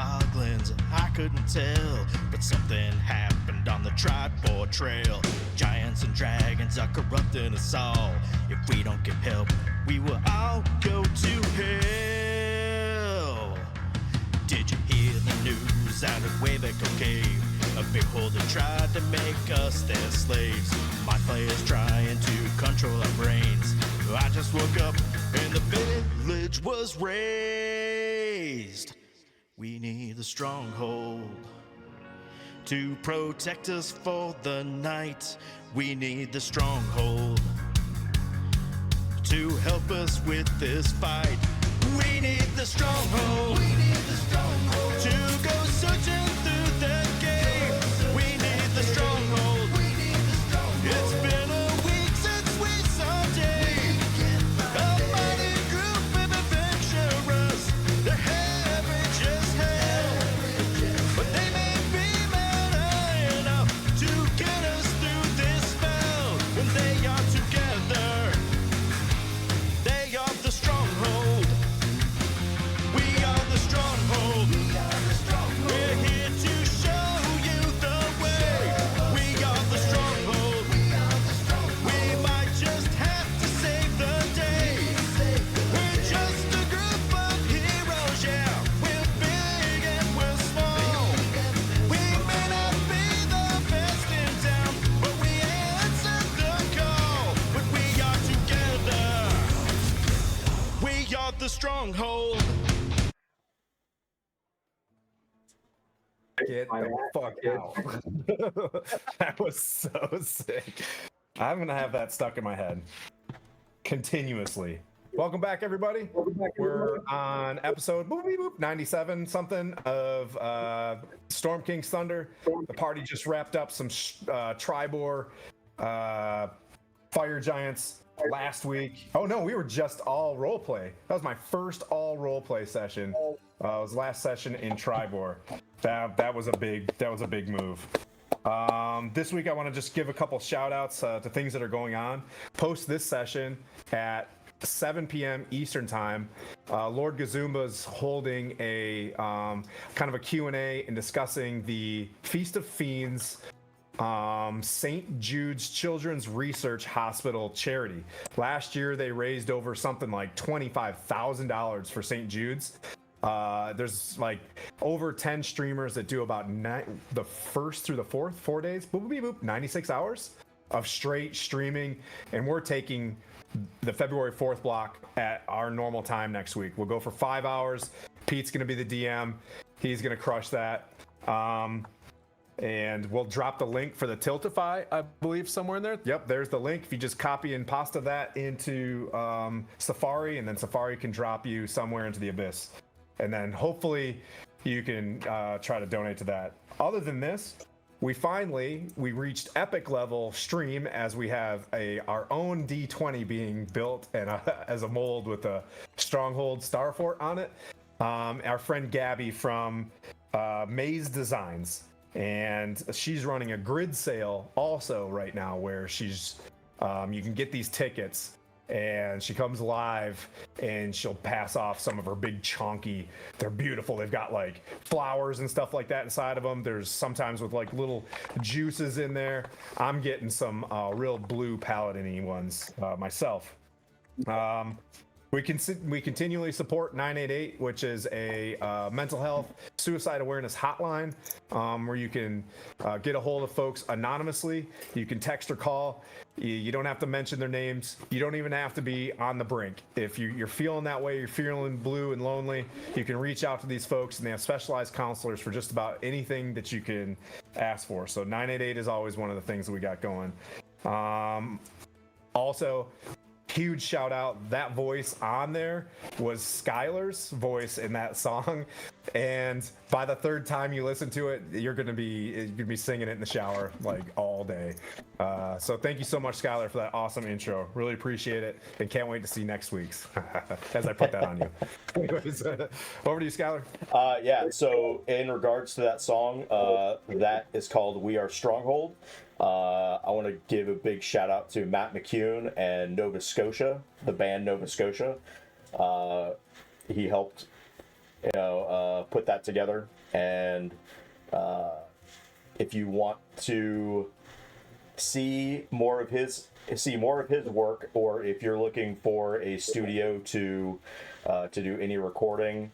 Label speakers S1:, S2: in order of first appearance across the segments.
S1: goblins, I couldn't tell. But something happened on the Tribord Trail. Giants and dragons are corrupting us all. If we don't get help, we will all go to hell. Did you hear the news out of Waybaco Cave? A big holder tried to make us their slaves. My players trying to control our brains. I just woke up and the village was razed. We need the Stronghold to protect us for the night. We need the Stronghold to help us with this fight. We need the Stronghold. We need the Stronghold to go searching through the game. We need the Stronghold. We need the Stronghold. It's been a week since we saw Dave. A mighty group of adventurers. They're average as hell, but they may be mad enough to get us through this spell. When they are together, they are the Stronghold. We are the Stronghold. We're here to show you the way. We are the Stronghold. We might just have to save the day. We're just a group of heroes, yeah. We're big and we're small. We may not be the best in town, but we answered the call. When we are together, we are the Stronghold.
S2: Get the fuck out. That was so sick. I'm going to have that stuck in my head continuously. Welcome back, everybody. We're on episode 97 something of Storm King's Thunder. The party just wrapped up some Tribor Fire Giants last week. Oh no, we were just all roleplay. That was my first all roleplay session. It was last session in Tribor. That was a big move. This week I want to just give a couple shout outs to things that are going on. Post this session at 7 p.m. Eastern time. Lord Gazumba's holding a kind of a Q&A and discussing the Feast of Fiends St. Jude's Children's Research Hospital charity. Last year they raised over something like $25,000 for St. Jude's. There's like over 10 streamers that do about the first through the fourth 4 days, 96 hours of straight streaming, and we're taking the February 4th block at our normal time next week. We'll go for 5 hours. Pete's going to be the DM. He's going to crush that. And we'll drop the link for the Tiltify, I believe, somewhere in there. Yep, there's the link. If you just copy and pasta that into Safari, and then Safari can drop you somewhere into the abyss. And then hopefully you can try to donate to that. Other than this, we reached epic level stream as we have our own D20 being built and as a mold with a Stronghold Starfort on it. Our friend Gabby from Maze Designs. And she's running a grid sale also right now where she's you can get these tickets, and she comes live and she'll pass off some of her big chunky. They're beautiful. They've got like flowers and stuff like that inside of them. There's sometimes with like little juices in there. I'm getting some real blue paladin-y ones myself. We continually support 988, which is a mental health suicide awareness hotline where you can get a hold of folks anonymously. You can text or call. You don't have to mention their names. You don't even have to be on the brink. If you're feeling that way, you're feeling blue and lonely, you can reach out to these folks, and they have specialized counselors for just about anything that you can ask for. So 988 is always one of the things that we got going. Also, huge shout out, that voice on there was Skylar's voice in that song, and by the third time you listen to it, you're gonna be singing it in the shower like all day. So thank you so much, Skylar, for that awesome intro. Really appreciate it, and can't wait to see next week's as I put that on you. Anyways, over to you, Skylar.
S3: Yeah, so in regards to that song, that is called We Are Stronghold. I want to give a big shout out to Matt McCune and Nova Scotia, the band Nova Scotia. He helped put that together. And if you want to see more of his work, or if you're looking for a studio to do any recording,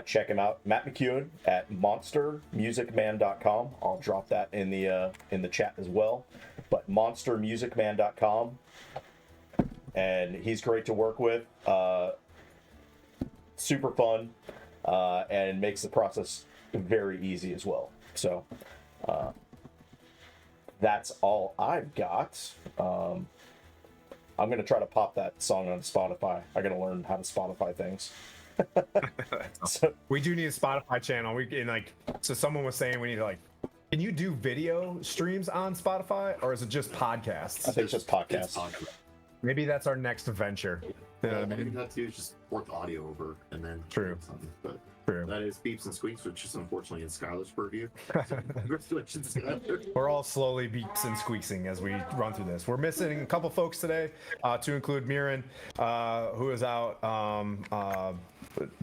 S3: check him out, Matt McEwen at monstermusicman.com. I'll drop that in the chat as well, but monstermusicman.com. And he's great to work with, super fun, and makes the process very easy as well. So that's all I've got. I'm gonna try to pop that song on Spotify. I gotta learn how to Spotify things. So,
S2: We do need a Spotify channel. So someone was saying we need to can you do video streams on Spotify, or is it just podcasts?
S3: I think it's just podcasts.
S2: Maybe that's our next venture. You know
S4: Yeah,
S2: what I
S4: all you
S2: mean?
S4: have to do is just port the audio over and then
S2: True.
S4: something. But
S2: True.
S4: that is beeps and squeaks, which is unfortunately in Skylar's purview. So congratulations, Skylar.
S2: We're all slowly beeps and squeaksing as we run through this. We're missing a couple folks today, to include Miran, who is out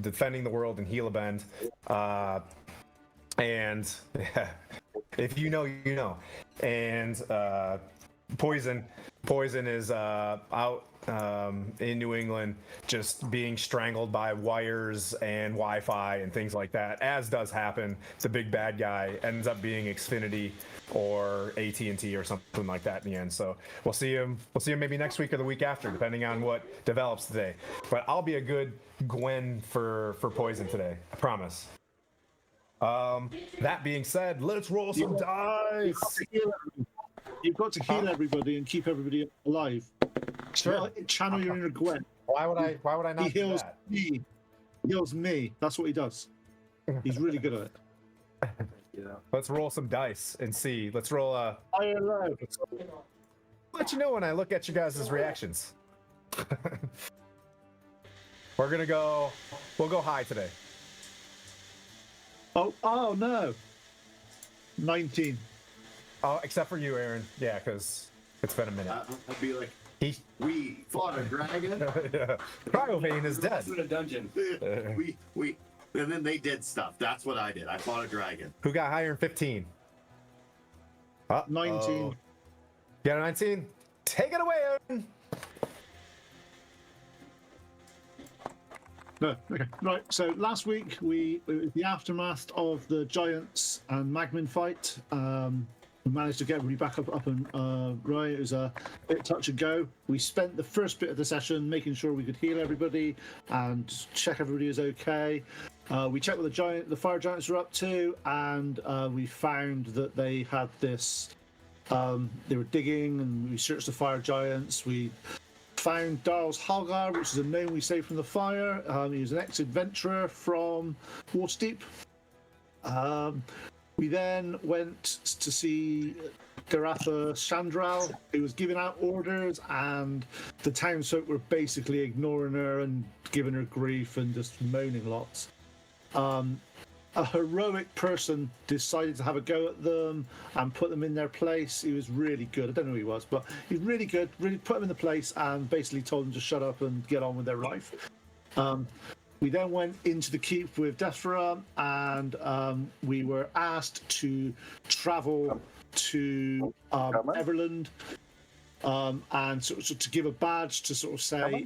S2: defending the world in Gila Bend. And if you know, you know. And Poison is out in New England, just being strangled by wires and Wi-Fi and things like that, as does happen. The big bad guy ends up being Xfinity or AT&T or something like that in the end. So we'll see him maybe next week or the week after, depending on what develops today. But I'll be a good Gwen for Poison today, I promise. That being said, let's roll some dice.
S5: You've got to heal everybody and keep everybody alive.
S2: Sure.
S5: Channel your inner Gwen.
S2: Why would I not
S5: He
S2: do
S5: heals
S2: that?
S5: me. He heals me. That's what he does. He's really good at it.
S4: Yeah.
S2: Let's roll some dice and see. Let's roll
S5: Higher low.
S2: let you know when I look at you guys' reactions. We'll go high today.
S5: Oh no. 19.
S2: Oh, except for you, Aaron. Yeah, because it's been a minute.
S4: I'd be like,
S2: He
S4: we fought a dragon.
S2: yeah. Cryovane is dead.
S6: in a dungeon.
S4: we and then they did stuff. That's what I did. I fought a dragon.
S2: Who got higher in 15?
S5: 19.
S2: You got a 19? Take it away, Aaron.
S5: No, okay. Right, so last week it was the aftermath of the Giants and Magmin fight. We managed to get everybody back up and right. It was a bit touch and go. We spent the first bit of the session making sure we could heal everybody and check everybody was okay. We checked what the fire giants were up to, and we found that they had this. They were digging, and we searched the fire giants. We found Darl's Halgar, which is a name we saved from the fire. He was an ex-adventurer from Waterdeep. We then went to see Garatha Chandral, who was giving out orders, and the townsfolk were basically ignoring her and giving her grief and just moaning lots. A heroic person decided to have a go at them and put them in their place. He was really good. I don't know who he was, but he's really good. Really put them in the place and basically told them to shut up and get on with their life. We then went into the keep with Defra, and we were asked to travel to Everlund, and so to give a badge to sort of say,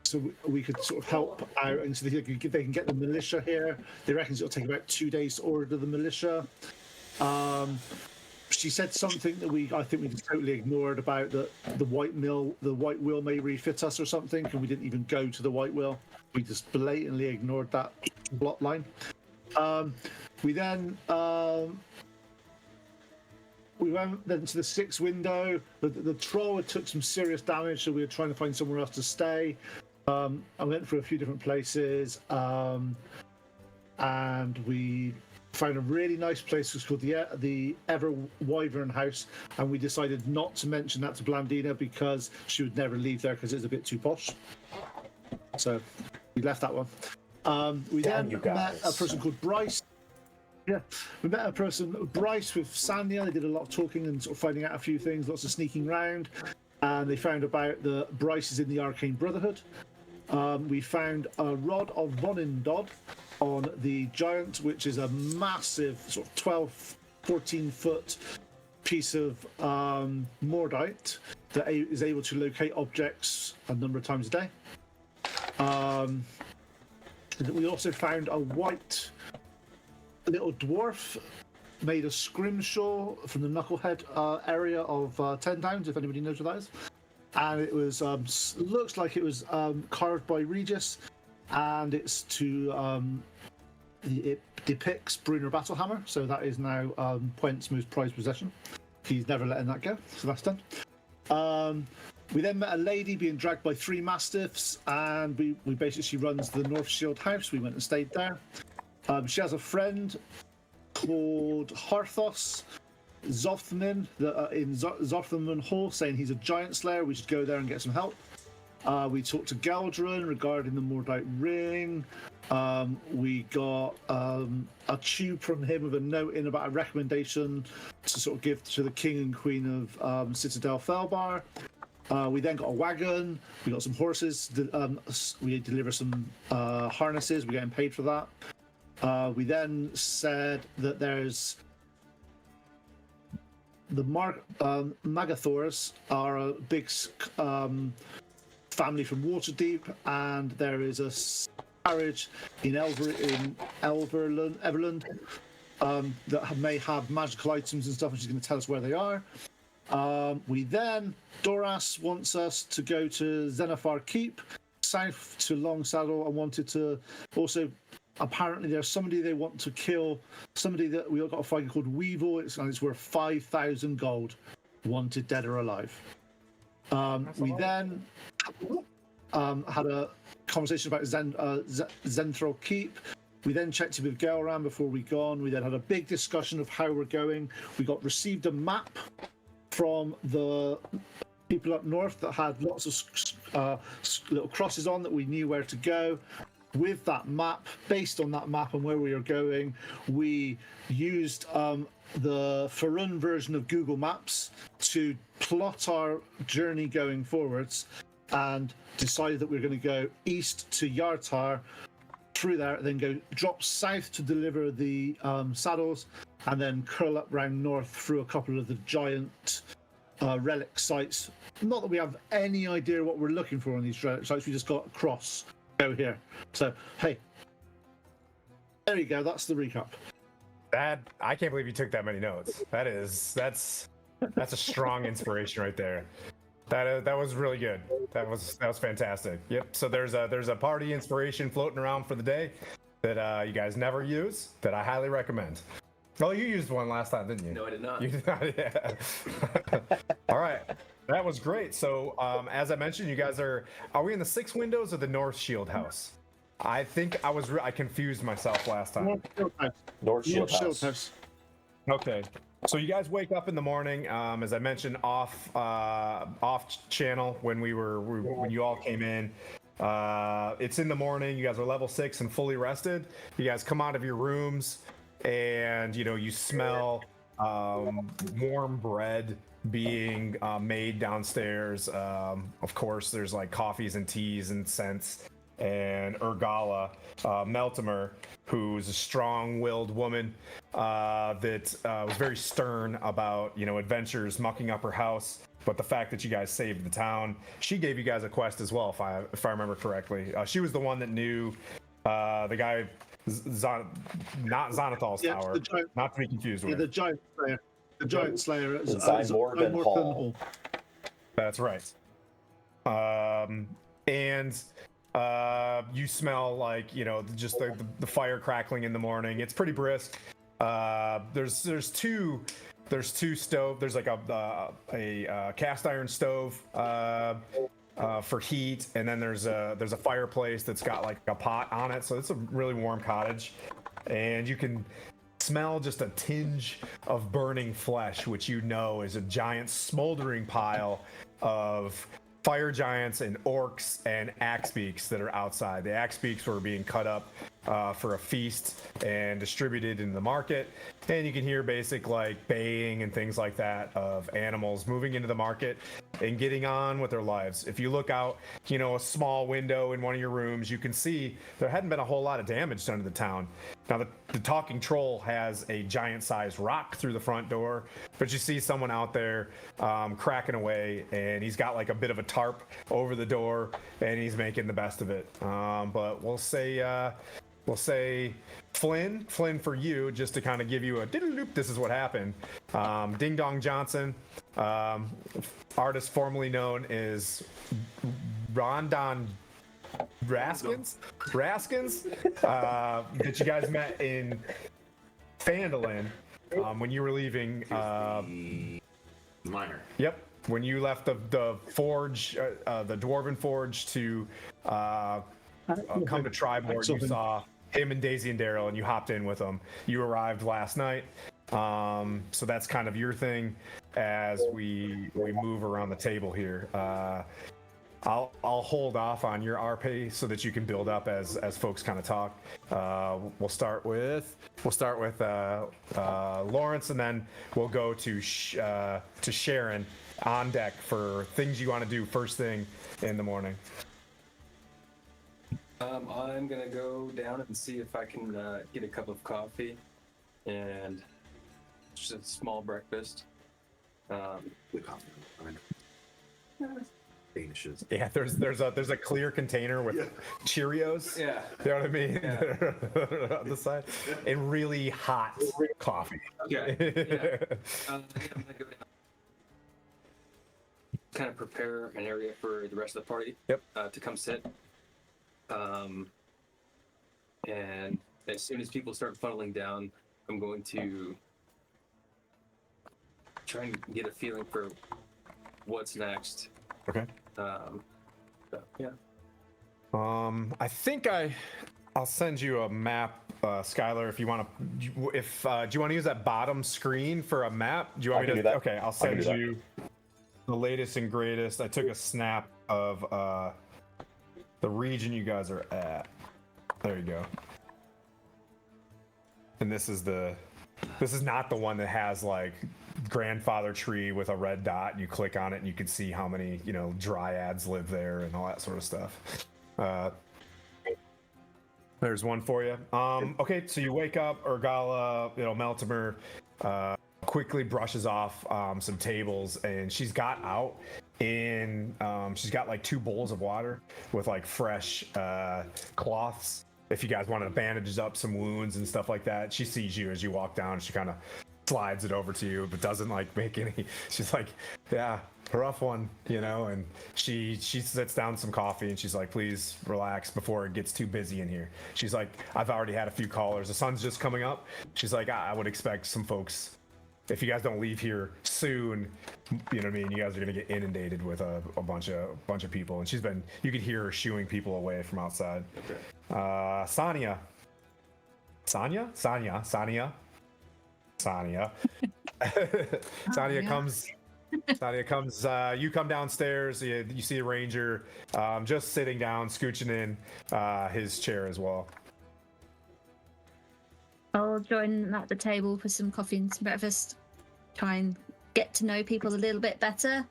S5: so we could sort of help out, and so they can get the militia here. They reckon it'll take about 2 days to order the militia. She said something that I think we just totally ignored about the white wheel may refit us or something, and we didn't even go to the white wheel. We just blatantly ignored that plot line. We then we went then to the 6th window. The troll had took some serious damage, so we were trying to find somewhere else to stay. I went for a few different places, and we found a really nice place. It's called the Ever Wyvern House, and we decided not to mention that to Blandina because she would never leave there because it's a bit too posh. So we left that one. We then met a person called Bryce. Yeah, we met a person, Bryce, with Sanya. They did a lot of talking and sort of finding out a few things, lots of sneaking around, and they found about Bryce is in the Arcane Brotherhood. We found a rod of Vonindod on the Giant, which is a massive sort of 12, 14-foot piece of Mordite that is able to locate objects a number of times a day. We also found a white little dwarf made of scrimshaw from the Knucklehead area of 10 Towns, if anybody knows what that is. And it was looks like it was carved by Regis, and it's to it depicts Brunner Battlehammer, so that is now Puent's most prized possession. He's never letting that go, so that's done. We then met a lady being dragged by 3 mastiffs, and we basically, she runs the North Shield house. We went and stayed there. She has a friend called Harthos Zothmin in Zothman Hall, saying he's a giant slayer. We should go there and get some help. We talked to Geldron regarding the Mordite ring. We got a tube from him with a note in about a recommendation to sort of give to the king and queen of Citadel Felbar. We then got a wagon. We got some horses. We deliver some harnesses. We're getting paid for that. We then said that there's the Magathors are a big family from Waterdeep, and there is a carriage in Everlund that may have magical items and stuff, and she's going to tell us where they are. We then, Doras wants us to go to Zenithar Keep, south to Long Saddle, and wanted to also, apparently there's somebody they want to kill, somebody that we got a fight called Weevil, it's worth 5,000 gold, wanted dead or alive. We then had a conversation about Zenithar Keep. We then checked in with Gelran before we gone. We then had a big discussion of how we're going. We received a map from the people up north that had lots of little crosses on that we knew where to go. With that map, based on that map and where we are going, we used the Farun version of Google Maps to plot our journey going forwards, and decided that we're going to go east to Yartar, through there, then go drop south to deliver the saddles, and then curl up round north through a couple of the giant relic sites. Not that we have any idea what we're looking for on these relic sites, we just got across, go here. So, hey, there you go, that's the recap.
S2: I can't believe you took that many notes. That's a strong inspiration right there. That was really good. That was fantastic. Yep. So there's a party inspiration floating around for the day that you guys never use, that I highly recommend. Oh, you used one last time, didn't you?
S6: No, I did not.
S2: You did not. Yeah. All right. That was great. So as I mentioned, you guys are we in the 6 windows or the North Shield house? I think I confused myself last time.
S3: North Shield House.
S2: Okay. So you guys wake up in the morning, as I mentioned, off channel when when you all came in. It's in the morning. You guys are level 6 and fully rested. You guys come out of your rooms, and you smell warm bread being made downstairs. Of course, there's like coffees and teas and scents. And Urgala, Meltimer, who's a strong-willed woman that was very stern about, adventures mucking up her house. But the fact that you guys saved the town, she gave you guys a quest as well, if I remember correctly. She was the one that knew the guy, not Zonathal's tower, not to be confused with.
S5: Yeah, the Giant Slayer. The Giant Slayer is
S3: Morven Hall.
S2: That's right. And you smell like just the fire crackling in the morning. It's pretty brisk. There's two stoves. There's like a cast iron stove for heat, and then there's a fireplace that's got like a pot on it, so it's a really warm cottage. And you can smell just a tinge of burning flesh, which is a giant smoldering pile of fire giants and orcs and axebeaks that are outside. The axebeaks were being cut up for a feast and distributed in the market, and you can hear basic like baying and things like that of animals moving into the market. and getting on with their lives. If you look out, you know, a small window in one of your rooms, you can see there hadn't been a whole lot of damage done to the town. Now, the talking troll has a giant-sized rock through the front door, but you see someone out there cracking away, and he's got like a bit of a tarp over the door, and he's making the best of it. But we'll say Flynn for you, just to kind of give you a diddle-loop. This is what happened. Ding Dong Johnson, artist formerly known as Rondon Raskins, that you guys met in Phandalin when you were leaving.
S4: Minor.
S2: Yep, when you left the forge, the Dwarven Forge, to come to Tribord, you saw him and Daisy and Daryl, and you hopped in with them. You arrived last night, so that's kind of your thing as we move around the table here. I'll hold off on your RP so that you can build up as folks kind of talk. We'll start with Lawrence, and then we'll go to Sharon on deck for things you want to do first thing in the morning.
S6: I'm gonna go down and see if I can get a cup of coffee and just a small breakfast.
S4: The coffee. Danishes.
S2: Yeah, there's a clear container with Cheerios.
S6: Yeah.
S2: You know what I mean?
S6: Yeah.
S2: On the side, and really hot coffee.
S6: Okay. Yeah. I'm gonna go down. Kind of prepare an area for the rest of the party.
S2: Yep.
S6: To come sit. And as soon as people start funneling down, I'm going to try and get a feeling for what's next.
S2: Okay.
S6: So, yeah.
S2: I think I'll send you a map, Skylar, if you want to. Do you want to use that bottom screen for a map? Do you want
S3: I
S2: me
S3: can
S2: to?
S3: do that.
S2: Okay, I'll
S3: I can
S2: send
S3: do that.
S2: you the latest and greatest. I took a snap of the region you guys are at. There you go. And this is not the one that has like grandfather tree with a red dot, and you click on it and you can see how many, you know, dryads live there and all that sort of stuff. There's one for you. Okay, so you wake up, Urgala, you know, Meltimer quickly brushes off some tables, and she's got out in she's got like 2 bowls of water with like fresh cloths if you guys want to bandage up some wounds and stuff like that. She sees you as you walk down. She kind of slides it over to you, but doesn't like make any. She's like, yeah, rough one, you know. And she sits down some coffee, and she's like, please relax before it gets too busy in here. She's like, I've already had a few callers. The sun's just coming up. She's like, I would expect some folks, if you guys don't leave here soon, you know what I mean, you guys are gonna get inundated with a bunch of people. And you could hear her shooing people away from outside.
S4: Okay.
S2: Sonia comes, you come downstairs, you see a ranger just sitting down, scooching in his chair as well.
S7: I'll join them at the table for some coffee and some breakfast. Try and get to know people a little bit better.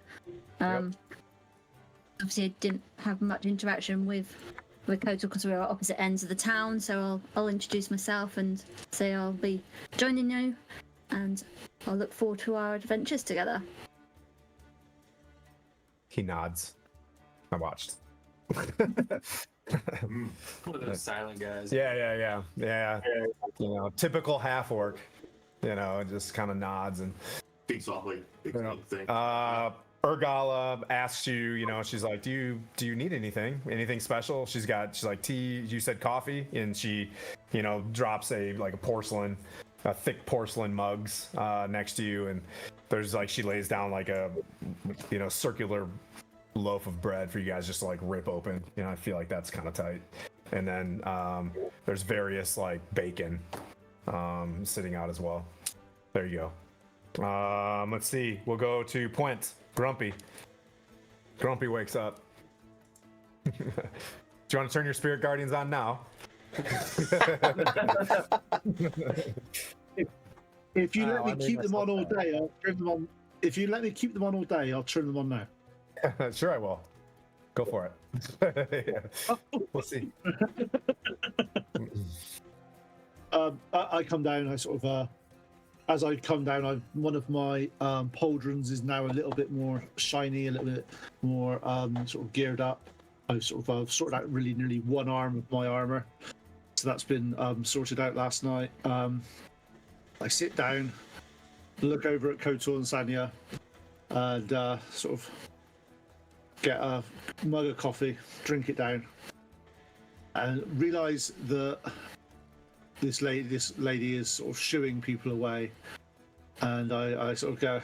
S7: Obviously, I didn't have much interaction with Kotal because we were opposite ends of the town, so I'll introduce myself and say I'll be joining you, and I'll look forward to our adventures together.
S2: He nods. I watched.
S6: One of those silent guys.
S2: Yeah. You know, typical half orc. You know, just kind of nods and.
S4: Big softly. Big thing.
S2: Urgala asks you, you know, she's like, do you need anything special? She's like, tea. You said coffee, and she, you know, drops a thick porcelain mugs next to you, and there's like, she lays down like a, you know, circular loaf of bread for you guys just to like rip open. You know, I feel like that's kind of tight. And then there's various like bacon sitting out as well. There you go. Let's see. We'll go to Puent. Grumpy wakes up. Do you want to turn your spirit guardians on now?
S5: If you let me keep them on all day, I'll turn them on. If you let me keep them on all day, I'll turn them on now.
S2: Sure, I will. Go for it. Yeah. We'll see.
S5: I come down. I sort of, as I come down, one of my pauldrons is now a little bit more shiny, a little bit more sort of geared up. I've sorted out really nearly one arm of my armor, so that's been sorted out last night. I sit down, look over at Kotor and Sanya, and sort of get a mug of coffee, drink it down, and realise that this lady is sort of shooing people away. And I sort of go,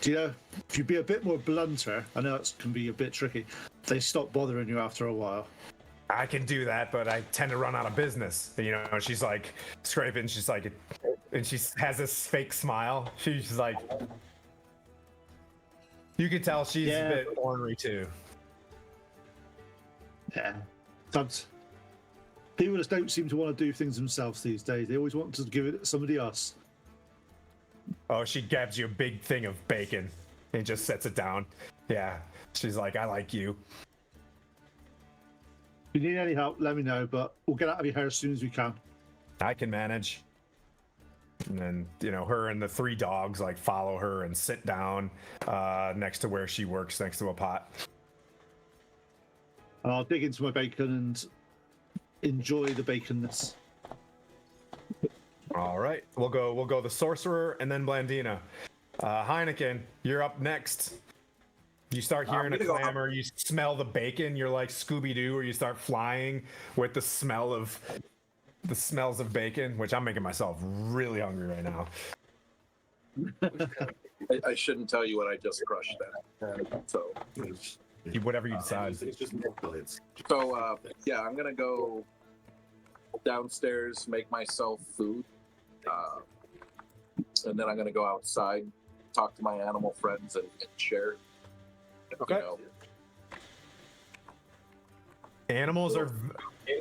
S5: do you know, if you be a bit more blunter, I know it can be a bit tricky, they stop bothering you after a while.
S2: I can do that, but I tend to run out of business. You know, she's like scraping. She's like, and she has this fake smile. She's like, you can tell she's a bit ornery too.
S5: Yeah. People just don't seem to want to do things themselves these days. They always want to give it to somebody else.
S2: Oh, she grabs you a big thing of bacon and just sets it down. Yeah. She's like, I like you.
S5: If you need any help, let me know, but we'll get out of your hair as soon as we can.
S2: I can manage. And then, you know, her and the 3 dogs like follow her and sit down next to where she works, next to a pot.
S5: I'll dig into my bacon and enjoy the baconness.
S2: All right, we'll go the sorcerer and then Blandina. Heineken, you're up next. You start hearing a clamor. You smell the bacon. You're like Scooby-Doo, or you start flying with the smells of bacon. Which I'm making myself really hungry right now.
S8: I shouldn't tell you what I just crushed then. So
S2: Whatever you decide.
S4: It's just milk bullets.
S8: So yeah, I'm gonna go downstairs, make myself food, and then I'm gonna go outside, talk to my animal friends, and share.
S2: Okay.
S8: You know.
S2: Animals are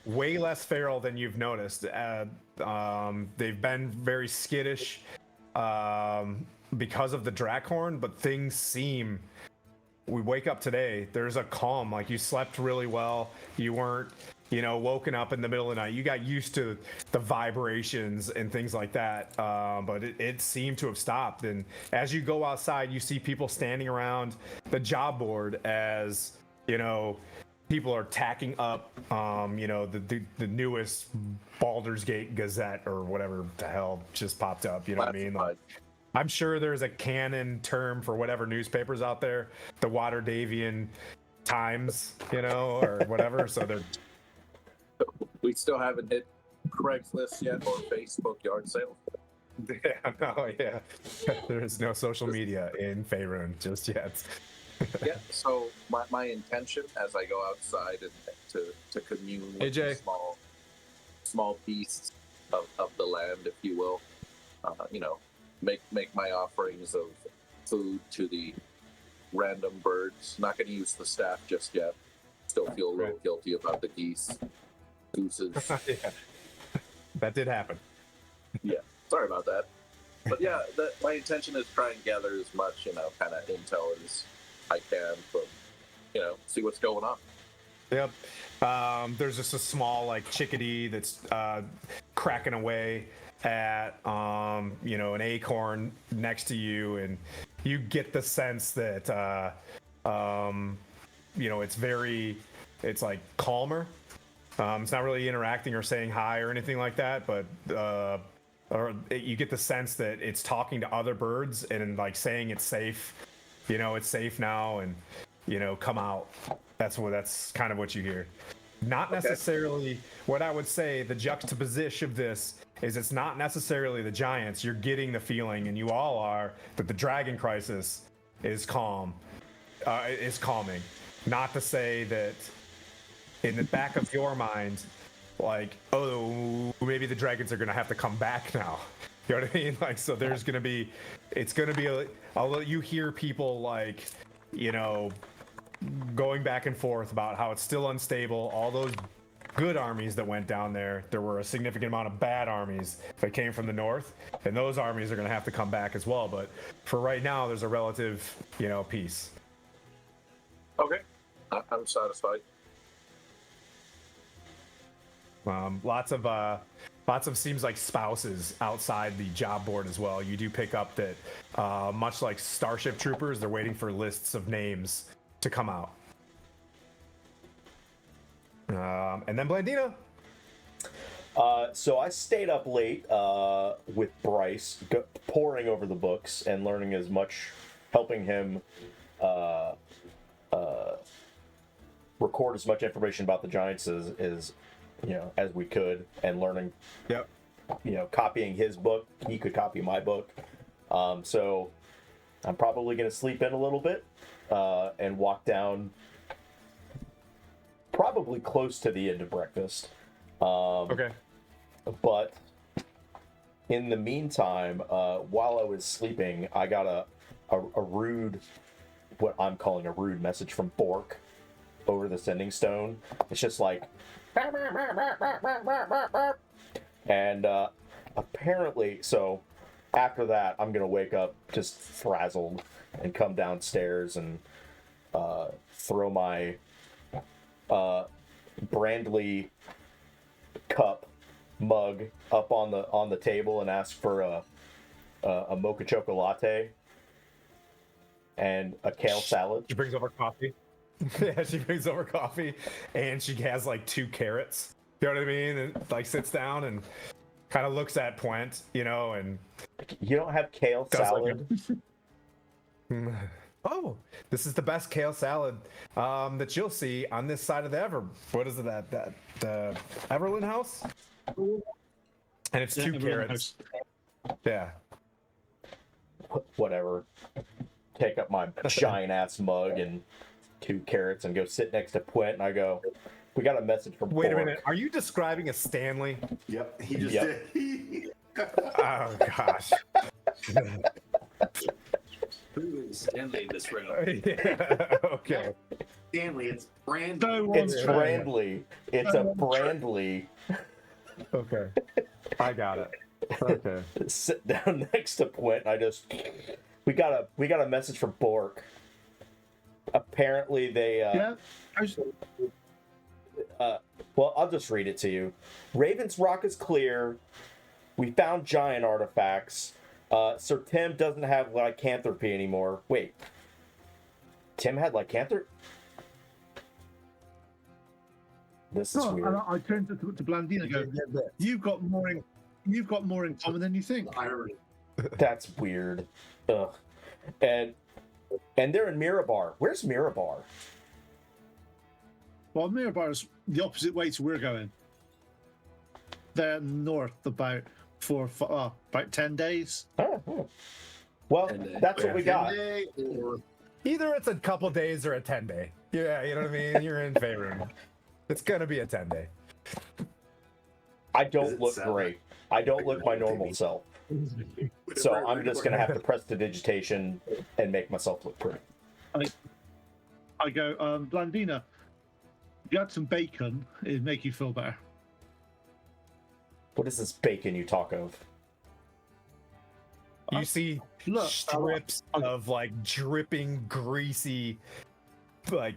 S2: way less feral than you've noticed. They've been very skittish because of the Drakhorn, but things seem. We wake up today, there's a calm, like you slept really well. You weren't, woken up in the middle of the night. You got used to the vibrations and things like that, but it seemed to have stopped. And as you go outside, you see people standing around the job board as, people are tacking up, the newest Baldur's Gate Gazette or whatever the hell just popped up. You know what I mean? Like, I'm sure there's a canon term for whatever newspapers out there, the Waterdavian Times, or whatever. So they're.
S8: We still haven't hit Craigslist yet or Facebook yard sales.
S2: Yeah. There is no social media in Faerun just yet.
S8: Yeah. So my intention as I go outside and to commune with the small beasts of the land, if you will, make my offerings of food to the random birds. Not going to use the staff just yet. Still feel a little guilty about the gooses.
S2: Yeah. That did happen.
S8: Yeah, sorry about that. But yeah, my intention is try and gather as much, kind of intel as I can from, see what's going on.
S2: Yep. There's just a small chickadee that's cracking away at an acorn next to you, and you get the sense that it's like calmer. It's not really interacting or saying hi or anything like that, but you get the sense that it's talking to other birds and saying it's safe. It's safe now, and come out. That's kind of what you hear. Not necessarily what I would say. The juxtaposition of this is it's not necessarily the giants. You're getting the feeling, and you all are, that the dragon crisis is calming. Not to say that in the back of your mind, maybe the dragons are going to have to come back now. You know what I mean? So there's going to be, although you hear people going back and forth about how it's still unstable. All those good armies that went down there were a significant amount of bad armies that came from the north, and those armies are going to have to come back as well. But for right now, there's a relative, peace.
S8: Okay, I'm satisfied.
S2: Lots of seems like spouses outside the job board as well. You do pick up that much like Starship Troopers, they're waiting for lists of names to come out. And then Blandina.
S3: So I stayed up late with Bryce, poring over the books and learning as much, helping him record as much information about the Giants as as we could, and learning.
S2: Yep.
S3: Copying his book, he could copy my book. So I'm probably going to sleep in a little bit and walk down probably close to the end of breakfast.
S2: Okay.
S3: But in the meantime, while I was sleeping, I got a rude, what I'm calling a rude message from Bork over the sending stone. It's just like, and apparently, so after that, I'm gonna wake up just frazzled and come downstairs and throw my Brandley cup mug up on the table and ask for a mocha choco latte and a kale salad.
S2: She brings over coffee. Yeah, she brings over coffee, and she has like 2 carrots. You know what I mean? And like sits down and kind of looks at Puent, and
S3: You don't have kale salad?
S2: oh, this is the best kale salad that you'll see on this side of the what is it, that the Everlund house? And it's 2 carrots. Yeah.
S3: Whatever. Take up my giant ass mug and 2 carrots and go sit next to Puent, and I go, we got a message from
S2: Wait a
S3: Bork.
S2: minute. Are you describing a Stanley?
S4: Yep, he just
S3: Yep.
S4: did.
S2: Oh gosh.
S6: Who is Stanley in this round?
S2: Yeah, okay.
S4: Stanley, it's Brandon.
S5: No
S3: It's
S5: one's
S3: Brandley. It's a Brandley.
S2: Okay. I got it. Okay.
S3: Sit down next to Puent, and I just, we got a message from Bork. Apparently they
S5: Yeah.
S3: well, I'll just read it to you. Raven's Rock is clear. We found giant artifacts. Sir Tim doesn't have lycanthropy anymore. Wait. Tim had lycanthropy? This is
S5: No,
S3: weird.
S5: and I turned to Blandine and go, you've got more in common than you think.
S4: Irony.
S3: That's weird. Ugh. And they're in Mirabar. Where's Mirabar?
S5: Well, Mirabar's the opposite way to where we're going. They're north about about 10 days.
S3: Oh. Well, that's what we got.
S2: Either it's a couple days or a 10-day. Yeah, you know what I mean? You're in favor. It's gonna be a 10-day.
S3: I
S4: Does
S3: don't
S4: it
S3: look
S4: sound
S3: great. I don't look my normal self. So I'm just going to have to press the digitation and make myself look pretty.
S5: I go, Blandina, if you had some bacon, it'd make you feel better.
S3: What is this bacon you talk of?
S2: You see
S5: Look,
S2: strips of like dripping, greasy, like,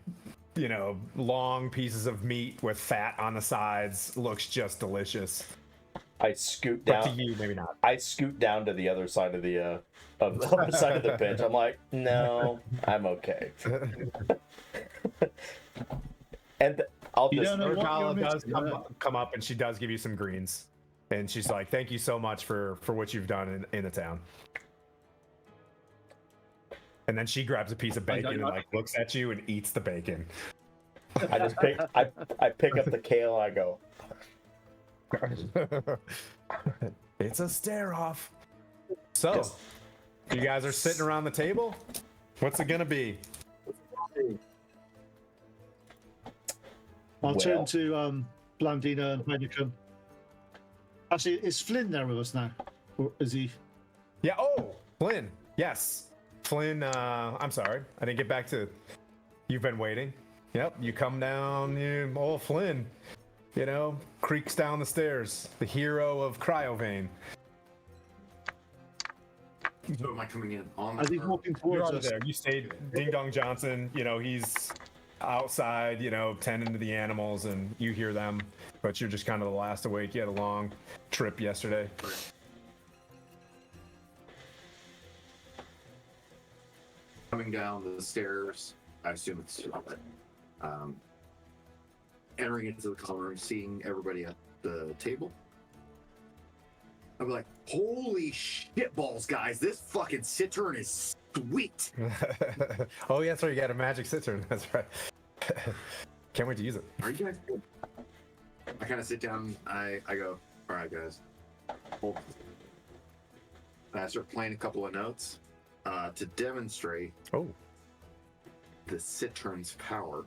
S2: long pieces of meat with fat on the sides. Looks just delicious.
S3: I scoot
S2: But
S3: down.
S2: to you, maybe not.
S3: I scoot down to the other side of the other side of the bench. I'm like, no, I'm okay. And I'll
S5: You
S3: just
S5: don't know what
S2: Urkala
S5: you're
S2: does
S5: missing,
S2: come up, and she does give you some greens, and she's like, "Thank you so much for what you've done in the town." And then she grabs a piece of bacon and like looks at you and eats the bacon.
S3: I just pick I pick up the kale and I go,
S2: It's a stare off. So, you guys are sitting around the table. What's it gonna be?
S5: I'll
S3: Well.
S5: turn to Blandina and Heineken. Actually, is Flynn there with us now? Or is he?
S2: Yeah. Oh, Flynn. Yes, Flynn. I'm sorry, I didn't get back to. You've been waiting. Yep. You come down. Old Flynn. Creaks down the stairs. The hero of Cryovane.
S4: So am I coming in on
S5: As he's
S4: the
S5: walking
S2: You're
S5: towards
S2: already
S5: us,
S2: there. You stayed. Ding Dong Johnson. He's outside, tending to the animals, and you hear them, but you're just kind of the last awake. You had a long trip yesterday.
S4: Coming down the stairs, I assume it's entering into the common room, seeing everybody at the table. I'm like, holy shit balls, guys! This fucking cittern is sweet.
S2: Oh, yeah, that's right. You got a magic cittern. That's right. Can't wait to use it.
S4: Are you guys? I kind of sit down. I go, all right, guys. Hold. And I start playing a couple of notes to demonstrate the cittern's power.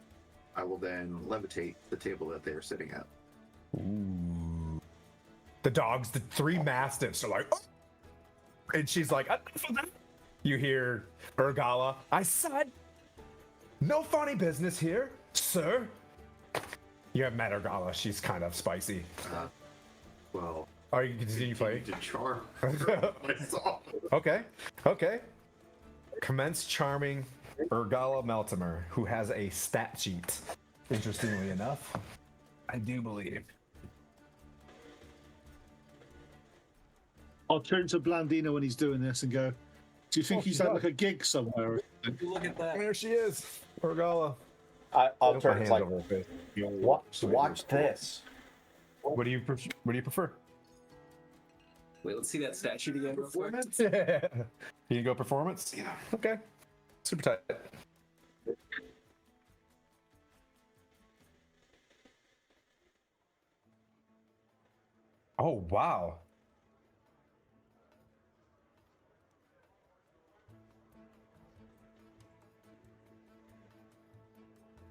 S4: I will then levitate the table that they are sitting at.
S2: Ooh. The dogs, the 3 mastiffs are like, oh! And she's like, you hear Urgala, I said, no funny business here, sir. You have met Urgala. She's kind of spicy.
S4: Well,
S2: are you continue playing?
S4: To charm myself.
S2: Okay. Commence charming Urgala Meltimer, who has a stat sheet. Interestingly enough, I do believe.
S5: I'll turn to Blandino when he's doing this and go, do you think he's at like a gig somewhere?
S6: Look at that.
S2: There she is, Urgala.
S3: I'll turn. It's like,
S2: over her face.
S3: watch this.
S2: What do you prefer?
S6: Wait, let's see that statue again. Real quick.
S2: You go performance?
S4: Yeah.
S2: Okay. Super tight. Oh, wow.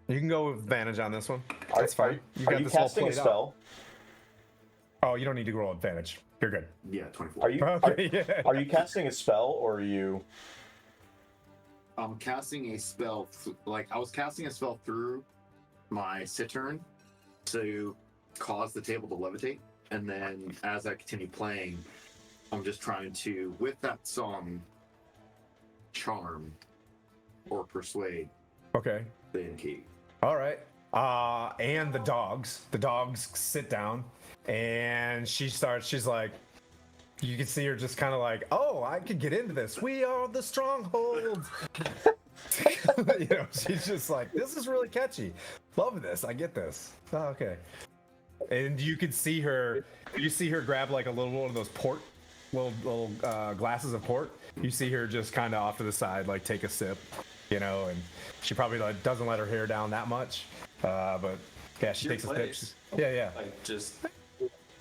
S2: You can go with advantage on this one. That's fine.
S3: Are you casting a spell?
S2: Oh, you don't need to roll advantage. You're good.
S4: Yeah, 24.
S3: Are you casting a spell, or are you?
S4: I'm casting a spell. I was casting a spell through my cittern to cause the table to levitate, and then as I continue playing, I'm just trying to, with that song, charm or persuade.
S2: Okay.
S4: The innkeep.
S2: All right. And the dogs sit down, and she's like, you can see her just kind of like, oh, I could get into this. We are the Stronghold. She's just like, this is really catchy. Love this. I get this. Oh, okay. And you could see her. You see her grab like a little one of those little glasses of port. You see her just kind of off to the side, like take a sip, and she probably doesn't let her hair down that much. But yeah, she takes a sip. Yeah.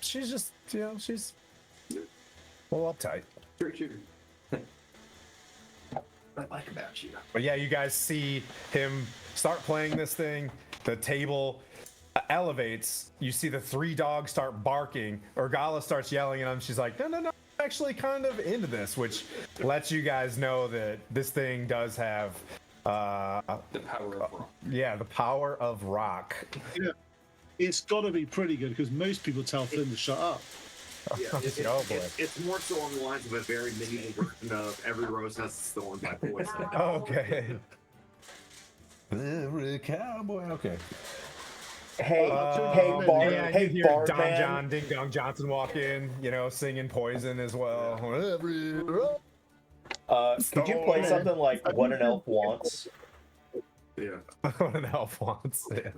S2: She's just, she's a little uptight.
S4: Sure. I like about you.
S2: But yeah, you guys see him start playing this thing. The table elevates. You see the 3 dogs start barking. Urgala starts yelling at him. She's like, no, I'm actually kind of into this, which lets you guys know that this thing does have
S6: the power of rock.
S2: Yeah, the power of rock.
S5: Yeah. It's got to be pretty good because most people tell Flynn to shut up.
S4: Yeah, it's more so on the lines of a very medieval version of every rose has its thorn by poison.
S2: Okay. Every cowboy. Okay.
S3: Hey,
S2: you hear
S3: Bard
S2: Don
S3: Man.
S2: John Ding Dong Johnson walk in, singing Poison as well.
S3: Could you play something like What an Elf Wants?
S4: Yeah.
S2: What an elf wants. Yeah.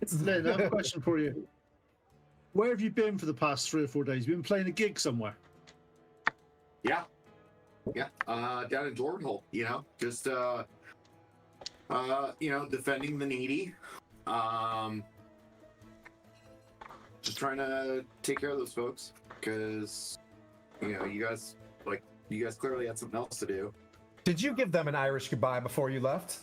S5: Flynn, I have a question for you. Where have you been for the past 3 or 4 days? You been playing a gig somewhere?
S4: Yeah. Down in Stronghold, just defending the needy. Just trying to take care of those folks because you guys clearly had something else to do.
S2: Did you give them an Irish goodbye before you left?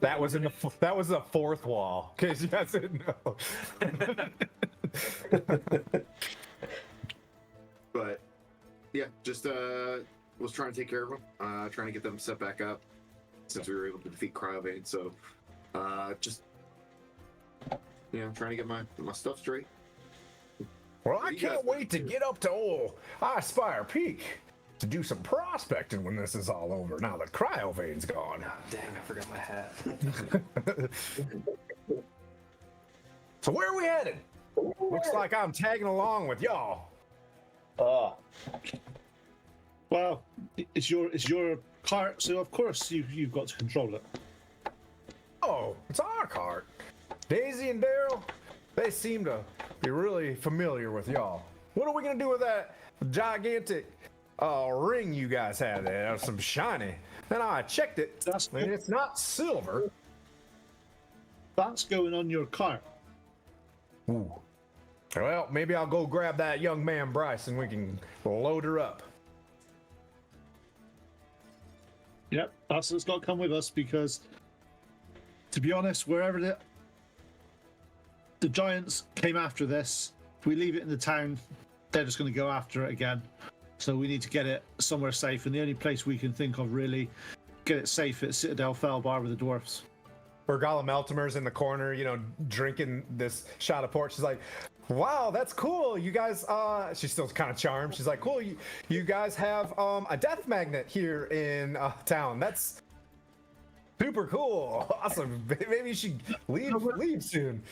S2: That was the 4th wall. In case you guys didn't know.
S4: But yeah, just was trying to take care of them, trying to get them set back up since we were able to defeat Cryovane. So just trying to get my stuff straight.
S2: Well, I can't wait to get up to Aspire Peak. to do some prospecting when this is all over. Now the cryo vene's gone.
S6: Oh, dang, I forgot my hat.
S2: So where are we headed? Looks like I'm tagging along with y'all.
S5: Well, it's your cart, so of course you've got to control it.
S2: Oh, it's our cart. Daisy and Daryl, they seem to be really familiar with y'all. What are we gonna do with that gigantic ring you guys had there? Some shiny. And I checked it. And it's not silver.
S5: That's going on your cart.
S2: Ooh. Well, maybe I'll go grab that young man Bryce and we can load her up.
S5: Yep, that's what's got to come with us because, to be honest, wherever the giants came after this, if we leave it in the town, they're just going to go after it again. So we need to get it somewhere safe, and the only place we can think of really get it safe at Citadel Felbar with the dwarfs.
S2: Bergala Meltimer's in the corner, drinking this shot of port. She's like, wow, that's cool. You guys, she's still kind of charmed. She's like, cool, you guys have a death magnet here in town. That's super cool. Awesome. Maybe you should leave soon.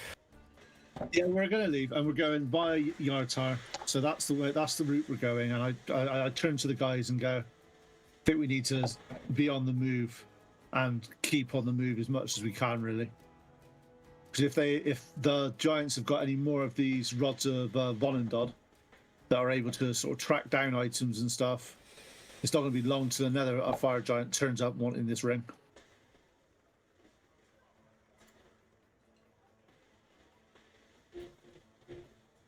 S5: Yeah, we're going to leave, and we're going by Yartar. So that's the way. That's the route we're going. And I turn to the guys and go, I think we need to be on the move and keep on the move as much as we can, really. Because if the giants have got any more of these rods of Vonendod that are able to sort of track down items and stuff, it's not going to be long till another fire giant turns up wanting this ring.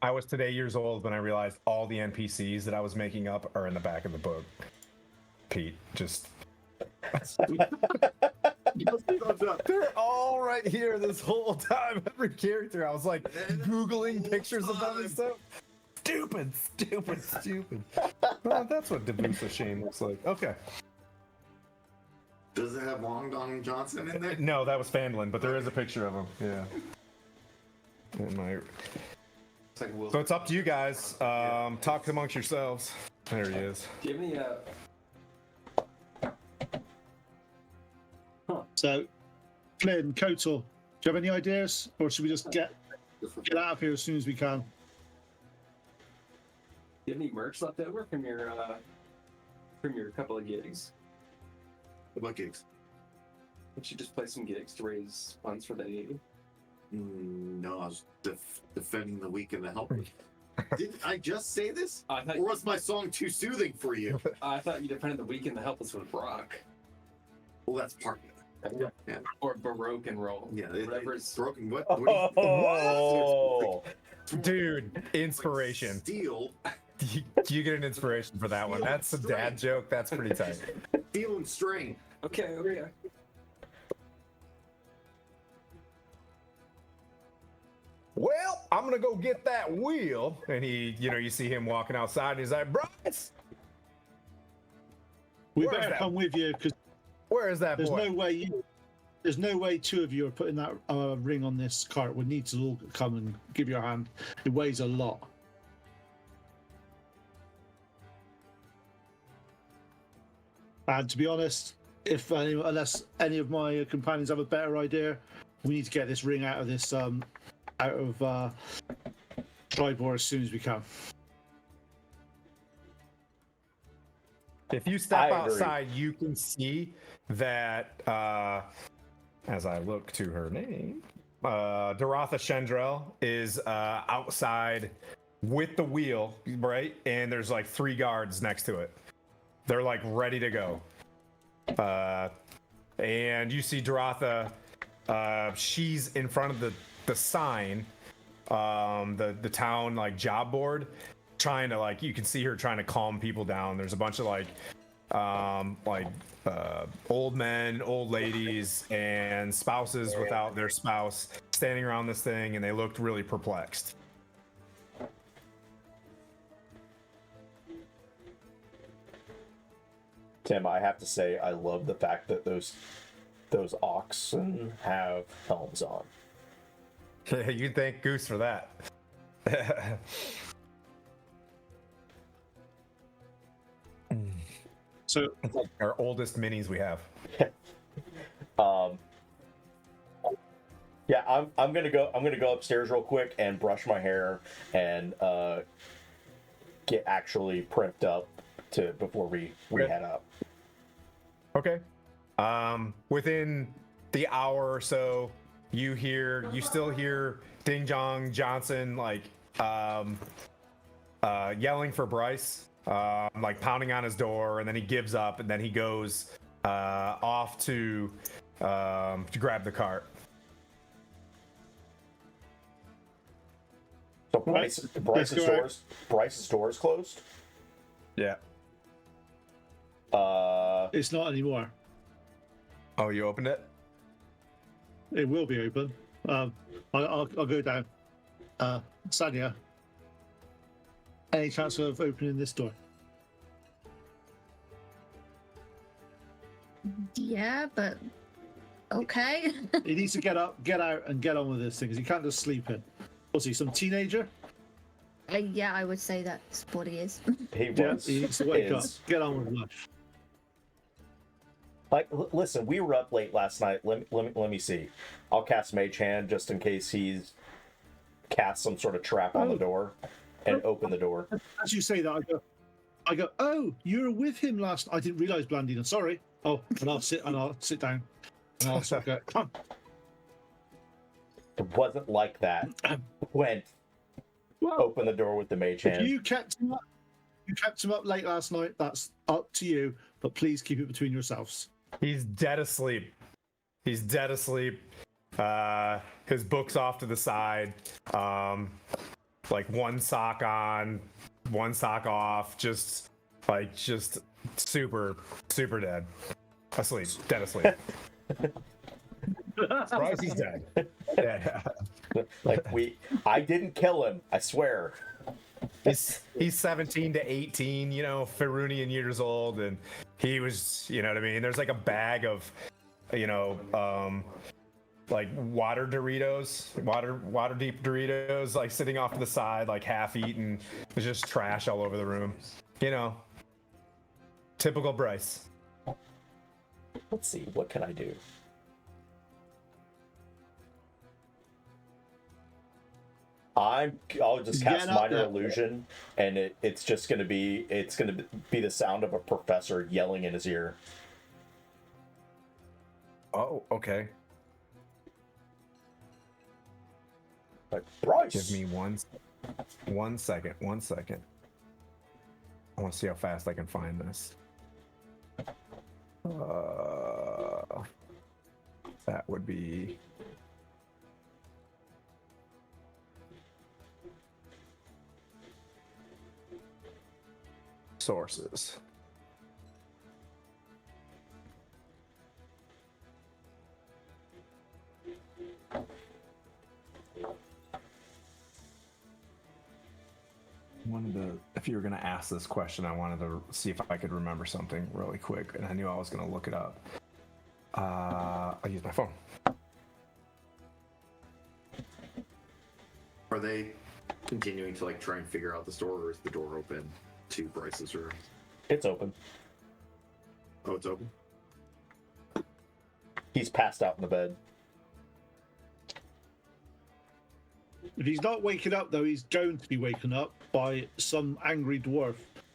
S2: I was today years old when I realized all the NPCs that I was making up are in the back of the book. Pete, just... They're all right here this whole time. Every character, I was like Googling pictures of them and stuff. Stupid. Well, that's what Debusa Shane looks like. Okay.
S4: Does it have Long Dong Johnson in there?
S2: No, that was Fandlin, but there is a picture of him. Yeah.
S6: It's like Will.
S2: So it's up to you guys. Talk amongst yourselves. There he is.
S6: Give me a.
S5: So, Flynn, Kotal, do you have any ideas, or should we just get out of here as soon as we can?
S6: Do you have any merch left over from your couple of gigs?
S4: What gigs?
S6: We should just play some gigs to raise funds for the AA.
S4: No, I was defending the weak and the helpless. Did I just say this?
S6: I thought
S4: Or was my song too soothing for you?
S6: I thought you defended the weak and the helpless with rock.
S4: Well, that's part of it. Yeah.
S6: Or Baroque and roll.
S4: Yeah,
S6: Whatever's
S4: broken. What?
S3: Oh,
S2: Dude, inspiration.
S4: Steel.
S2: You get an inspiration for that one. That's a dad joke. That's pretty tight.
S4: Steel and string.
S6: okay.
S2: Well, I'm gonna go get that wheel. And he, you see him walking outside and he's like, Bryce,
S5: We
S2: Where is
S5: better
S2: that?
S5: come with you because
S2: where is that
S5: there's
S2: boy?
S5: no way two of you are putting that ring on this cart. We need to all come and give you a hand. It weighs a lot. And to be honest, unless any of my companions have a better idea, we need to get this ring out of this Tribor as soon as we can.
S2: If you step
S3: I agree.
S2: outside, you can see that, as I look to her name, Doratha Shendrell is outside with the wheel, right? And there's like 3 guards next to it. They're like ready to go. And you see Doratha, she's in front of the sign, the town like job board, trying to you can see her trying to calm people down. There's a bunch of old men, old ladies, and spouses without their spouse standing around this thing, and they looked really perplexed.
S3: Tim, I have to say, I love the fact that those oxen have helms on.
S2: You'd thank Goose for that.
S5: So
S2: It's like our oldest minis we have.
S3: Yeah, I'm gonna go upstairs real quick and brush my hair and get actually primped up before we head up.
S2: Okay. Within the hour or so, you still hear Ding Dong Johnson like yelling for Bryce, like pounding on his door, and then he gives up, and then he goes off to grab the cart.
S3: So Bryce's door is closed.
S2: Yeah.
S5: it's not anymore.
S2: Oh, you opened it?
S5: It will be open. I'll go down. Sanya, any chance of opening this door?
S7: Yeah, but okay.
S5: He needs to get up, get out, and get on with this thing because he can't just sleep in. Was he some teenager?
S7: Yeah, I would say that's what he is.
S3: He
S5: Yeah,
S3: was.
S5: he needs to wake up,
S3: is.
S5: get on with life.
S3: Like, listen, we were up late last night. Let me see. I'll cast Mage Hand just in case he's cast some sort of trap on the door and open the door.
S5: As you say that, I go. Oh, you were with him last. I didn't realize, Blandina. Sorry. Oh, and I'll sit down, and I'll sort of go. Come on.
S3: It wasn't like that. Went.
S5: Well,
S3: Open the door with the Mage Hand.
S5: if you kept him up late last night, that's up to you. But please keep it between yourselves.
S2: He's dead asleep. His book's off to the side. Like one sock on, one sock off. Just super dead. Asleep. Dead asleep. Surprised he's dead. Yeah.
S3: Like I didn't kill him. I swear.
S2: He's 17 to 18, Ferunian years old, and he was, you know what I mean? There's like a bag of, like water Doritos, water deep Doritos, like sitting off to the side, like half eaten. There's just trash all over the room. Typical Bryce.
S3: Let's see. What can I do? I'll just cast minor illusion, and it's gonna be the sound of a professor yelling in his ear.
S2: Oh, okay.
S3: Like, Bryce.
S2: Give me one second. I want to see how fast I can find this. That would be. Sources. If you were going to ask this question, I wanted to see if I could remember something really quick, and I knew I was going to look it up. I'll use my phone.
S4: Are they continuing to try and figure out the store, or is the door open to Bryce's room?
S3: It's open.
S4: Oh, it's open?
S3: He's passed out in the bed.
S5: If he's not waking up, though, he's going to be waken up by some angry dwarf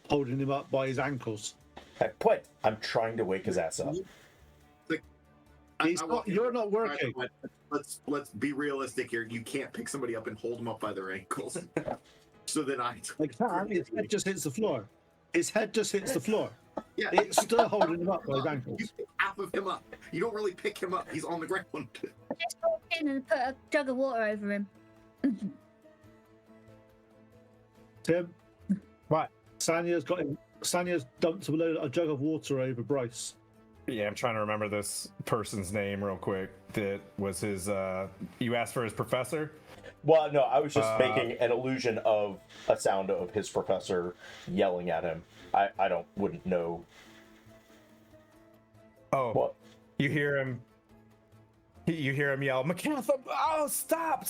S5: holding him up by his ankles.
S3: I'm trying to wake his ass up.
S5: You're not working.
S4: Let's be realistic here. You can't pick somebody up and hold them up by their ankles. So then
S5: his head just hits the floor. His head just hits the floor.
S4: Yeah,
S5: it's still holding him up by his ankles.
S4: You pick half of him up. You don't really pick him up. He's on the ground.
S7: Just walk in and put a jug of water over him.
S5: Tim,
S2: What?
S5: Sanya's dumped a jug of water over Bryce.
S2: Yeah, I'm trying to remember this person's name real quick. That was his. You asked for his professor?
S3: Well, no, I was just making an illusion of a sound of his professor yelling at him. I wouldn't know.
S2: Oh,
S3: What?
S2: You hear him. You hear him yell, "McCatham! Oh, stop!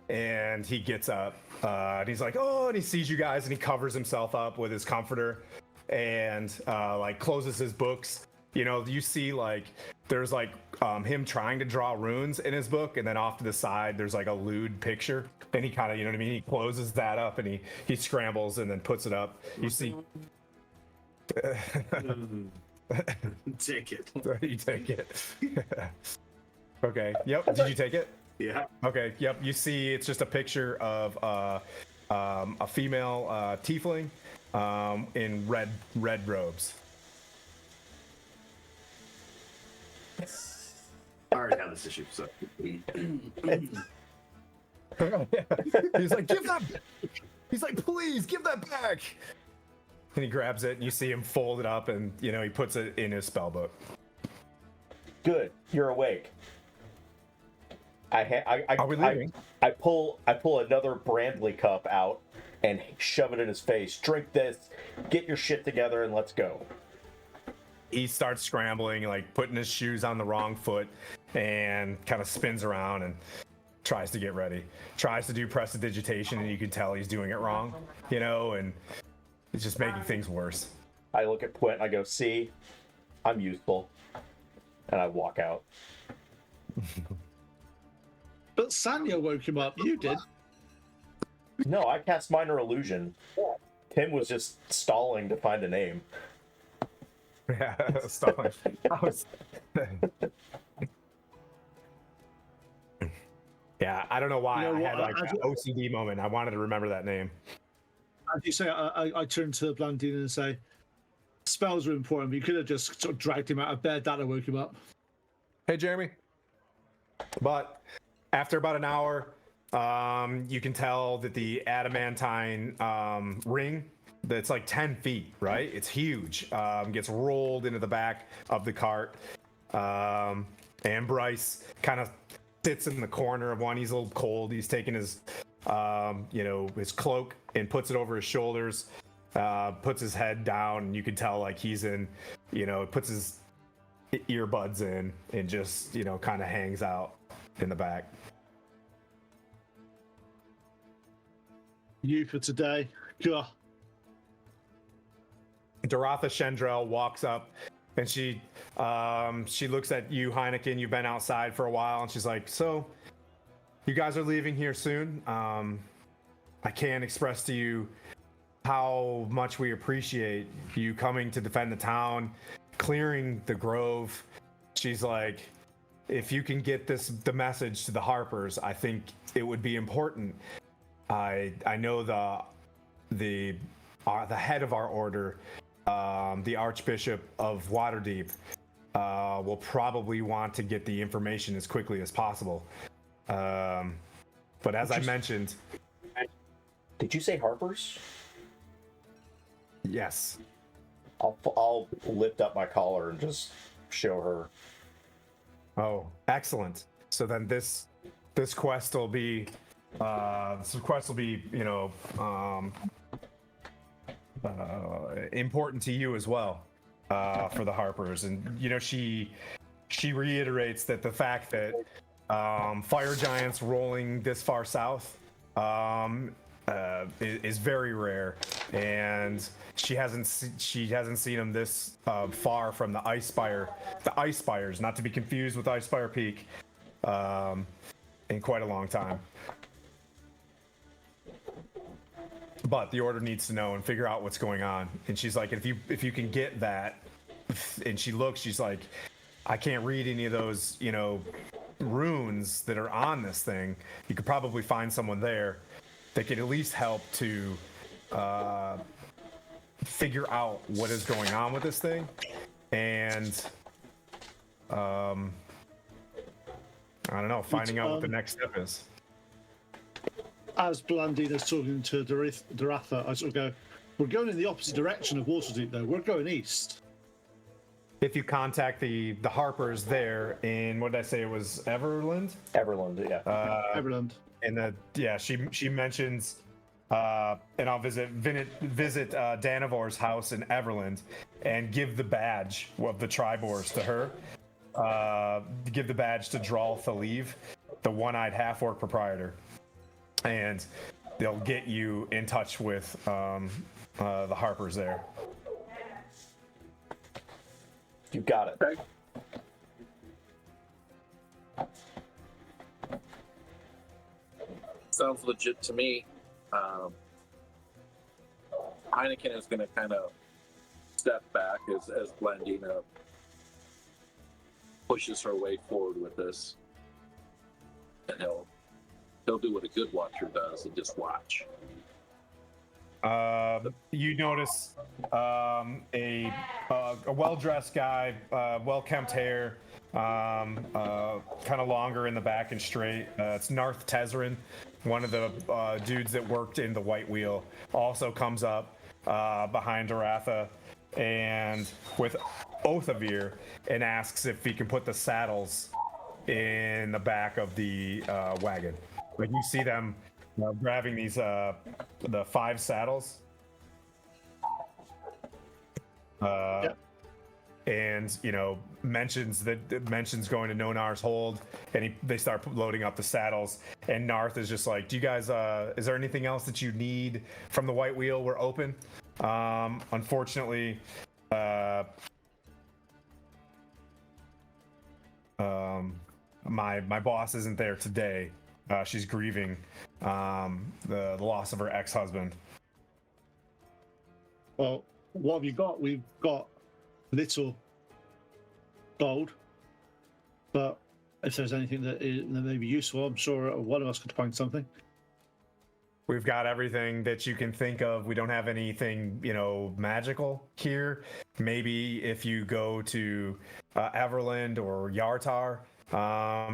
S2: And he gets up. And he's like, "Oh!" And he sees you guys, and he covers himself up with his comforter. and like closes his books. You know, you see like there's like him trying to draw runes in his book, and then off to the side there's like a lewd picture, and he kind of, you know what I mean, he closes that up and he scrambles and then puts it up. You see.
S4: Take it.
S2: You take it. Okay. Yep. Did you take it?
S4: Yeah.
S2: Okay. Yep. You see, it's just a picture of a female tiefling in red robes.
S4: I already have this issue, so.
S2: He's like, give that. He's like, please give that back. And he grabs it, and you see him fold it up, and you know he puts it in his spell book.
S3: Good, you're awake.
S2: Are we leaving?
S3: I pull another Brandley cup out and shove it in his face. Drink this, get your shit together, and let's go.
S2: He starts scrambling, like putting his shoes on the wrong foot, and kind of spins around and tries to get ready. Tries to do prestidigitation, and you can tell he's doing it wrong, you know, and it's just making things worse.
S3: I look at Quint and I go, see, I'm useful. And I walk out.
S5: But Sanya woke him up. You did.
S3: No, I cast Minor Illusion. Tim was just stalling to find a name.
S2: Yeah, stalling. Yeah, I don't know why.
S5: You know
S2: I
S5: what,
S2: had like an OCD moment. I wanted to remember that name.
S5: As you say, I turn to Blandine and say, spells are important, but you could have just sort of dragged him out of bed. That would woke him up.
S2: Hey, Jeremy. But after about an hour, you can tell that the adamantine ring, that's like 10 feet, right? It's huge. Gets rolled into the back of the cart. And Bryce kind of sits in the corner of one. He's a little cold. He's taking his, his cloak and puts it over his shoulders, puts his head down, and you can tell like he's in, puts his earbuds in and just, kind of hangs out in the back.
S5: You for today. Gah.
S2: Doratha Shendrell walks up and she looks at you, Heineken. You've been outside for a while, and she's like, so you guys are leaving here soon. I can't express to you how much we appreciate you coming to defend the town, clearing the grove. She's like, if you can get the message to the Harpers, I think it would be important. I know the head of our order, the Archbishop of Waterdeep, will probably want to get the information as quickly as possible. But as I mentioned...
S3: Did you say Harper's?
S2: Yes.
S3: I'll lift up my collar and just show her.
S2: Oh, excellent. So then this quest will be important to you as well, for the Harpers. And she reiterates that the fact that fire giants rolling this far south is very rare, and she hasn't seen them this far from the Ice Spires, not to be confused with Ice Spire Peak, in quite a long time. But the order needs to know and figure out what's going on. And she's like, if you can get that, and she's like, I can't read any of those, runes that are on this thing. You could probably find someone there that could at least help to figure out what is going on with this thing. And I don't know, finding out what the next step is.
S5: As Blandine is talking to Doratha, I sort of go, we're going in the opposite direction of Waterdeep, though. We're going east.
S2: If you contact the Harpers there in, what did I say, it was Everlund?
S3: Everlund, yeah.
S5: Everlund.
S2: And she mentions, and I'll visit Danavor's house in Everland and give the badge of the Tribors to her. Give the badge to Dral Thaliv, the one-eyed half-orc proprietor. And they'll get you in touch with the Harpers there.
S3: You got it.
S8: Okay. Sounds legit to me. Heineken is going to kind of step back as Blandina pushes her way forward with this, and he'll do what a good watcher does and just watch.
S2: You notice a well-dressed guy, well-kempt hair, kind of longer in the back and straight. It's Narth Tezerin, one of the dudes that worked in the White Wheel, also comes up behind Aratha and with Othavir and asks if he can put the saddles in the back of the wagon. Like you see them grabbing these the 5 saddles. And mentions going to Nonar's hold, and they start loading up the saddles. And Narth is just like, "Do you guys? Is there anything else that you need from the White Wheel? We're open." Unfortunately, my boss isn't there today. She's grieving the loss of her ex-husband.
S5: Well, what have you got? We've got little gold, but if there's anything that may be useful, I'm sure one of us could find something.
S2: We've got everything that you can think of. We don't have anything, magical here. Maybe if you go to Everlund or Yartar,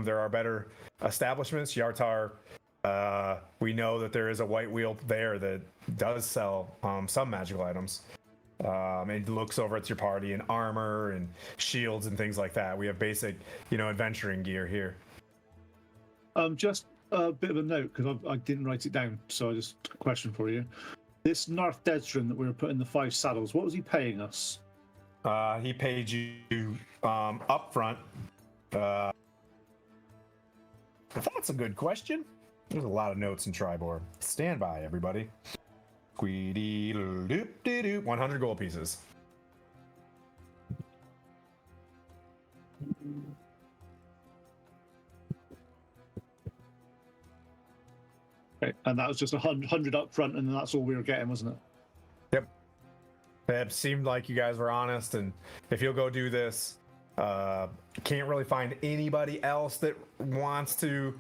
S2: there are better establishments. Yartar, we know that there is a White Wheel there that does sell some magical items. And looks over at your party and armor and shields and things like that. We have basic, adventuring gear here.
S5: Just a bit of a note, because I didn't write it down, so just a question for you. This Narth Dedrin that we were putting the 5 saddles, what was he paying us?
S2: He paid you up front. That's a good question. There's a lot of notes in Tribor. Stand by, everybody. 100 gold pieces.
S5: Okay. And that was just 100 up front, and then that's all we were getting, wasn't it?
S2: Yep. It seemed like you guys were honest, and if you'll go do this, can't really find anybody else that wants to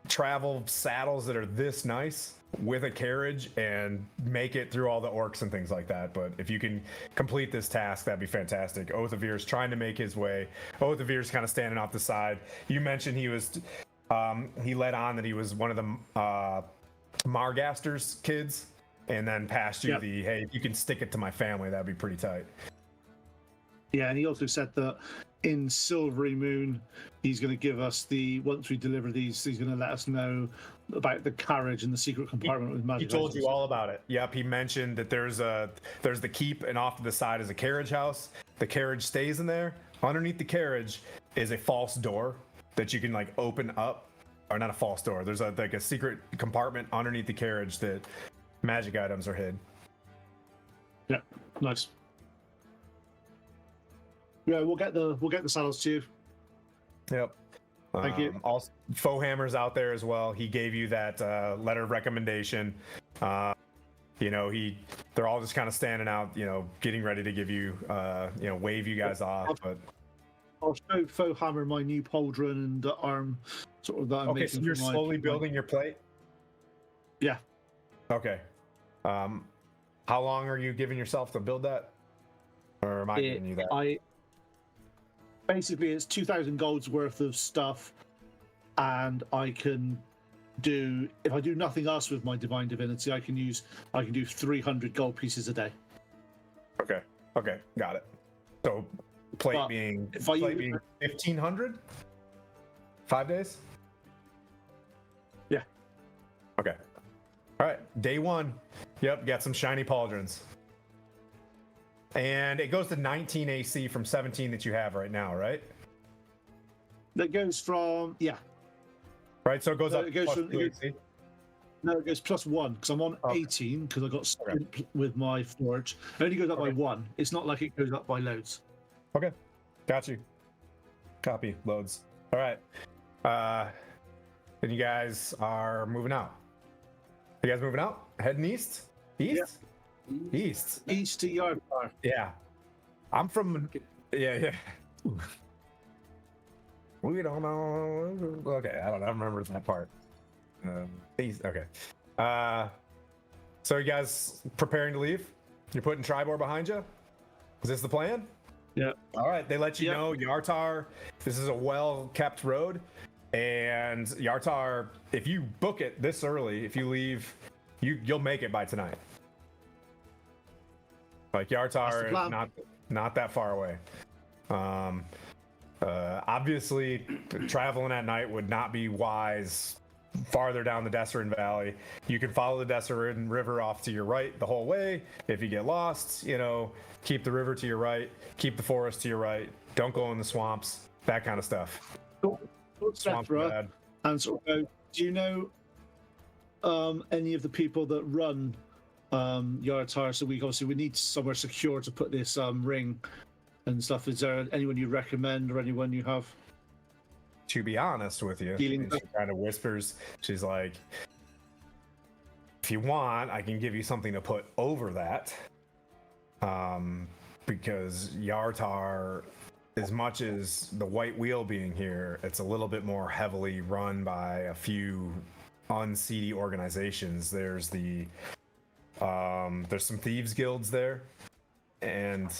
S2: travel saddles that are this nice with a carriage and make it through all the orcs and things like that. But if you can complete this task, that'd be fantastic. Othavir's trying to make his way. Othavir's kind of standing off the side. You mentioned he was he let on that he was one of the Margaster's kids, and then passed you the, hey, if you can stick it to my family, that'd be pretty tight.
S5: Yeah, and he also said that in Silvery Moon, he's going to give us once we deliver these, he's going to let us know about the carriage and the secret compartment with magic.
S2: He told you all about it. Yep, he mentioned that there's the keep, and off to the side is a carriage house. The carriage stays in there. Underneath the carriage is a false door that you can open up, or not a false door. There's a secret compartment underneath the carriage that magic items are hid.
S5: Yeah, nice. Yeah, we'll get the saddles to you.
S2: Yep.
S5: Thank you.
S2: Also, Fohammer's out there as well. He gave you that letter of recommendation. They're all just kind of standing out, getting ready to give you, wave you guys off. But
S5: I'll show Fohammer my new pauldron and arm, sort of that.
S2: Okay, so you're slowly building your plate.
S5: Yeah.
S2: Okay. How long are you giving yourself to build that? Or am I giving you that?
S5: Basically, it's 2,000 gold's worth of stuff, and I can do, if I do nothing else with my divine divinity, I can do 300 gold pieces a day.
S2: Okay, got it. So plate being 1,500, 5 days.
S5: Yeah.
S2: Okay. All right. Day 1. Yep. Got some shiny pauldrons. And it goes to 19 AC from 17 that you have right now, right?
S5: That goes from, yeah.
S2: Right, so it goes up
S5: it goes
S2: plus
S5: from,
S2: 2 AC?
S5: No, it goes +1, because I'm on 18, because I got sprint with my forge. It only goes up by 1. It's not like it goes up by loads.
S2: Okay. Got you. Copy. Loads. All right. Then you guys are moving out. You guys moving out? Heading east? East? East.
S5: East to Yardbar.
S2: Yeah. I'm from. Yeah. We don't know. Okay, I don't remember that part. East. Okay. So you guys preparing to leave? You're putting Tribor behind you? Is this the plan?
S5: Yeah.
S2: All right. They let you
S5: Yep.
S2: know Yartar. This is a well-kept road, and Yartar. If you book it this early, if you leave, you'll make it by tonight. Like Yartar is not that far away. Obviously, traveling at night would not be wise. Farther down the Desserin Valley, you can follow the Desserin River off to your right the whole way. If you get lost, keep the river to your right, keep the forest to your right. Don't go in the swamps, that kind of stuff. Swamps are bad.
S5: And so, do you know any of the people that run Yaratar? So we need somewhere secure to put this ring and stuff. Is there anyone you recommend or anyone you have?
S2: To be honest with you, and she kind of whispers, she's like, if you want, I can give you something to put over that. Because Yartar, as much as the White Wheel being here, it's a little bit more heavily run by a few unseedy organizations. There's some thieves guilds there, and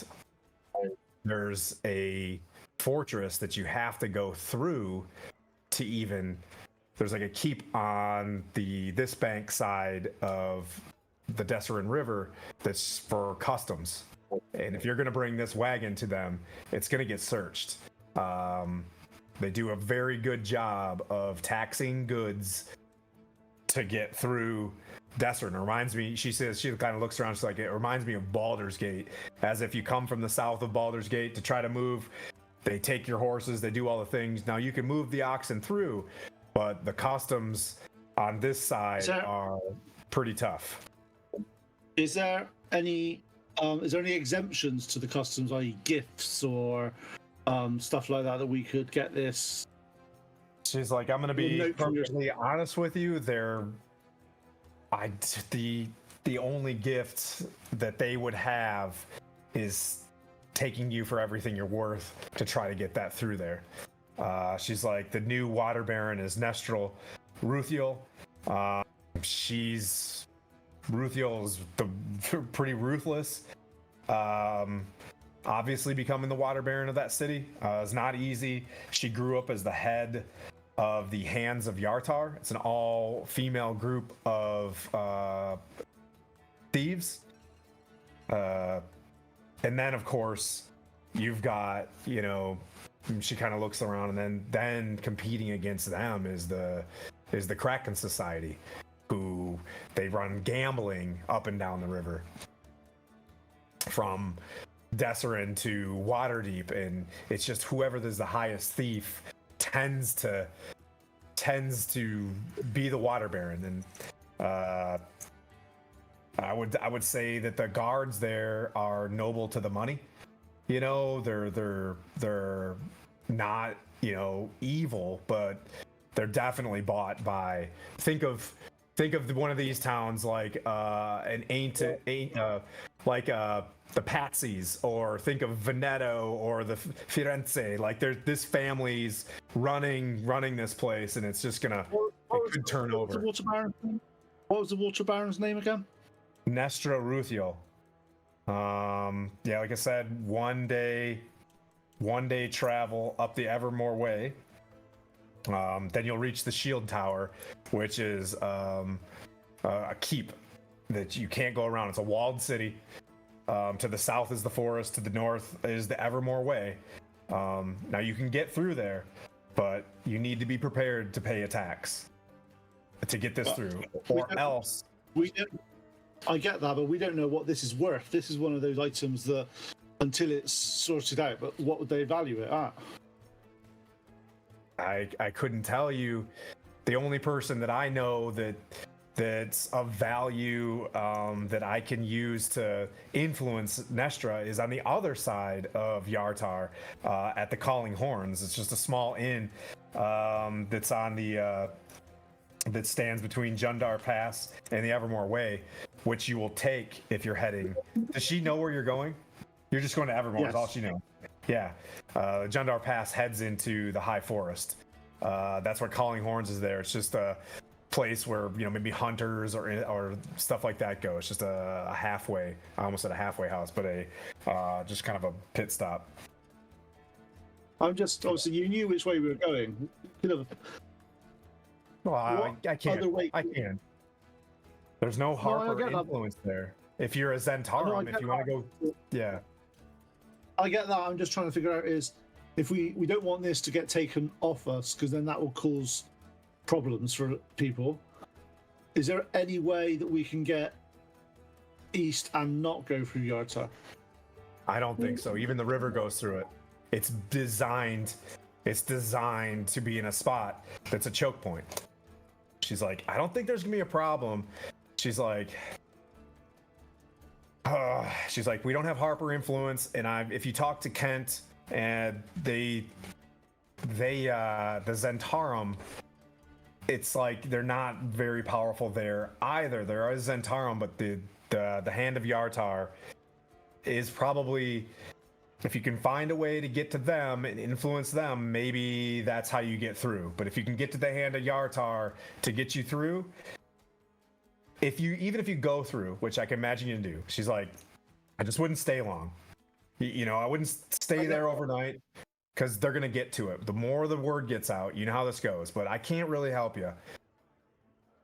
S2: there's a fortress that you have to go through to even. There's like a keep on this bank side of the Desserin River that's for customs, and if you're going to bring this wagon to them, it's going to get searched. They do a very good job of taxing goods to get through Desserin. It reminds me, she says, she kind of looks around, she's like, it reminds me of Baldur's Gate, as if you come from the south of Baldur's Gate to try to move. They take your horses, they do all the things. Now you can move the oxen through, but the customs on this side are pretty tough.
S5: Is there any exemptions to the customs, i.e. gifts or stuff like that we could get this?
S2: She's like, I'm gonna be perfectly honest with you, the only gift that they would have is taking you for everything you're worth to try to get that through there. She's like, the new water baron is Nestral Ruthiel. Ruthiel is pretty ruthless. Obviously becoming the water baron of that city is not easy. She grew up as the head of the Hands of Yartar. It's an all-female group of thieves. And then, of course, you've got, she kind of looks around, and then competing against them is the Kraken Society, who they run gambling up and down the river from Desserin to Waterdeep, and it's just whoever is the highest thief tends to be the water baron. And I would say that the guards there are noble to the money. They're not, evil, but they're definitely bought by. Think of one of these towns like the Patsy's, or think of Veneto or the Firenze. Like this family's running this place, and it's just it could turn over.
S5: What was the Water Baron's name again?
S2: Nestra Ruthiel. Like I said, one day travel up the Evermore Way. Then you'll reach the Shield Tower, which is a keep that you can't go around. It's a walled city. To the south is the forest. To the north is the Evermore Way. Now you can get through there, but you need to be prepared to pay a tax to get this through, or else.
S5: I get that, but we don't know what this is worth. This is one of those items that, until it's sorted out, but what would they value it at?
S2: I couldn't tell you. The only person that I know that that's of value that I can use to influence Nestra is on the other side of Yartar at the Calling Horns. It's just a small inn that's on the that stands between Jundar Pass and the Evermore Way, which you will take if you're heading. Does she know where you're going? You're just going to Evermore.
S5: Yes.
S2: Is all she knows. Yeah, Jundar Pass heads into the High Forest. That's where Calling Horns is there. It's just a place where maybe hunters or stuff like that go. It's just a halfway. I almost said a halfway house, but a just kind of a pit stop.
S5: I'm just obviously you knew which way we were going.
S2: Well, I can't.
S5: other way-
S2: I can. There's no
S5: I
S2: Harper
S5: get that.
S2: influence there. If you're a Zentarum,
S5: No, I
S2: if
S5: get
S2: you want to
S5: that.
S2: go, yeah.
S5: I get that. I'm just trying to figure out is if we don't want this to get taken off us because then that will cause problems for people. Is there any way that we can get east and not go through Yarta?
S2: I don't think so. Even the river goes through it. It's designed to be in a spot that's a choke point. She's like, I don't think there's gonna be a problem. She's like, we don't have Harper influence, and if you talk to Kent and the Zentarum, it's like they're not very powerful there either. There is Zentarum, but the Hand of Yartar is probably, if you can find a way to get to them and influence them, maybe that's how you get through. But if you can get to the Hand of Yartar to get you through, even if you go through, which I can imagine you do, she's like, I just wouldn't stay long. I wouldn't stay there overnight because they're gonna get to it. The more the word gets out, you know how this goes. But I can't really help you.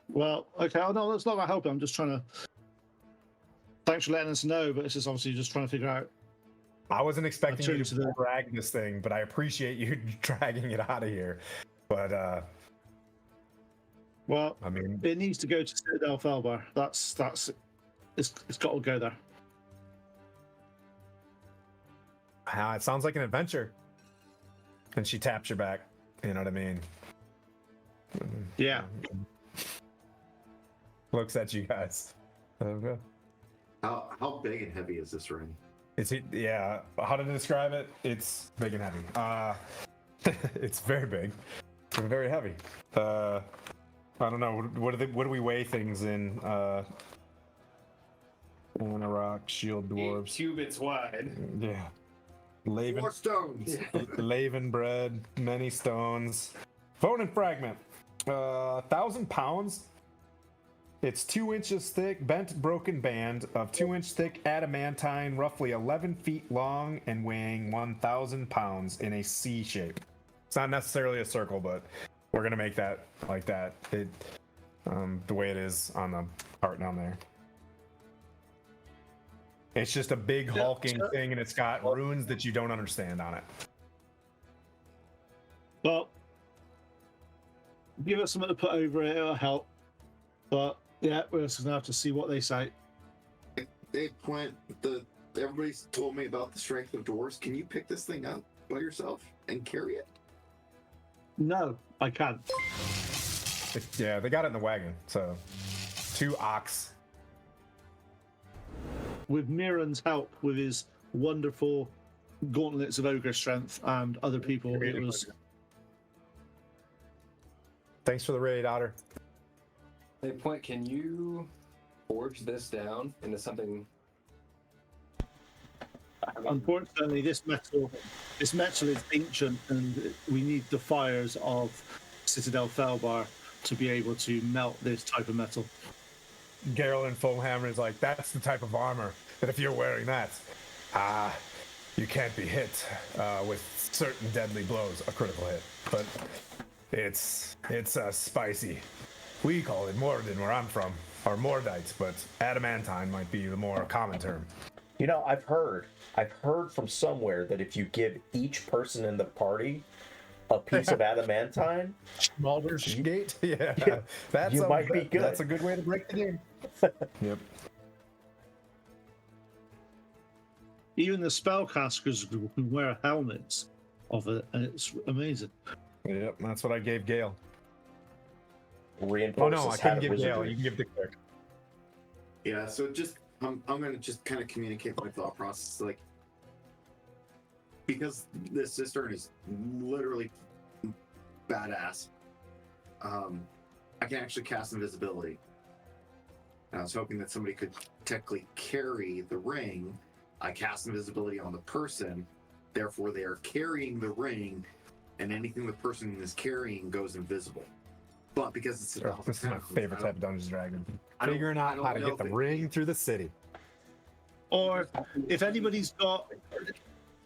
S5: Well, okay. Oh, no, that's not about helping. I'm just trying to. Thanks for letting us know, but it's just obviously just trying to figure out.
S2: I wasn't expecting you
S5: to
S2: to drag this thing, but I appreciate you dragging it out of here. But
S5: Well,
S2: I mean,
S5: it needs to go to Citadel Felbar. It's got to go there.
S2: it sounds like an adventure. And she taps your back. You know what I mean?
S5: Yeah.
S2: Looks at you guys. Okay.
S4: How big and heavy is this ring?
S2: Yeah. How to describe it? It's big and heavy. It's very big. And very heavy. I don't know. What do we weigh things in? Rock, shield,
S6: 8
S2: dwarves.
S6: cubits wide.
S2: Yeah. Laven.
S4: 4 stones.
S2: Laven bread, many stones. Bone and fragment. 1,000 pounds. It's 2 inches thick, bent, broken band of 2-inch thick adamantine, roughly 11 feet long, and weighing 1,000 pounds in a C shape. It's not necessarily a circle, but we're gonna make that like that. The way it is on the art down there. It's just a big hulking thing, and it's got runes that you don't understand on it.
S5: Well, give us something to put over it. It'll help. But yeah, we're just gonna have to see what they say.
S4: Hey, Quint, everybody's told me about the strength of dwarves. Can you pick this thing up by yourself and carry it?
S5: No, I can't.
S2: Yeah, they got it in the wagon. So 2 ox.
S5: With Miran's help, with his wonderful gauntlets of ogre strength and other people, it was.
S2: Thanks for the raid, Otter.
S6: Hey, Point, can you forge this down into something?
S5: Unfortunately, this metal is ancient, and we need the fires of Citadel Felbar to be able to melt this type of metal.
S2: Geralt and Foamhammer is like, that's the type of armor that if you're wearing that, you can't be hit with certain deadly blows, a critical hit. But it's spicy. We call it Morden where I'm from, or Mordites, but adamantine might be the more common term.
S3: I've heard from somewhere that if you give each person in the party a piece of adamantine,
S2: Baldur's Gate? Yeah.
S3: You might be good.
S2: That's a good way to break the game. Yep.
S5: Even the spellcasters can wear helmets of it, and it's amazing.
S2: Yep, that's what I gave Gale.
S3: reinforces.
S2: Oh no, I
S3: how
S2: couldn't
S3: to
S2: give
S3: wizardry.
S2: Gale. You can give it to Cleric.
S4: Yeah, so just I'm gonna just kind of communicate my thought process, like, because this cistern is literally badass. I can actually cast invisibility. And I was hoping that somebody could technically carry the ring. I cast invisibility on the person, therefore they are carrying the ring, and anything the person is carrying goes invisible. But because it's
S2: Oh, this is my favorite type of Dungeons and Dragons. Figuring out how to get the ring through the city.
S5: Or if anybody's got,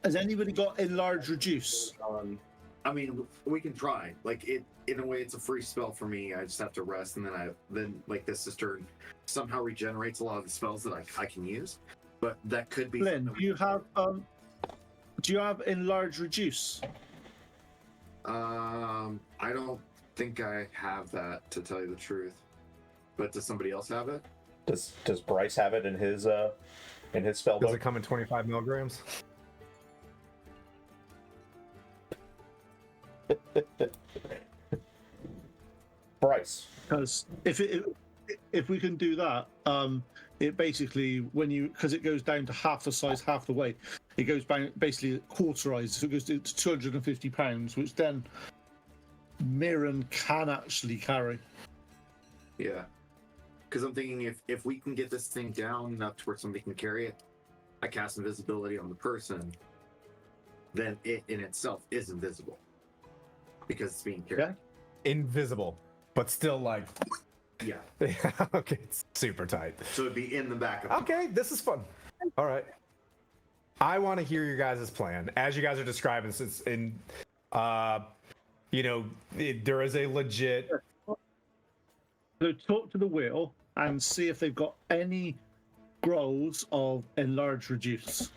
S5: has anybody got enlarge reduce?
S4: I mean, we can try. Like it, in a way, it's a free spell for me. I just have to rest, and then like this cistern somehow regenerates a lot of the spells that I can use. But that could be.
S5: Flynn, do you have enlarge reduce?
S4: I don't think I have that, to tell you the truth. But does somebody else have it?
S3: Does Bryce have it in his spell
S2: Does
S3: book?
S2: it come in 25 milligrams?
S3: Bryce.
S5: Because if we can do that, it basically because it goes down to half the size, half the weight, it goes down basically quarterized, so it goes to 250 pounds, which then Mirren can actually carry.
S4: Yeah. Because I'm thinking if we can get this thing down enough to where somebody can carry it, I cast invisibility on the person, then it in itself is invisible. Because it's being carried.
S5: Yeah.
S2: Invisible, but still like.
S4: Yeah.
S2: Okay, it's super tight.
S4: So it'd be in the back of
S2: Okay, this is fun. All right. I want to hear your guys' plan. As you guys are describing this, it's in, there is a legit.
S5: So talk to the wheel and see if they've got any growls of enlarge reduce.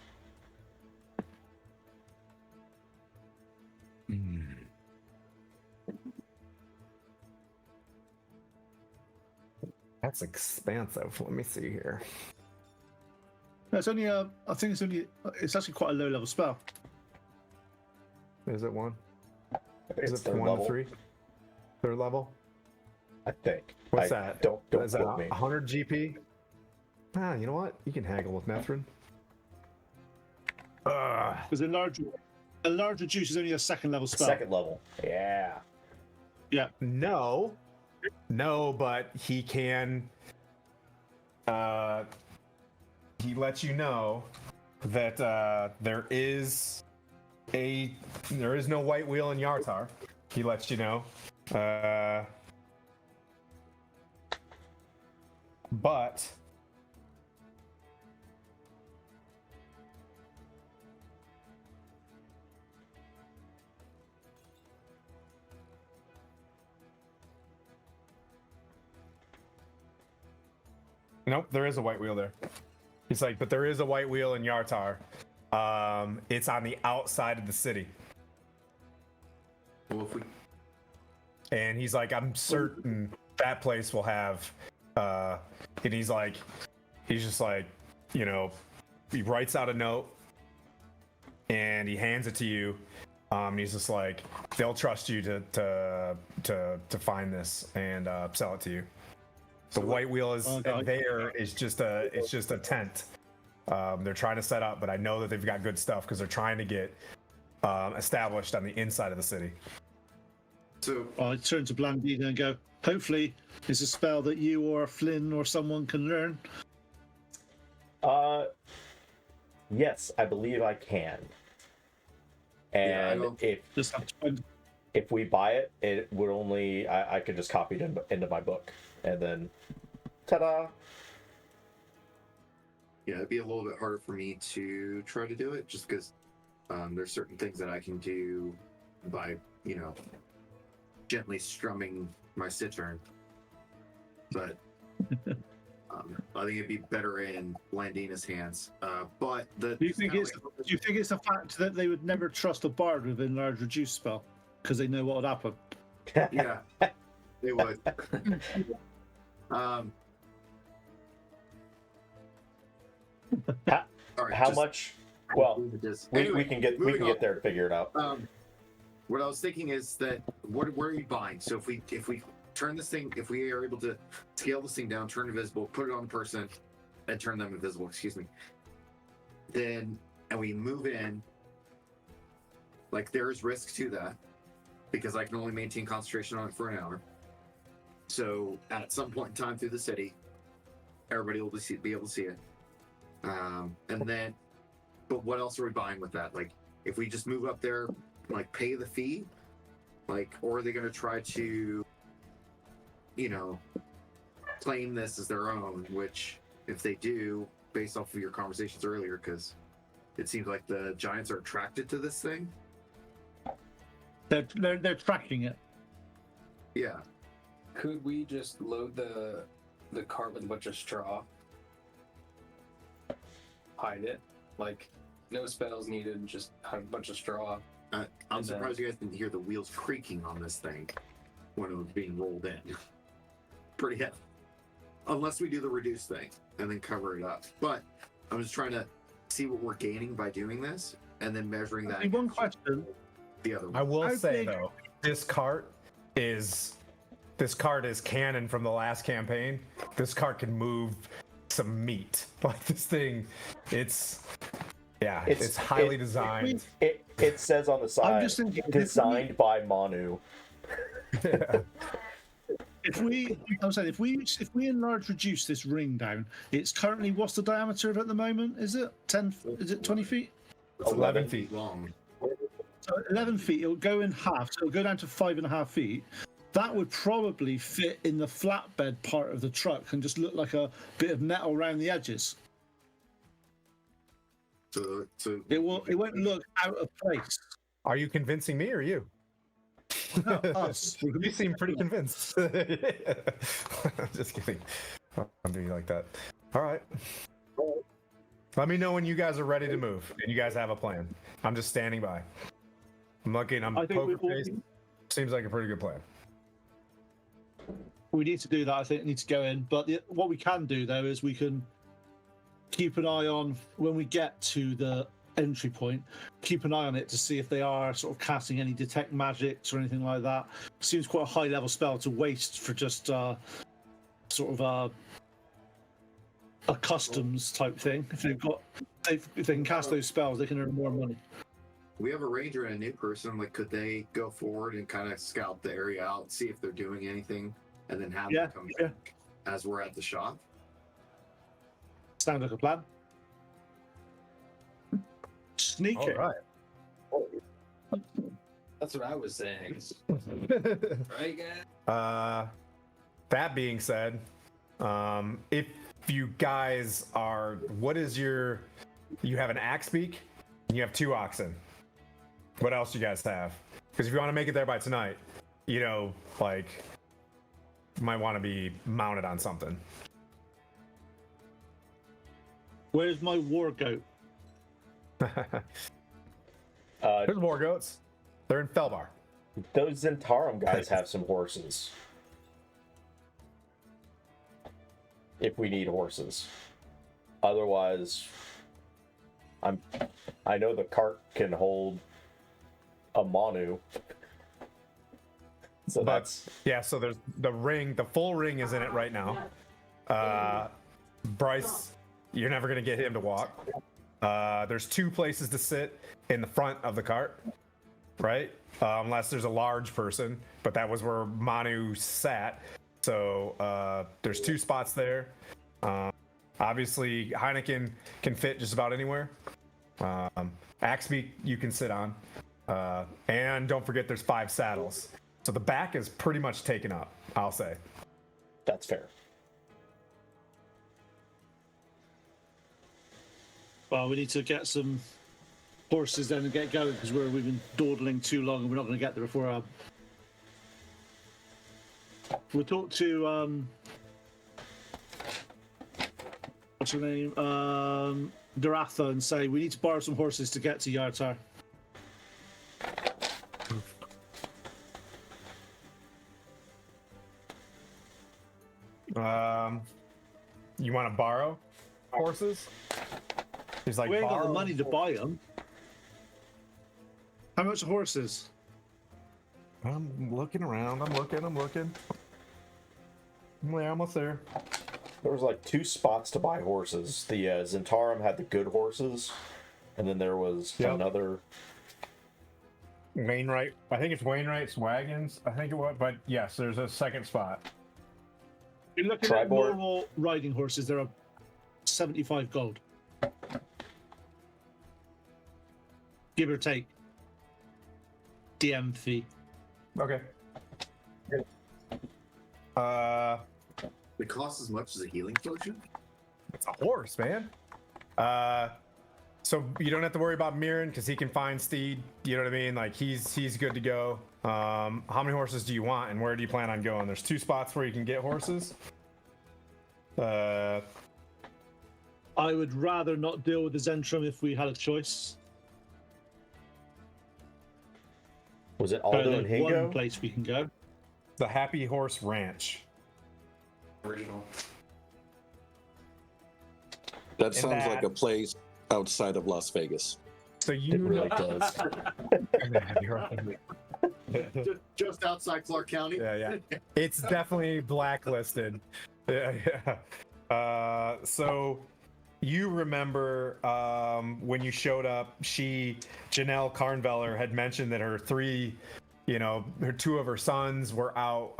S2: That's expansive. Let me see here.
S5: No, it's only it's actually quite a low level spell.
S2: Is it one?
S3: It's
S2: Is it
S3: third
S2: 1
S3: level.
S2: to 3? Third level?
S3: I think.
S2: What's that?
S3: Don't
S2: Is that
S3: quote me.
S2: 100 GP? Ah, you know what? You can haggle with Methrin.
S5: Because enlarge reduce is only a second level spell.
S3: Second level. Yeah.
S5: Yeah.
S2: No, but he can. He lets you know that there is no white wheel in Yartar. He lets you know, but nope, there is a white wheel there. He's like, but there is a white wheel in Yartar. It's on the outside of the city.
S4: Well, if we
S2: And he's like, I'm certain that place will have, and he's just like, he writes out a note and he hands it to you. And he's just like, they'll trust you to find this and sell it to you. The white wheel is there. It's just a tent. They're trying to set up, but I know that they've got good stuff because they're trying to get established on the inside of the city.
S4: so
S5: I turn to Blandina and go, hopefully it's a spell that you or Flynn or someone can learn.
S3: Yes, I believe I can. And
S5: Just have to find.
S3: if we buy it, it would only I could just copy it into my book, and then, ta-da!
S4: yeah, it'd be a little bit harder for me to try to do it just because there's certain things that I can do by, gently strumming my citern. But I think it'd be better in Blandina's hands. But
S5: Do you think it's a fact that they would never trust a bard with enlarge reduce spell because they know what would happen?
S4: Yeah, they would.
S3: How much? Well,
S4: Anyway,
S3: we can get
S4: moving on.
S3: there and figure it out.
S4: What I was thinking is that what are you buying? So if we turn this thing, if we are able to scale this thing down, turn invisible, put it on a person, and turn them invisible, excuse me, then, and we move in, like, there's risk to that, because I can only maintain concentration on it for an hour. So at some point in time through the city, everybody will be able to see it. And then, but what else are we buying with that? Like, if we just move up there, like, pay the fee, like, or are they going to try to, you know, claim this as their own? Which, if they do, based off of your conversations earlier, because it seems like the giants are attracted to this thing.
S5: They're tracking it.
S4: Yeah.
S6: Could we just load the cart with a bunch of straw? Hide it? Like, no spells needed, just hide a bunch of straw.
S4: I'm surprised you guys didn't hear the wheels creaking on this thing when it was being rolled in. Pretty heavy. Unless we do the reduce thing and then cover it up. But I'm just trying to see what we're gaining by doing this and then measuring that.
S5: One question.
S4: The other one.
S2: I will say though, this cart is canon from the last campaign. This cart can move some meat. Like this thing, it's highly designed.
S3: It says on the side,
S5: just thinking,
S3: designed by Manu.
S2: Yeah.
S5: If we reduce this ring down, it's currently, what's the diameter of it at the moment? Is it 10? Is it 20 feet?
S4: It's
S2: 11 feet
S4: long.
S5: So 11 feet. It'll go in half. So it'll go down to 5.5 feet. That would probably fit in the flatbed part of the truck and just look like a bit of metal around the edges.
S4: So
S5: It won't look out of place.
S2: Are you convincing me or you?
S5: Us.
S2: You seem pretty convinced. Just kidding. I'm doing like that. All right. Let me know when you guys are ready to move and you guys have a plan. I'm just standing by. I'm looking. I'm poker faced. Seems like a pretty good plan.
S5: We need to do that. I think it needs to go in. But what we can do though is we can keep an eye on when we get to the entry point. Keep an eye on it to see if they are sort of casting any detect magics or anything like that. Seems quite a high level spell to waste for just sort of a customs type thing. If they can cast those spells, they can earn more money.
S4: we have a ranger and a new person. Like, could they go forward and kind of scout the area out, see if they're doing anything, and then have them come back as we're at the shop?
S5: Sounds like a plan. Sneaking.
S2: All right.
S6: That's what I was saying. Right, guys?
S2: That being said, if you guys are, you have an axe beak and you have 2 oxen. What else do you guys have? Because if you want to make it there by tonight, you might want to be mounted on something.
S5: Where's my war goat?
S2: There's war goats. They're in Felbar.
S3: Those Zentarum guys have some horses. If we need horses. Otherwise, I know the cart can hold a Manu. So that's
S2: so there's the ring, the full ring is in it right now. Bryce, you're never gonna get him to walk. There's 2 places to sit in the front of the cart, right? Unless there's a large person, but that was where Manu sat. So there's 2 spots there. Obviously, Heineken can fit just about anywhere. Axebeak you can sit on. And don't forget there's 5 saddles. So the back is pretty much taken up, I'll say.
S3: that's fair.
S5: Well, we need to get some horses then and get going because we've been dawdling too long and we're not going to get there before. We'll talk to what's her name, Doratha, and say we need to borrow some horses to get to Yartar.
S2: You want to borrow horses? He's like,
S5: We ain't got
S2: borrow
S5: the money to buy them. How much are horses?
S2: I'm looking around. I'm looking. Yeah, almost there.
S3: There was like 2 spots to buy horses. The Zentarum had the good horses, and then there was another.
S2: Wainwright. I think it's Wainwright's Wagons. I think it was, but yes, there's a second spot.
S5: You're looking
S3: Triboard.
S5: at normal riding horses. They're 75 gold, give or take. DM fee.
S2: Okay.
S4: It costs as much as a healing potion?
S2: It's a horse, man. So you don't have to worry about Mirren because he can find Steed. You know what I mean? Like he's good to go. How many horses do you want, and where do you plan on going? There's 2 spots where you can get horses.
S5: I would rather not deal with the Zentrum if we had a choice.
S3: Was it Aldo and
S5: Only one
S3: Hingo?
S5: place we can go.
S2: The Happy Horse Ranch.
S6: Original.
S9: That sounds
S2: that-
S9: like a place outside of Las Vegas.
S2: So you
S3: It really does.
S4: Just outside Clark County?
S2: Yeah. It's definitely blacklisted. Yeah. So you remember when you showed up, Janelle Carnveller had mentioned that her 2 of her sons were out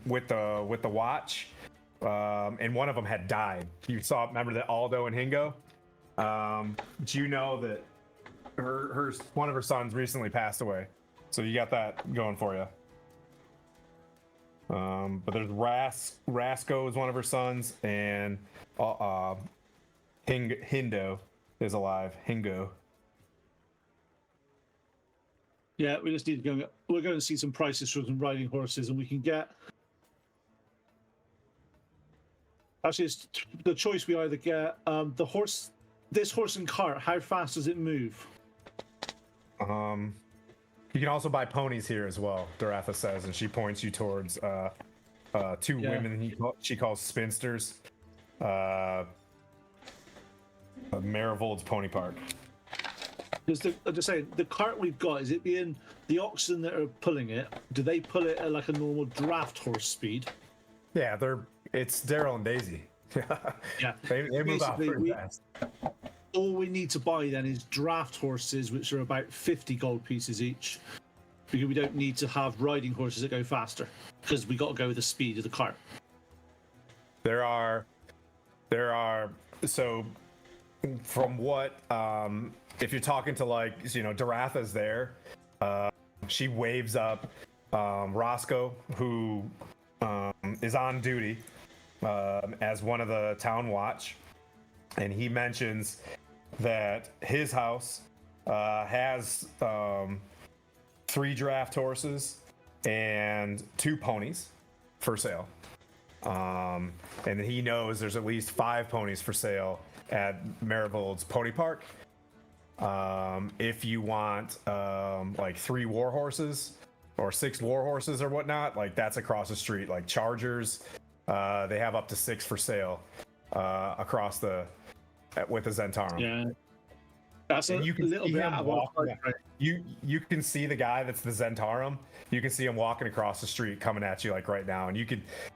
S2: with the watch, and one of them had died. Remember that Aldo and Hingo? Do you know that one of her sons recently passed away? So you got that going for you. But there's Rasco is one of her sons, and Hindo is alive. Hingo.
S5: Yeah, we just need to go. We're going to see some prices for some riding horses, and we can get. Actually, it's the choice we either get the horse, this horse and cart. How fast does it move?
S2: You can also buy ponies here as well, Doratha says, and she points you towards 2 women she calls spinsters. Marivold's Pony Park.
S5: Because I'm just saying, the cart we've got, is it being the oxen that are pulling it? Do they pull it at like a normal draft horse speed?
S2: Yeah, it's Daryl and Daisy.
S5: Yeah.
S2: they move out
S5: Basically,
S2: pretty fast.
S5: All we need to buy then is draft horses, which are about 50 gold pieces each. Because we don't need to have riding horses that go faster. Because we got to go with the speed of the cart.
S2: There are so from what if you're talking to Doratha's there, she waves up Roscoe, who is on duty as one of the town watch, and he mentions that his house has 3 draft horses and 2 ponies for sale. And he knows there's at least 5 ponies for sale at Marivold's Pony Park. If you want 3 war horses or 6 war horses or whatnot, that's across the street. Like Chargers, they have up to 6 for sale across with the Zentarum.
S5: Yeah. That's a
S2: You can
S5: little
S2: see
S5: bit
S2: him
S5: out of our
S2: walking.
S5: price range.
S2: You can see the guy that's the Zentarum. You can see him walking across the street coming at you right now, and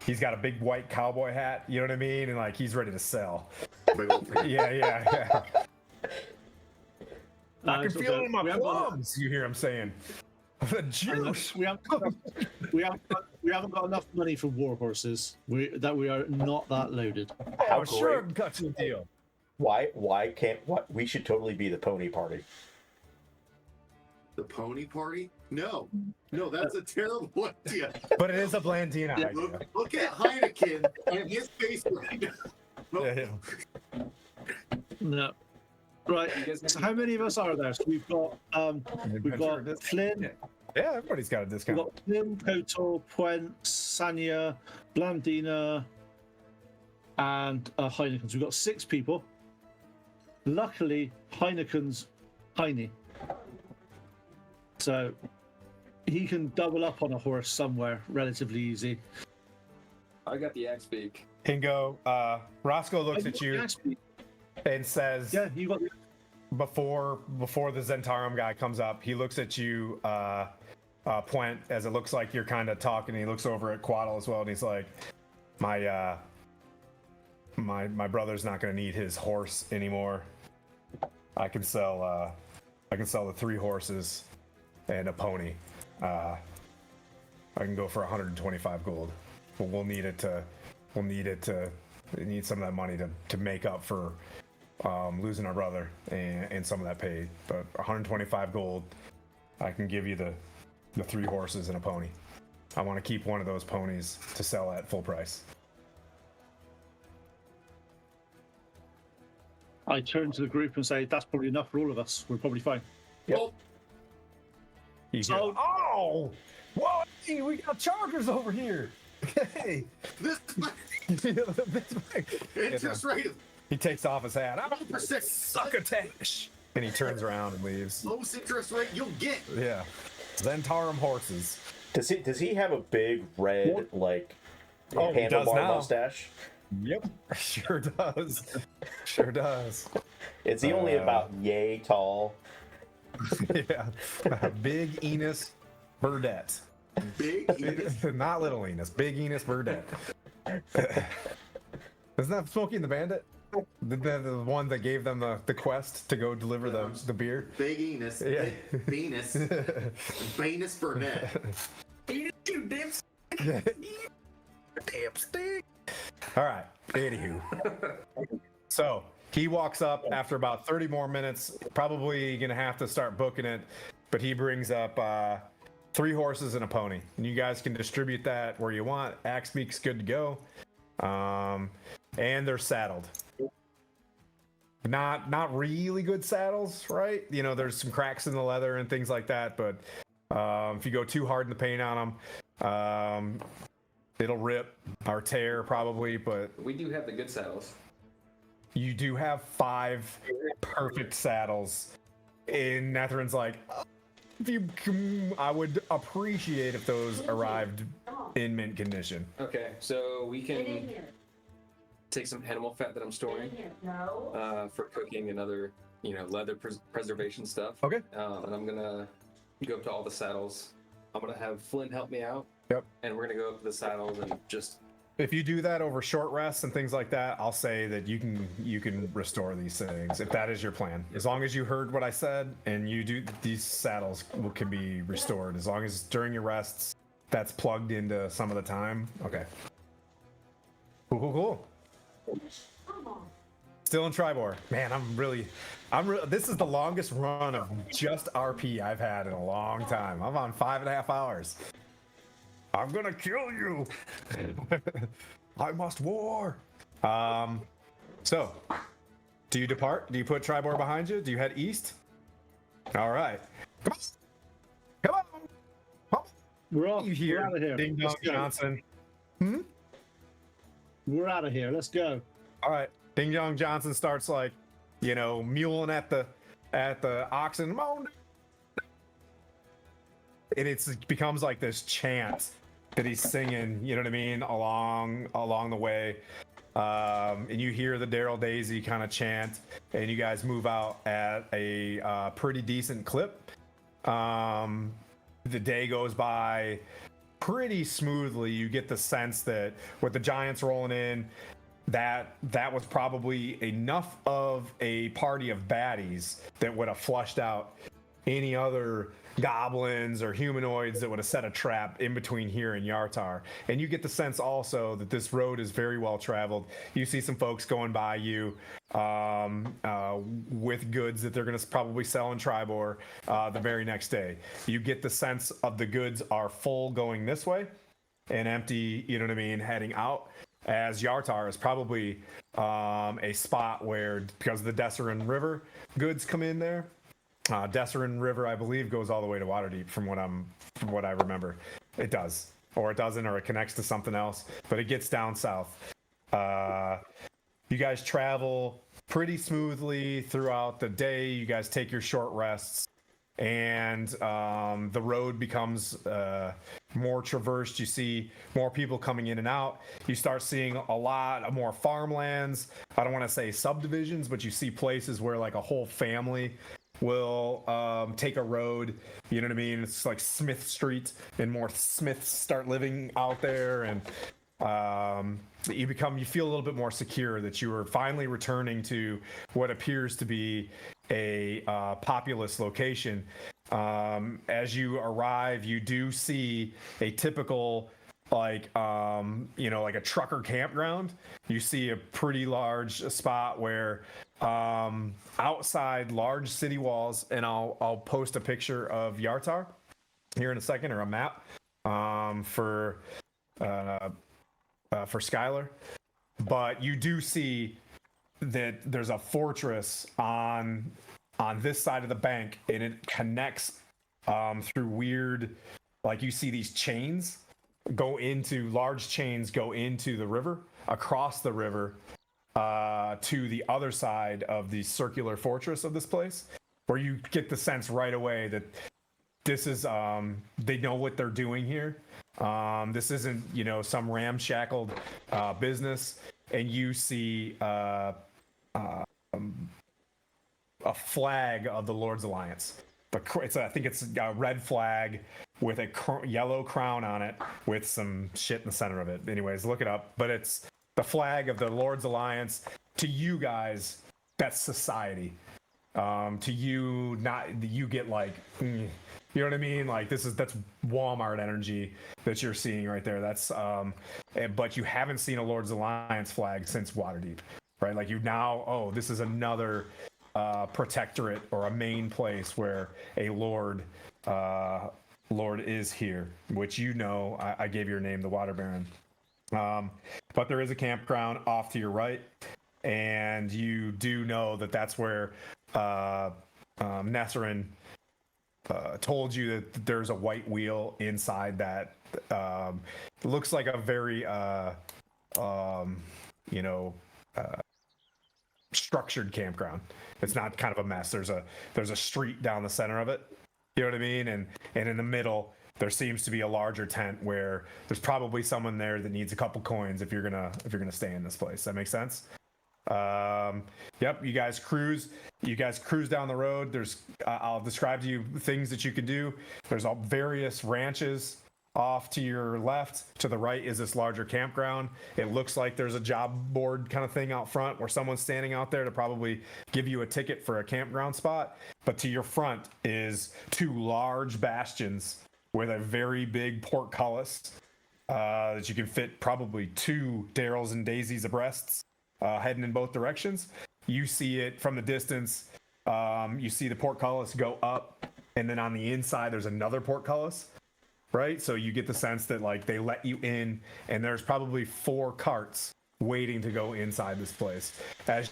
S2: he's got a big white cowboy hat, you know what I mean, and he's ready to sell. Yeah. I can feel it in my plums. You hear him saying, "The juice."
S5: We haven't got enough money for war horses. We are not that loaded.
S2: Oh, sure, got you a deal.
S3: Why can't we should totally be the pony party.
S4: The pony party? No, that's a terrible idea.
S2: But it is a Blandina
S4: Yeah,
S2: idea.
S4: look at Heineken and his face right now.
S2: Yeah.
S5: No. Right. So how many of us are there? So we've got Flynn.
S2: Yeah, everybody's got a
S5: We've
S2: discount.
S5: got Flynn, Koto, Puent, Sanya, Blandina, and Heineken. So we've got 6 people. Luckily, Heineken's tiny. So he can double up on a horse somewhere relatively easy.
S6: I got the axe beak.
S2: Hingo, Roscoe looks at you and says,
S5: Yeah, you got the
S2: before the Zentarum guy comes up, he looks at you, Puent, as it looks like you're kind of talking. He looks over at Quaddle as well, and he's like, my brother's not going to need his horse anymore. I can sell the 3 horses and a pony. I can go for 125 gold, but we'll need some of that money to make up for losing our brother and some of that pay. But 125 gold, I can give you the 3 horses and a pony. I want to keep one of those ponies to sell at full price.
S5: I turn to the group and say, "That's probably enough for all of us. We're probably fine."
S2: Yep.
S4: Well,
S2: You
S5: So-
S2: hear, oh, whoa! Hey, we got chargers over here. Hey,
S4: this interest rate is
S2: he takes off his hat. I'm
S4: 1%.
S2: succotash, and he turns around and leaves.
S4: Lowest interest rate you'll get.
S2: Yeah, Zentarum horses.
S3: Does he have a big red like
S2: Oh, he does
S3: handlebar
S2: now.
S3: mustache?
S2: Yep, sure does. Sure does.
S3: Is he only about yay tall?
S2: Yeah, Big Enos Burdette.
S4: Big.
S2: Not Little Enos, Big Enos Burdette. Isn't that Smokey and the Bandit? The one that gave them the quest to go deliver the beer?
S4: Big Enos.
S2: Yeah.
S4: Venus. Venus Burnett.
S6: You damn.
S2: Damn stick. All right. Anywho. So he walks up after about 30 more minutes. Probably gonna have to start booking it, but he brings up 3 horses and a pony, and you guys can distribute that where you want. Axbeak's good to go, and they're saddled. Not really good saddles, right? You know, there's some cracks in the leather and things like that, but if you go too hard in the paint on them, it'll rip or tear probably. But
S6: We do have the good saddles.
S2: you do have 5 perfect saddles, and Nethrin's like, I would appreciate if those arrived in mint condition.
S6: Okay, so we can take some animal fat that I'm storing for cooking and other, leather preservation stuff.
S2: Okay.
S6: And I'm gonna go up to all the saddles. I'm gonna have Flynn help me out.
S2: Yep.
S6: And we're gonna go up to the saddles and just.
S2: If you do that over short rests and things like that, I'll say that you can restore these things if that is your plan. As long as you heard what I said and you do, these saddles can be restored. As long as during your rests that's plugged into some of the time. Okay. Cool. Still in Tribor. Man, this is the longest run of just RP I've had in a long time. I'm on 5.5 hours. I'm gonna kill you. I must war. So, do you depart? Do you put Tribor behind you? Do you head east? All right. Come on.
S5: We're off.
S2: You
S5: We're
S2: hear
S5: out of here.
S2: Ding Dong
S5: Let's go.
S2: Johnson.
S5: We're out of here. Let's go.
S2: All right. Ding Dong Johnson starts muling at the oxen. Come on. And it becomes like this chant that he's singing, you know what I mean, along the way. And you hear the Daryl Daisy kind of chant, and you guys move out at a pretty decent clip. The day goes by pretty smoothly. You get the sense that with the Giants rolling in, that was probably enough of a party of baddies that would have flushed out any other goblins or humanoids that would have set a trap in between here and Yartar. And you get the sense also that this road is very well traveled. You see some folks going by you with goods that they're going to probably sell in Tribor the very next day. You get the sense of the goods are full going this way and empty, you know what I mean, heading out. As Yartar is probably a spot where, because of the Desserin River, goods come in there. Desserin River, I believe, goes all the way to Waterdeep from what I remember. It does, or it doesn't, or it connects to something else, but it gets down south. You guys travel pretty smoothly throughout the day. You guys take your short rests, and the road becomes more traversed. You see more people coming in and out. You start seeing a lot of more farmlands. I don't want to say subdivisions, but you see places where like a whole family will take a road, you know what I mean? It's like Smith Street, and more Smiths start living out there, and you feel a little bit more secure that you are finally returning to what appears to be a populous location. As you arrive, you do see a typical like like a trucker campground. You see a pretty large spot where outside large city walls, and I'll post a picture of Yartar here in a second, or a map for Skylar. But you do see that there's a fortress on this side of the bank, and it connects through weird, like you see these chains go into the river, across the river to the other side of the circular fortress of this place, where you get the sense right away that this is they know what they're doing here. This isn't some ramshackled business. And you see a flag of the Lord's Alliance. I think it's a red flag with a yellow crown on it with some shit in the center of it. Anyways, look it up. But it's the flag of the Lord's Alliance. To you guys, that's society. To you, you get like, you know what I mean? Like that's Walmart energy that you're seeing right there. That's but you haven't seen a Lord's Alliance flag since Waterdeep, right? Like this is another protectorate or a main place where a lord is here, which I gave your name, the Water Baron. But there is a campground off to your right, and you do know that that's where Nesserin told you that there's a white wheel inside that looks like a very structured campground. It's not kind of a mess. There's a street down the center of it. You know what I mean? And in the middle there seems to be a larger tent where there's probably someone there that needs a couple coins if you're gonna stay in this place. That makes sense? Yep, you guys cruise down the road. I'll describe to you things that you can do. There's all various ranches off to your left. To the right is this larger campground. It looks like there's a job board kind of thing out front where someone's standing out there to probably give you a ticket for a campground spot. But to your front is two large bastions with a very big portcullis that you can fit probably two Daryls and Daisies abreast, heading in both directions. You see it from the distance. You see the portcullis go up, and then on the inside there's another portcullis, right? So you get the sense that like they let you in, and there's probably 4 carts waiting to go inside this place as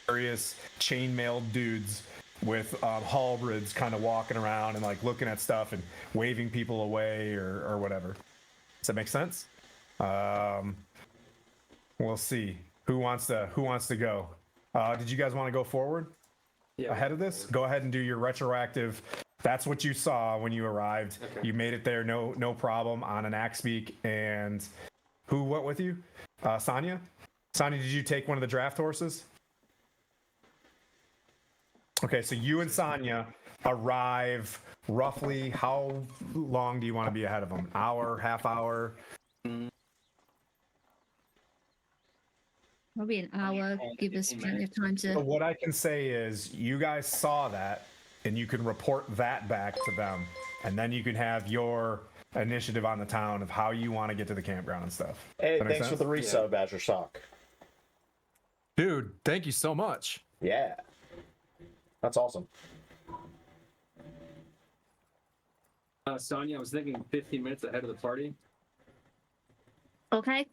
S2: various chainmailed dudes with halberds kind of walking around and like looking at stuff and waving people away or whatever. Does that make sense? We'll see. Who wants to go? Did you guys want to go forward?
S6: Yeah.
S2: Ahead of this? Go ahead and do your retroactive. That's what you saw when you arrived. Okay. You made it there, no problem, on an Axbeak. And who went with you? Sonya? Sonya, did you take one of the draft horses? Okay, so you and Sonya arrive roughly. How long do you want to be ahead of them? Hour, half hour?
S7: Probably an hour. Give us plenty of time to.
S2: So what I can say is you guys saw that, and you can report that back to them, and then you can have your initiative on the town of how you want to get to the campground and stuff.
S3: Hey, thanks for the resub, Azure Sock.
S2: Dude, thank you so much.
S3: Yeah. That's awesome.
S6: Sonya, I was thinking 15 minutes ahead of the party.
S7: Okay.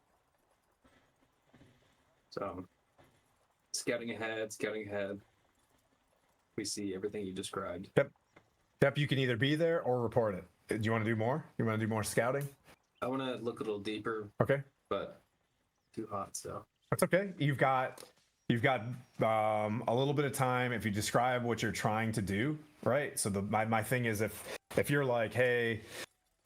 S6: So, scouting ahead. We see everything you described.
S2: Yep, you can either be there or report it. Do you want to do more? You want to do more scouting?
S6: I want to look a little deeper.
S2: Okay.
S6: But too hot, so.
S2: That's okay. You've got a little bit of time if you describe what you're trying to do, right? So my thing is if you're like, hey,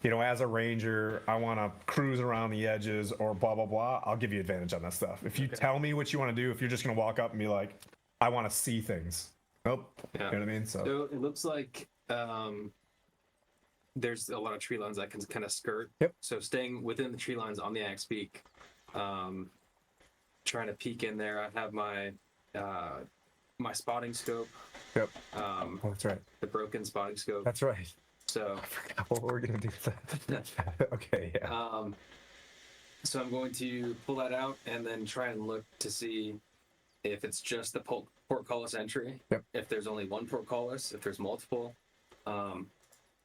S2: as a ranger, I want to cruise around the edges or blah, blah, blah, I'll give you advantage on that stuff. If you tell me what you want to do, if you're just going to walk up and be like, I want to see things. Nope. Yeah. You know what I mean?
S6: So it looks like there's a lot of tree lines I can kind of skirt.
S2: Yep.
S6: So staying within the tree lines on the axe peak, trying to peek in there. I have my my spotting scope.
S2: Yep. Oh, that's right.
S6: The broken spotting scope.
S2: That's right.
S6: So
S2: I forgot what we're gonna do with that. Okay. Yeah.
S6: So I'm going to pull that out and then try and look to see if it's just the portcullis entry.
S2: Yep.
S6: If there's only one portcullis, if there's multiple.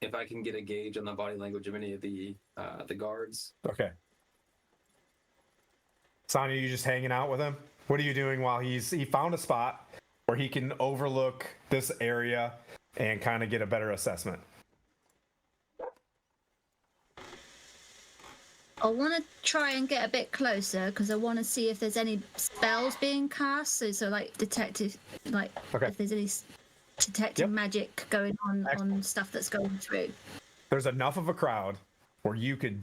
S6: If I can get a gauge on the body language of any of the guards.
S2: Okay. Sonya, you just hanging out with him? What are you doing while he found a spot where he can overlook this area and kind of get a better assessment?
S7: I want to try and get a bit closer because I want to see if there's any spells being cast. So like detective, like
S2: Okay.
S7: if there's any detecting
S2: Yep.
S7: magic going on
S2: Excellent.
S7: stuff that's going through.
S2: There's enough of a crowd where you could,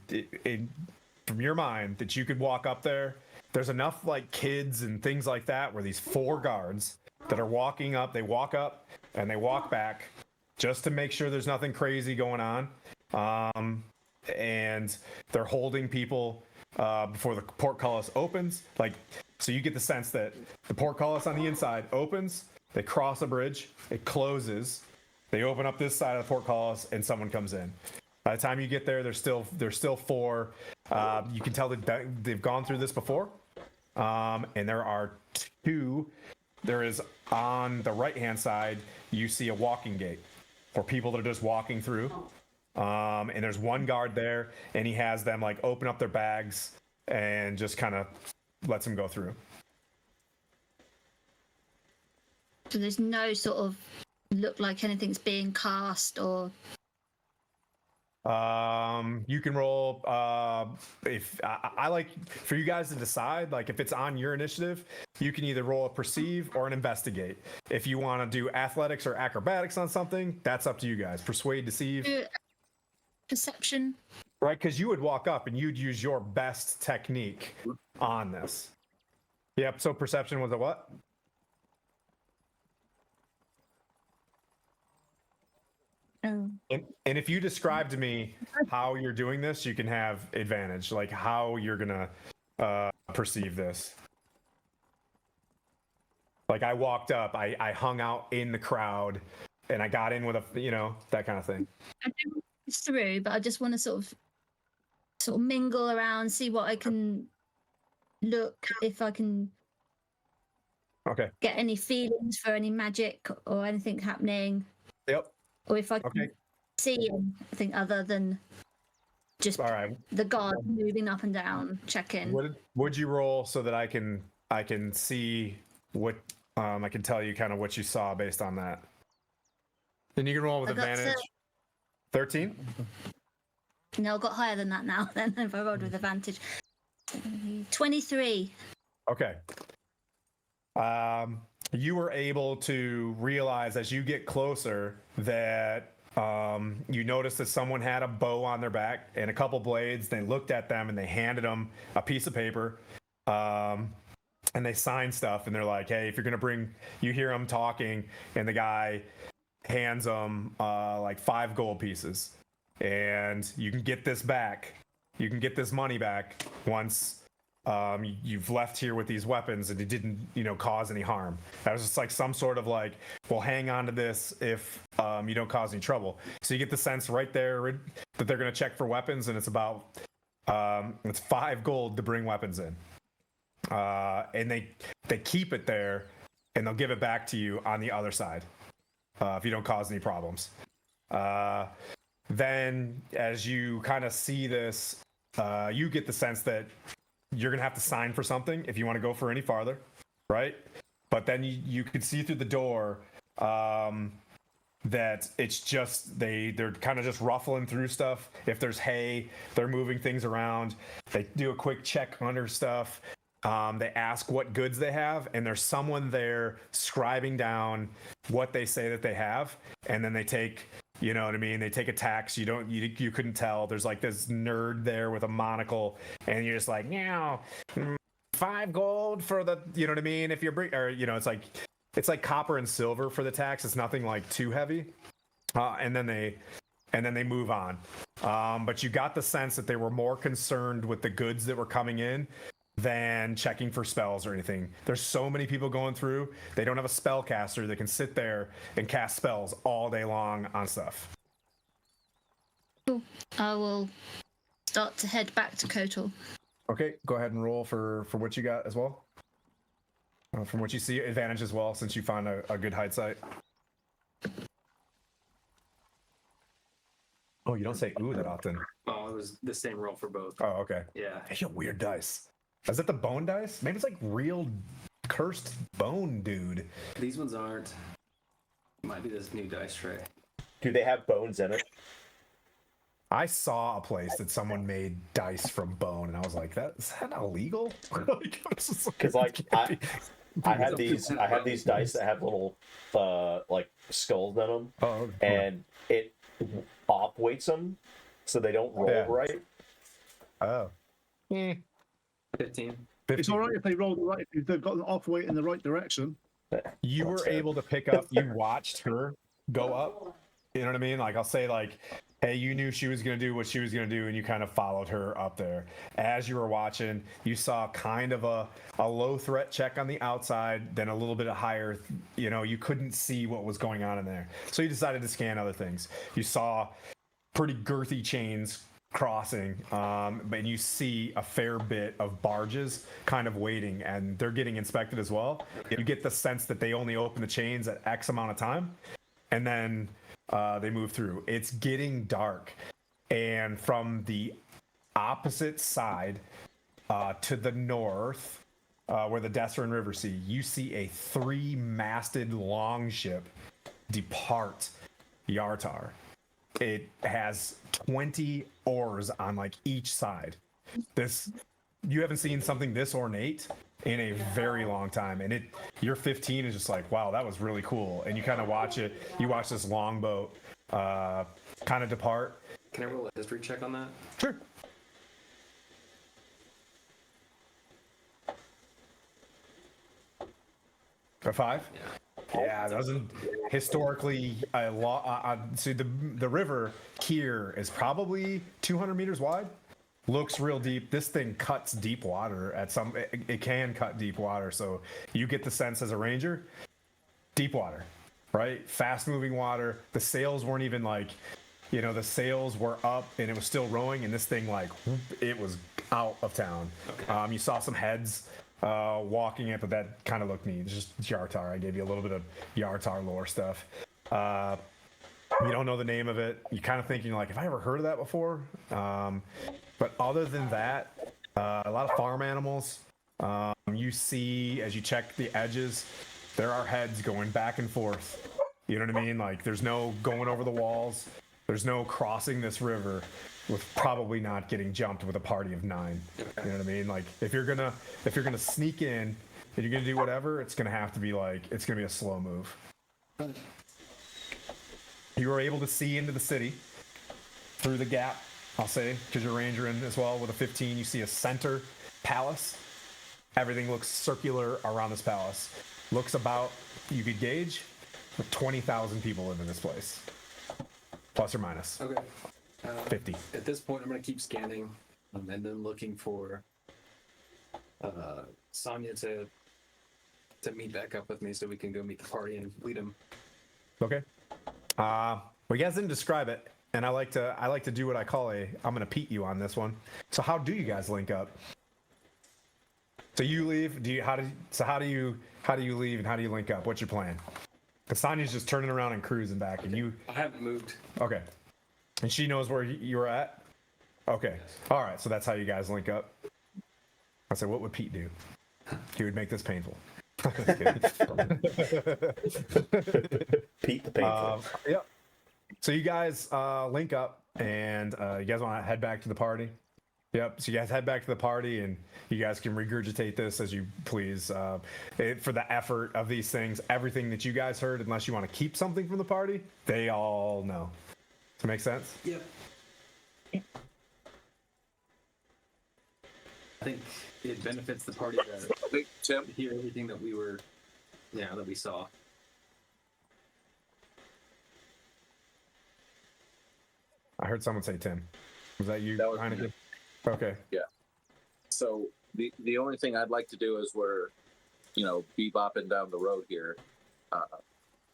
S2: from your mind, that you could walk up there. There's enough like kids and things like that where these 4 guards that are walking up, they walk up and they walk back just to make sure there's nothing crazy going on. And they're holding people before the portcullis opens. Like, so you get the sense that the portcullis on the inside opens, they cross a bridge, it closes, they open up this side of the portcullis, and someone comes in. By the time you get there, there's still 4. You can tell that they've gone through this before. And there are 2. There is on the right-hand side, you see a walking gate for people that are just walking through. And there's 1 guard there, and he has them like open up their bags and just kind of lets them go through.
S7: So there's no sort of look like anything's being cast or.
S2: You can roll if I like for you guys to decide, like if it's on your initiative, you can either roll a perceive or an investigate. If you want to do athletics or acrobatics on something, that's up to you guys. Persuade, deceive.
S7: Perception.
S2: Right, because you would walk up and you'd use your best technique on this. Yep, so perception was a what?
S7: Oh.
S2: And if you describe to me how you're doing this, you can have advantage, like how you're gonna perceive this. Like I walked up, I hung out in the crowd, and I got in with that kind of thing.
S7: I don't want this through, but I just want to sort of mingle around, see what I can look, if I can
S2: Okay.
S7: get any feelings for any magic or anything happening.
S2: Yep.
S7: Or if I can
S2: Okay.
S7: see anything other than just
S2: All right.
S7: the guard moving up and down, checking.
S2: Would you roll so that I can see what I can tell you kind of what you saw based on that? Then you can roll with
S7: I got
S2: advantage. 13?
S7: No, I got higher than that now. Then if I rolled with advantage, 23.
S2: Okay. You were able to realize as you get closer that you noticed that someone had a bow on their back and a couple blades. They looked at them and they handed them a piece of paper. And they signed stuff and they're like, hey, if you're going to bring, you hear them talking and the guy hands them like 5 gold pieces. And you can get this back. You can get this money back once you've left here with these weapons and it didn't, cause any harm. That was just like some sort of like, well, hang on to this if you don't cause any trouble. So you get the sense right there that they're going to check for weapons, and it's about it's 5 gold to bring weapons in. And they keep it there, and they'll give it back to you on the other side if you don't cause any problems. Then as you kind of see this, you get the sense that you're going to have to sign for something if you want to go for any farther, right? But then you could see through the door that it's just they're kind of just ruffling through stuff. If there's hay, they're moving things around. They do a quick check under stuff. They ask what goods they have, and there's someone there scribing down what they say that they have, and then they take, you know what I mean? They take a tax. You couldn't tell. There's like this nerd there with a monocle, and you're just like, 5 gold for the, you know what I mean? If you're, or it's like copper and silver for the tax. It's nothing like too heavy. And then they and then they move on. But you got the sense that they were more concerned with the goods that were coming in than checking for spells or anything. There's so many people going through. They don't have a spellcaster that can sit there and cast spells all day long on stuff.
S7: Cool. I will start to head back to Kotal.
S2: Okay, go ahead and roll for what you got as well. From what you see, advantage as well, since you found a good hide site. Oh, you don't say ooh that often.
S6: Oh, it was the same roll for both.
S2: Oh, okay.
S6: Yeah.
S2: Hey, you weird dice. Is that the bone dice? Maybe it's like real cursed bone dude.
S6: These ones aren't. Might be this new dice tray.
S3: Do they have bones in it?
S2: I saw a place that someone made dice from bone, and I was like, is that illegal?
S3: Because I have these dice that have little like skulls in them, and it off weights them so they don't roll right.
S2: Oh.
S6: 15.
S5: It's all right if they roll the right, if they've got an off weight in the right direction.
S2: You were able to pick up, you watched her go up. You know what I mean? Like, I'll say, like, hey, you knew she was going to do what she was going to do, and you kind of followed her up there. As you were watching, you saw kind of a low threat check on the outside, then a little bit of higher, you couldn't see what was going on in there. So you decided to scan other things. You saw pretty girthy chains crossing, and you see a fair bit of barges kind of waiting, and they're getting inspected as well. You get the sense that they only open the chains at X amount of time, and then they move through. It's getting dark, and from the opposite side to the north, where the Desserin River see, you see a 3-masted longship depart Yartar. It has 20 oars on like each side. You haven't seen something this ornate in a very long time, and your 15 is just like, wow, that was really cool. And you kind of watch it. You watch this longboat kind of depart.
S6: Can I roll a history check on that?
S2: Sure. A 5?
S6: Yeah.
S2: Yeah, it doesn't historically see the river here is probably 200 meters wide. Looks real deep. This thing cuts deep water it can cut deep water, so you get the sense as a ranger, deep water, right? Fast moving water. The sails weren't even like, the sails were up and it was still rowing, and this thing it was out of town. Okay. You saw some heads walking it, but that kind of looked neat. It's just Yartar. I gave you a little bit of Yartar lore stuff. You don't know the name of it. You're kind of thinking like, have I ever heard of that before? But other than that, a lot of farm animals. You see, as you check the edges, there are heads going back and forth. You know what I mean? Like, there's no going over the walls. There's no crossing this river with probably not getting jumped with a party of 9. Okay. You know what I mean? Like, if you're gonna sneak in and you're gonna do whatever, it's gonna have to be it's gonna be a slow move. You were able to see into the city through the gap, I'll say, because you're ranger in as well. With a 15, you see a center palace. Everything looks circular around this palace. Looks about, you could gauge, 20,000 people live in this place, plus or minus.
S6: Okay.
S2: 50.
S6: At this point, I'm going to keep scanning and then looking for Sonya to meet back up with me so we can go meet the party and lead him.
S2: Okay. Well, you guys didn't describe it, and I like to do what I call I'm going to Pete you on this one. So how do you guys link up? So you leave. How do you leave and how do you link up? What's your plan? Because Sonya's just turning around and cruising back, and you.
S6: I haven't moved.
S2: Okay. And she knows where you were at? Okay. All right. So that's how you guys link up. I said, what would Pete do? He would make this painful. Pete
S3: the painful.
S2: Yep. So you guys link up, and you guys want to head back to the party? Yep. So you guys head back to the party, and you guys can regurgitate this as you please. For the effort of these things, everything that you guys heard, unless you want to keep something from the party, they all know. Does that make sense?
S6: Yep. I think it benefits the party to hear everything that we saw.
S2: I heard someone say Tim. Was that you?
S8: That was
S2: Heineken?
S8: me.
S2: Okay.
S8: So the only thing I'd like to do is we're, bebopping down the road here.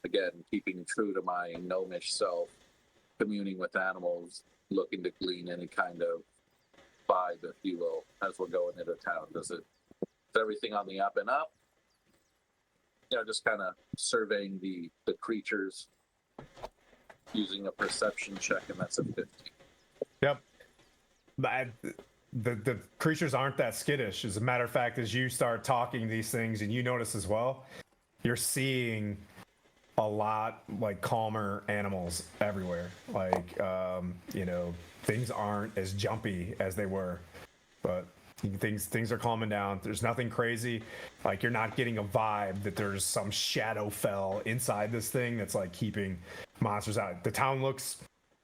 S8: Again, keeping true to my gnomish self, communing with animals, looking to glean any kind of vibe, if you will, as we're going into town. Is everything on the up and up? Just kind of surveying the creatures, using a perception check, and that's a 15.
S2: Yep. The creatures aren't that skittish. As a matter of fact, as you start talking these things and you notice as well, you're seeing a lot like calmer animals everywhere. Like, things aren't as jumpy as they were, but things are calming down. There's nothing crazy. Like, you're not getting a vibe that there's some shadow fell inside this thing that's like keeping monsters out. The town looks,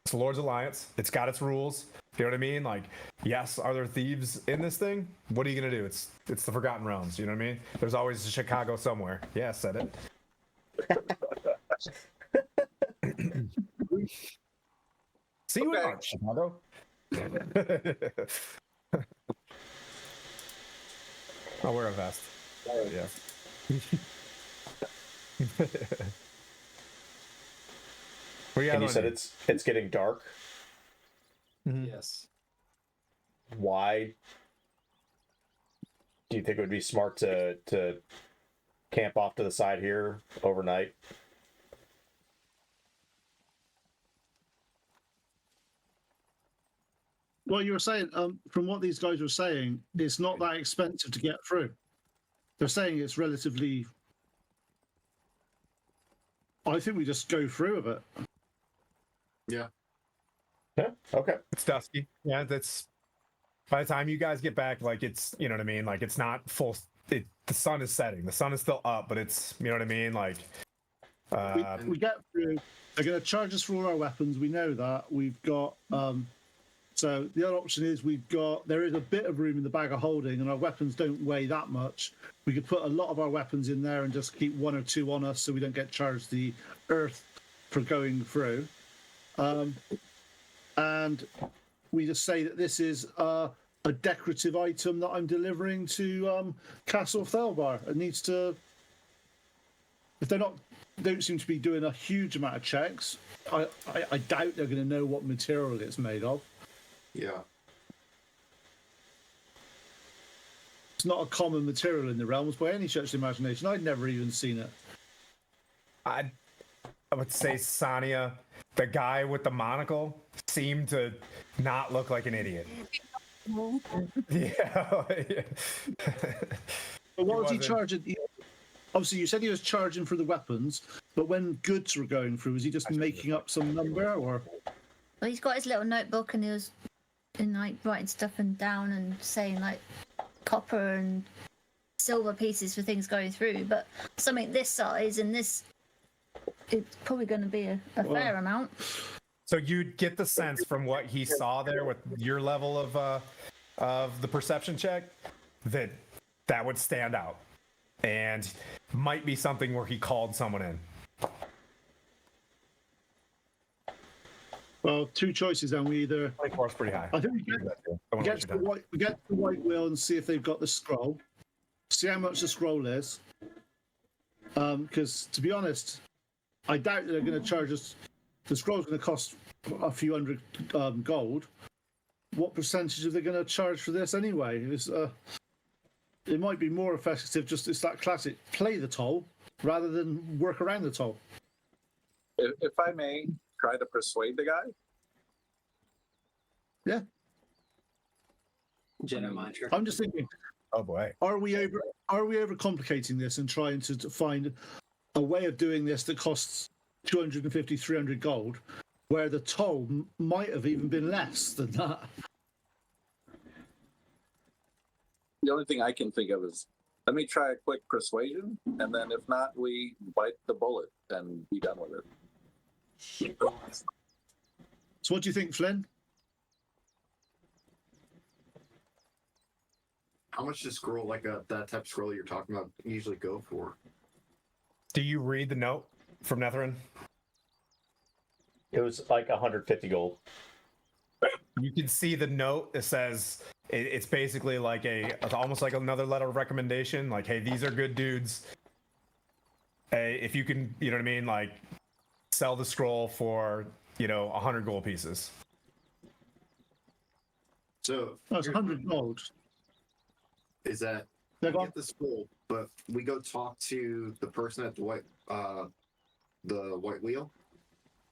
S2: it's the Lord's Alliance. It's got its rules. You know what I mean? Like, yes, are there thieves in this thing? What are you gonna do? It's the Forgotten Realms. You know what I mean? There's always a Chicago somewhere. Yeah, I said it. See you in Chicago. I'll wear a vest. Yeah.
S3: And you said it's getting dark.
S6: Yes.
S3: Why do you think it would be smart to camp off to the side here overnight?
S5: Well, you were saying, from what these guys were saying, it's not that expensive to get through. They're saying it's relatively. I think we just go through with it.
S4: Yeah.
S3: Yeah. Okay.
S2: It's dusky. Yeah, that's by the time you guys get back, like, it's, you know what I mean? Like, it's not full. The sun is setting. The sun is still up, but it's, you know what I mean? Like,
S5: we get through. They're going to charge us for all our weapons. We know that. We've got. So the other option is there is a bit of room in the bag of holding, and our weapons don't weigh that much. We could put a lot of our weapons in there and just keep one or two on us, so we don't get charged the earth for going through. And we just say that this is a decorative item that I'm delivering to Castle Thelbar. It needs to. If they don't seem to be doing a huge amount of checks, I doubt they're going to know what material it's made of.
S4: Yeah.
S5: It's not a common material in the realms by any stretch of the imagination. I'd never even seen it.
S2: I would say Sania, the guy with the monocle, seemed to not look like an idiot. Yeah.
S5: But what was he charging? Obviously, you said he was charging for the weapons, but when goods were going through, was he just making up some number, or?
S7: Well, he's got his little notebook and he was writing stuff down and saying like copper and silver pieces for things going through. But something this size and this, it's probably going to be a fair amount.
S2: So you'd get the sense from what he saw there with your level of the perception check that would stand out, and might be something where he called someone in.
S5: Well, two choices then. We either.
S2: 24 is pretty high.
S5: I think we get to the white whale and see if they've got the scroll. See how much the scroll is. Because to be honest, I doubt that they're going to charge us. The scroll's going to cost a few hundred gold. What percentage are they going to charge for this anyway? It might be more effective. It's that classic play the toll rather than work around the toll.
S8: If I may try to persuade the guy.
S5: Yeah.
S6: Jedi mind trick.
S5: I'm just thinking.
S2: Oh boy.
S5: Are we overcomplicating this and trying to find a way of doing this that costs 250, 300 gold, where the toll might have even been less than that?
S8: The only thing I can think of is, let me try a quick persuasion, and then if not, we bite the bullet and be done with it.
S5: So what do you think, Flynn?
S4: How much does scroll that type of scroll you're talking about usually go for?
S2: Do you read the note from Netherin?
S3: It was like 150 gold.
S2: You can see the note. It says it's basically like it's almost like another letter of recommendation. Like, hey, these are good dudes. Hey, if you can, you know what I mean, like sell the scroll for 100 gold pieces.
S4: So
S5: That's 100 gold.
S4: is that
S5: Yeah,
S4: we
S5: go on.
S4: get the scroll, but we go talk to the person at the white wheel,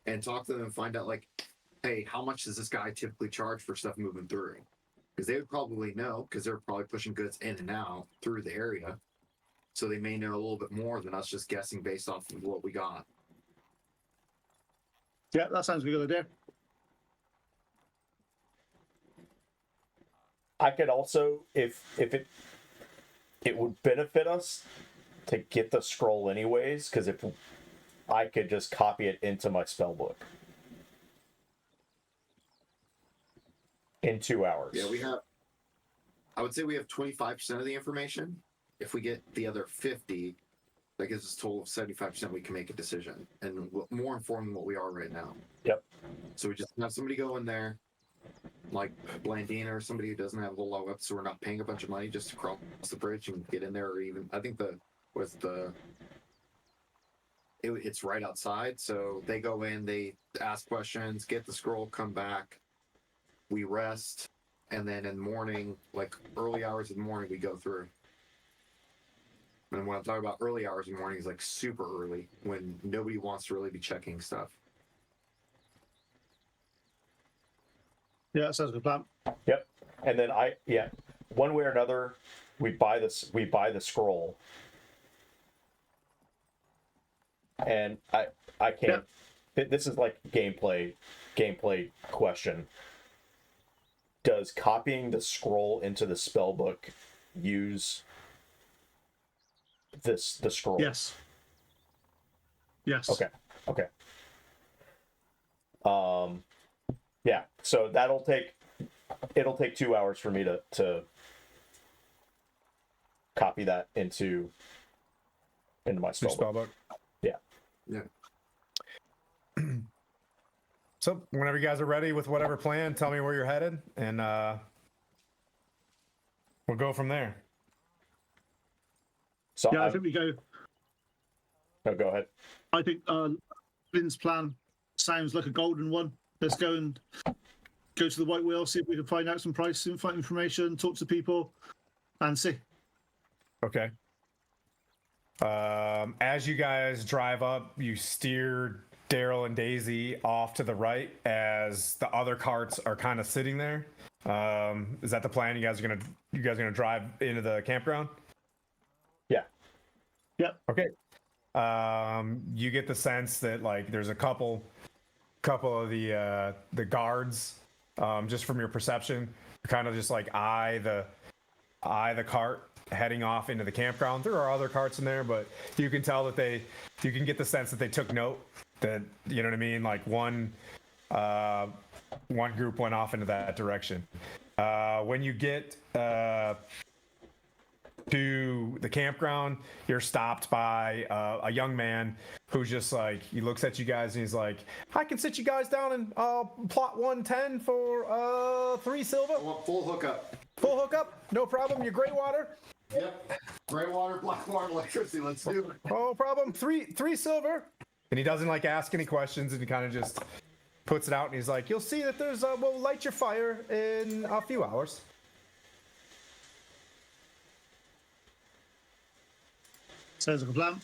S4: and talk to them and find out like, hey, how much does this guy typically charge for stuff moving through? Because they would probably know, because they're probably pushing goods in and out through the area, so they may know a little bit more than us just guessing based off of what we got.
S5: Yeah, that sounds like a good idea.
S3: I could also, if it would benefit us to get the scroll anyways, because if I could just copy it into my spell book in 2 hours.
S4: Yeah, I would say we have 25% of the information. If we get the other 50, that gives us a total of 75%. We can make a decision and more informed than what we are right now.
S3: Yep.
S4: So we just have somebody go in there, like Blandina or somebody who doesn't have a whole lot of, so we're not paying a bunch of money just to cross the bridge and get in there. Or even I think it's right outside. So they go in, they ask questions, get the scroll, come back, we rest, and then in the morning, like early hours of the morning, we go through. And when I'm talking about early hours in the morning, is like super early when nobody wants to really be checking stuff.
S5: Yeah, that sounds like a plan.
S3: Yep. And then one way or another, we buy the scroll. And I can't. This is like gameplay question. Does copying the scroll into the spell book use the scroll?
S5: Yes. Yes.
S3: Okay. Yeah. So it'll take 2 hours for me to copy that into my spell book.
S2: book.
S4: Yeah.
S2: So whenever you guys are ready with whatever plan, tell me where you're headed, and we'll go from there.
S3: So
S5: Yeah, I think we go.
S3: No, go ahead.
S5: I think Lynn's plan sounds like a golden one. Let's go and go to the White Wheel, see if we can find out some price information, talk to people, and see.
S2: Okay. As you guys drive up, you steer Daryl and Daisy off to the right as the other carts are kind of sitting there. Is that the plan? You guys are gonna drive into the campground?
S3: Yeah.
S5: Yep.
S2: Okay. You get the sense that like there's a couple of the guards, just from your perception, kind of just like eye the cart heading off into the campground. There are other carts in there, but you can tell that you can get the sense that they took note that, you know what I mean? Like one group went off into that direction. When you get to the campground, you're stopped by a young man who's just like, he looks at you guys and he's like, I can sit you guys down and plot 110 for 3 silver.
S4: I want full hookup.
S2: Full hookup, no problem. Your gray water.
S4: Yep. Gray water, black water, electricity. Let's do it.
S2: No problem. Three silver. And he doesn't like ask any questions, and he kind of just puts it out, and he's like, you'll see that there's we'll light your fire in a few hours.
S5: Sounds like a plan.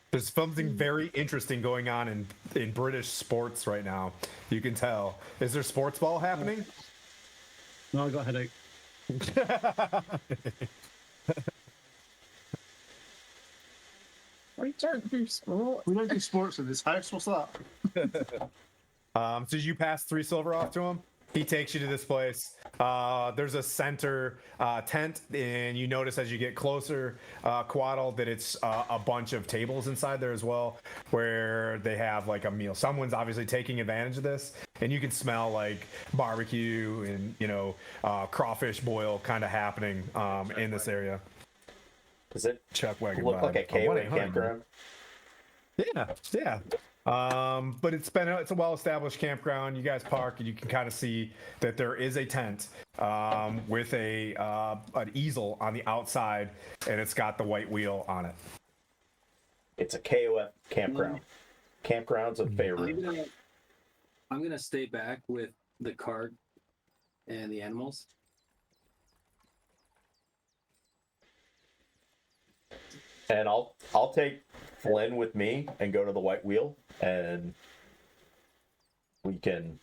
S2: There's something very interesting going on in British sports right now. You can tell. Is there sports ball happening?
S5: No, I got a headache.
S7: We don't do sport.
S5: We don't do sports in this house. What's that?
S2: So you pass 3 silver off to him. He takes you to this place. There's a center tent, and you notice as you get closer, Quaddle, that it's a bunch of tables inside there as well, where they have like a meal. Someone's obviously taking advantage of this, and you can smell like barbecue and crawfish boil kind of happening in this area.
S3: Does it
S2: Chuck wagon
S3: look
S2: vibe.
S3: like a
S2: Oh,
S3: K-Way
S2: 1-800.
S3: campground?
S2: Yeah. But it's a well-established campground. You guys park, and you can kind of see that there is a tent with an easel on the outside, and it's got the white wheel on it.
S3: It's a KOF campground. Campgrounds of Faerun.
S6: I'm gonna stay back with the cart and the animals.
S3: And I'll take Flynn with me and go to the white wheel, and we can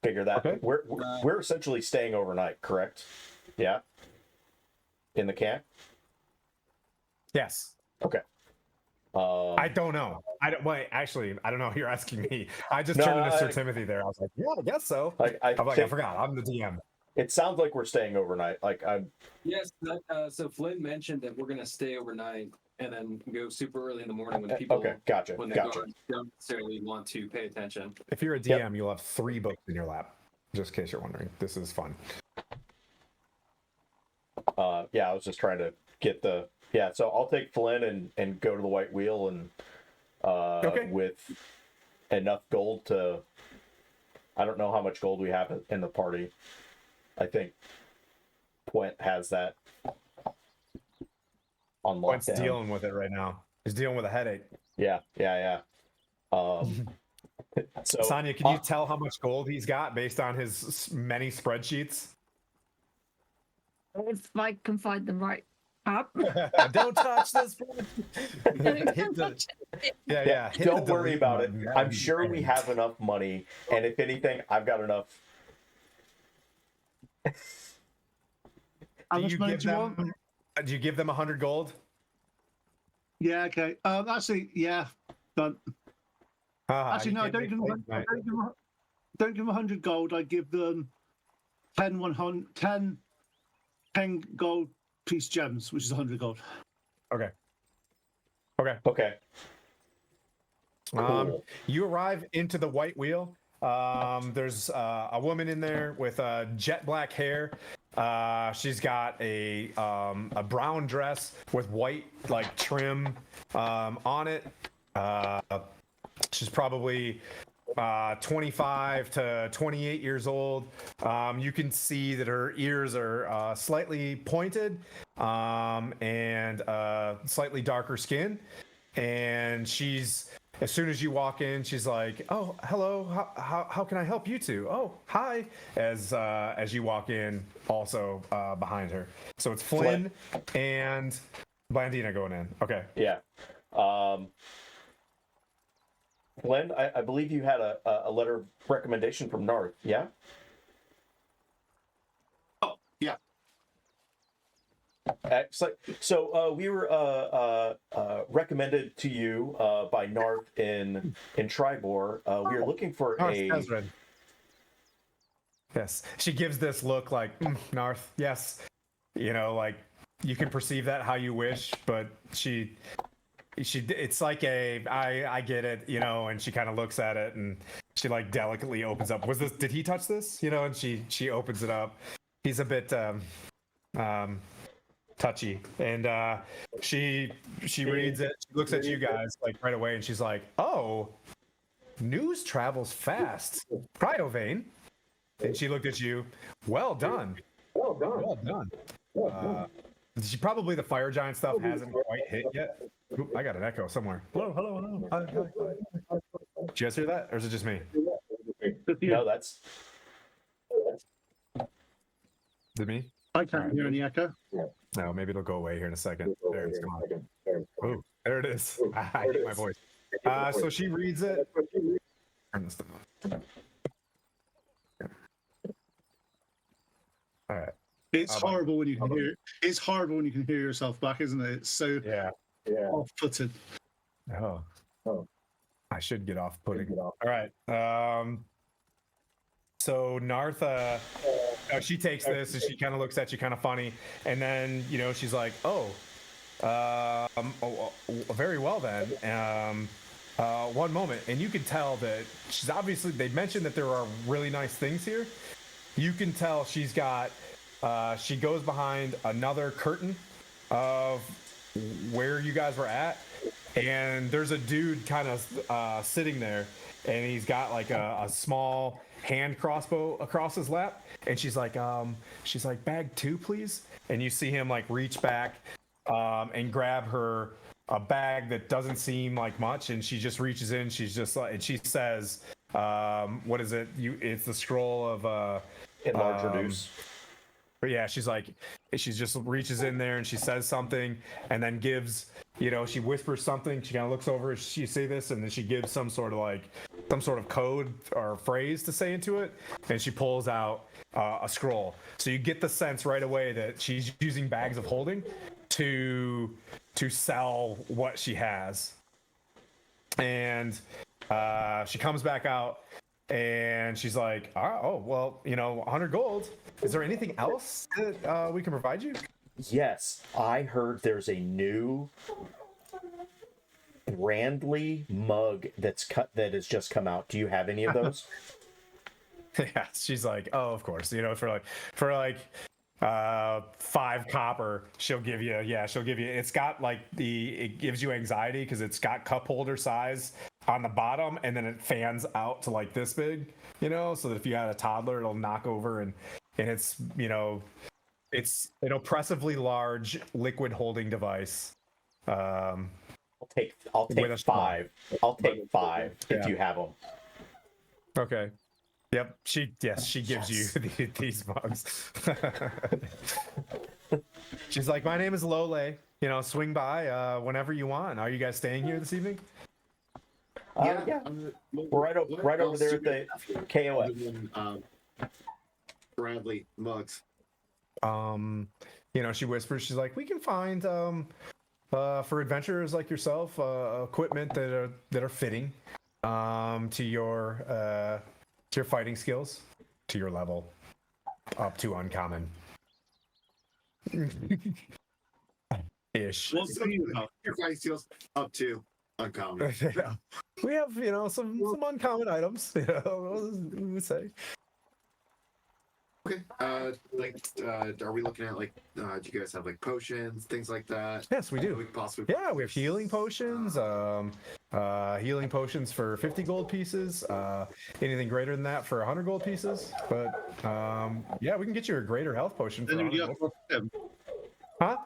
S3: figure that.
S2: Okay.
S3: We're essentially staying overnight, correct? Yeah. In the camp.
S2: Yes.
S3: Okay.
S2: I don't know. I don't. Wait, actually, I don't know. You're asking me. I just
S3: No,
S2: turned into Sir Timothy there. I was like, yeah, I guess so. I forgot. I'm the DM.
S3: It sounds like we're staying overnight. Like I'm.
S6: Yes. So Flynn mentioned that we're gonna stay overnight and then go super early in the morning when people
S3: Gotcha.
S6: when they don't necessarily want to pay attention.
S2: If you're a DM, you'll have 3 books in your lap. Just in case you're wondering, this is fun.
S3: Yeah, I was just trying to get the. Yeah, so I'll take Flynn and go to the white wheel and with enough gold to. I don't know how much gold we have in the party. I think Puent has that on lockdown.
S2: Puent's dealing with it right now. He's dealing with a headache.
S3: Yeah. So
S2: Sonia, can you tell how much gold he's got based on his many spreadsheets?
S7: If I can find them right up.
S2: Don't touch this. Yeah.
S3: Don't worry about it. I'm sure we have enough money, and if anything, I've got enough.
S5: How much money do you want?
S2: Do you give them 100 gold?
S5: Yeah, okay. Actually, yeah, done. Actually, no, don't give them 100 gold. I give them 10 gold piece gems, which is 100 gold.
S2: Okay.
S3: Cool.
S2: You arrive into the white wheel. There's a woman in there with jet black hair. She's got a brown dress with white like trim on it. She's probably 25 to 28 years old. You can see that her ears are slightly pointed and slightly darker skin. And as soon as you walk in, she's like, "Oh, hello. How can I help you two? Oh, hi." As you walk in, also behind her. So it's Flynn and Blandina going in. Okay.
S3: Yeah. Flynn, I believe you had a letter of recommendation from Narth. Yeah.
S4: Oh, yeah.
S3: Excellent. So we were recommended to you by Narth in Tribor. We are looking for
S2: Narth. Yes, she gives this look like Narth. Yes, like you can perceive that how you wish, but she it's like I get it, and she kind of looks at it and she like delicately opens up. Did he touch this? And she opens it up. He's a bit touchy, and she reads it. She looks at you guys like right away, and she's like, "Oh, news travels fast, Cryovane." And she looked at you. Well done. Probably the fire giant stuff hasn't quite hit yet. Oop, I got an echo somewhere. Hello. Hi. Did you guys hear that, or is it just me?
S3: No, that's.
S2: Is it me?
S5: I can't hear any echo.
S2: No, maybe it'll go away here in a second. There it's gone. Oh, there it is. I hate my voice. So she reads it. Turn this down. All right.
S5: It's horrible when you can hear. It's horrible when you can hear yourself back, isn't it? It's so off-putted.
S2: Oh. I should get off-putting. All right. So Nartha, she takes this and she kind of looks at you kind of funny, and then she's like, very well then. One moment, and you can tell that she's obviously. They mentioned that there are really nice things here. You can tell she's got. She goes behind another curtain of where you guys were at, and there's a dude kind of sitting there, and he's got like a small hand crossbow across his lap, and she's like, bag 2, please. And you see him like reach back and grab her a bag that doesn't seem like much, and she just reaches in. She's just like, and she says, "What is it? It's the scroll of
S3: Enlarge reduce.
S2: But yeah, she's like, she just reaches in there and she says something, and then gives, she whispers something. She kind of looks over. She see this, and then she gives some sort of code or phrase to say into it, and she pulls out a scroll. So you get the sense right away that she's using bags of holding to sell what she has. And she comes back out. And she's like, oh, well, 100 gold. Is there anything else that we can provide you?
S3: Yes, I heard there's a new Brandly mug that has just come out. Do you have any of those?
S2: Yeah, she's like, oh, of course. For like 5 copper, she'll give you. It's got it gives you anxiety because it's got cup holder size on the bottom, and then it fans out to like this big, so that if you had a toddler, it'll knock over, and it's it's an oppressively large liquid holding device.
S3: I'll take 5. I'll take 5 if you have them.
S2: Okay. Yep. She gives you these mugs. She's like, my name is Lole. Swing by whenever you want. Are you guys staying here this evening?
S3: Yeah. Right over there at the KOF.
S4: Bradley mugs.
S2: She whispers. She's like, we can find for adventurers like yourself equipment that are fitting to your fighting skills, to your level, up to uncommon. Ish.
S4: Well, so your fighting skills up to uncommon.
S2: Yeah. We have, some uncommon items, we would say.
S4: Okay. Are we looking at do you guys have potions, things like that?
S2: Yes, we do.
S4: We possibly.
S2: Yeah, we have healing potions. Healing potions for 50 gold pieces. Anything greater than that for 100 gold pieces. But yeah, we can get you a greater health potion for 100 gold. Huh?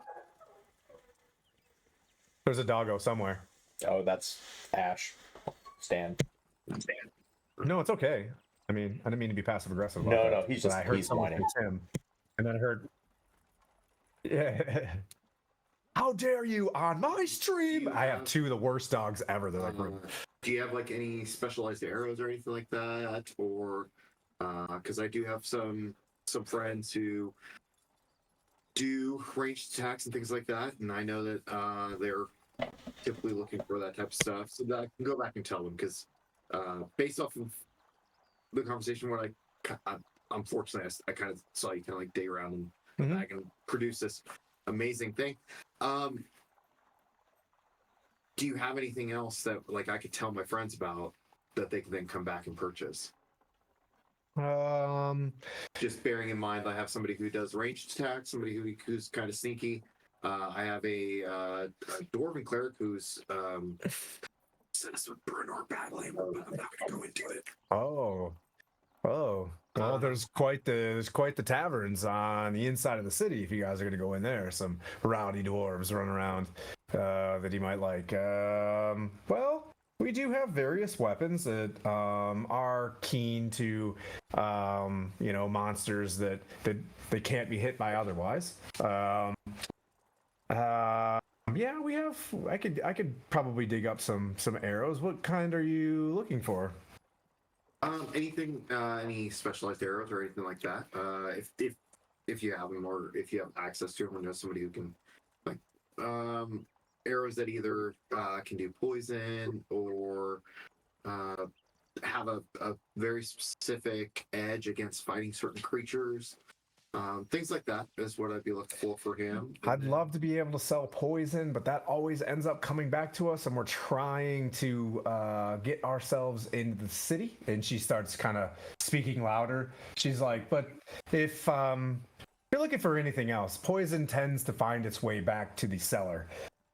S2: There's a doggo somewhere.
S3: Oh, that's Ash. Stan.
S2: No, it's okay. I didn't mean to be passive aggressive.
S3: No, he's just
S2: I heard
S3: he's
S2: someone
S3: whining.
S2: say him, and then I heard, yeah. How dare you on my stream? I have 2 of the worst dogs ever. They're like,
S4: do you have any specialized arrows or anything like that, or because I do have some friends who do ranged attacks and things like that, and I know that they're typically looking for that type of stuff, so that I can go back and tell them, because based off of the conversation where unfortunately I kind of saw you kind of dig around and I can produce this amazing thing. Do you have anything else that I could tell my friends about that they can then come back and purchase? Just bearing in mind I have somebody who does ranged attacks, somebody who's kind of sneaky. I have a dwarven cleric who's said us with Bernard battling, but I'm not going to go into it.
S2: Oh. Well, there's quite the taverns on the inside of the city. If you guys are going to go in there, some rowdy dwarves run around that you might like. Well, we do have various weapons that are keen to, monsters that they can't be hit by otherwise. Yeah, we have. I could probably dig up some arrows. What kind are you looking for?
S4: Anything, any specialized arrows or anything like that. If you have them, or if you have access to them, or know somebody who can, arrows that either can do poison or have a very specific edge against fighting certain creatures. Things like that is what I'd be looking for him.
S2: I'd love to be able to sell poison, but that always ends up coming back to us, and we're trying to get ourselves into the city. And she starts kind of speaking louder. She's like, but if you're looking for anything else, poison tends to find its way back to the cellar.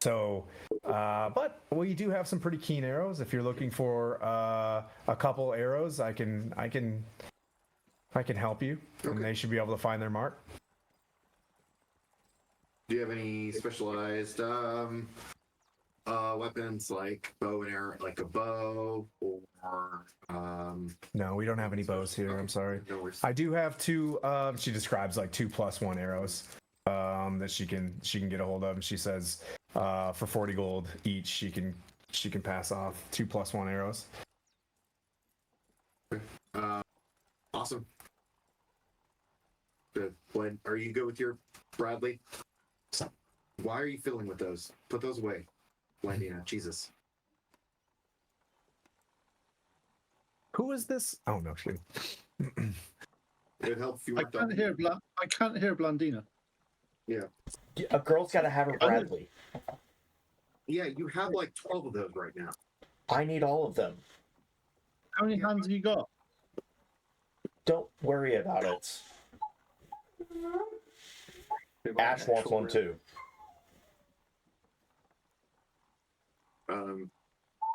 S2: So, but we do have some pretty keen arrows. If you're looking for a couple arrows, I can help you, and they should be able to find their mark.
S4: Do you have any specialized weapons like bow and arrow, like a bow, or
S2: No, we don't have any bows here. I'm sorry.
S4: No worries.
S2: I do have two. She describes like 2+1 arrows that she can get a hold of. And she says for 40 gold each, she can pass off 2+1 arrows.
S4: Awesome. Good. Glenn, are you good with your Bradley? Why are you fiddling with those? Put those away, Blandina. Jesus.
S2: Who is this? Oh no, she.
S4: It would help if you
S5: I
S4: weren't
S5: can't hear I can't hear Blandina.
S4: Yeah.
S3: A girl's got to have her Bradley.
S4: Yeah, you have like 12 of those right now.
S3: I need all of them.
S5: How many hands have you got?
S3: Don't worry about it. Ash wants one too.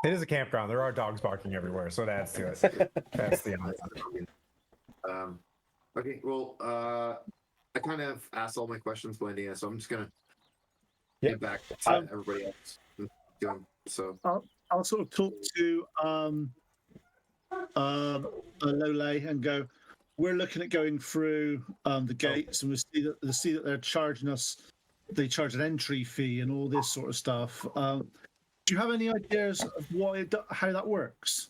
S2: It is a campground. There are dogs barking everywhere, so it adds to it. That's the
S4: Okay, well, I kind of asked all my questions, Blandina, so I'm just gonna get back to everybody else doing so.
S5: I'll sort of talk to Lole and go, we're looking at going through the gates, and we see that they're charging us. They charge an entry fee and all this sort of stuff. Do you have any ideas of how that works?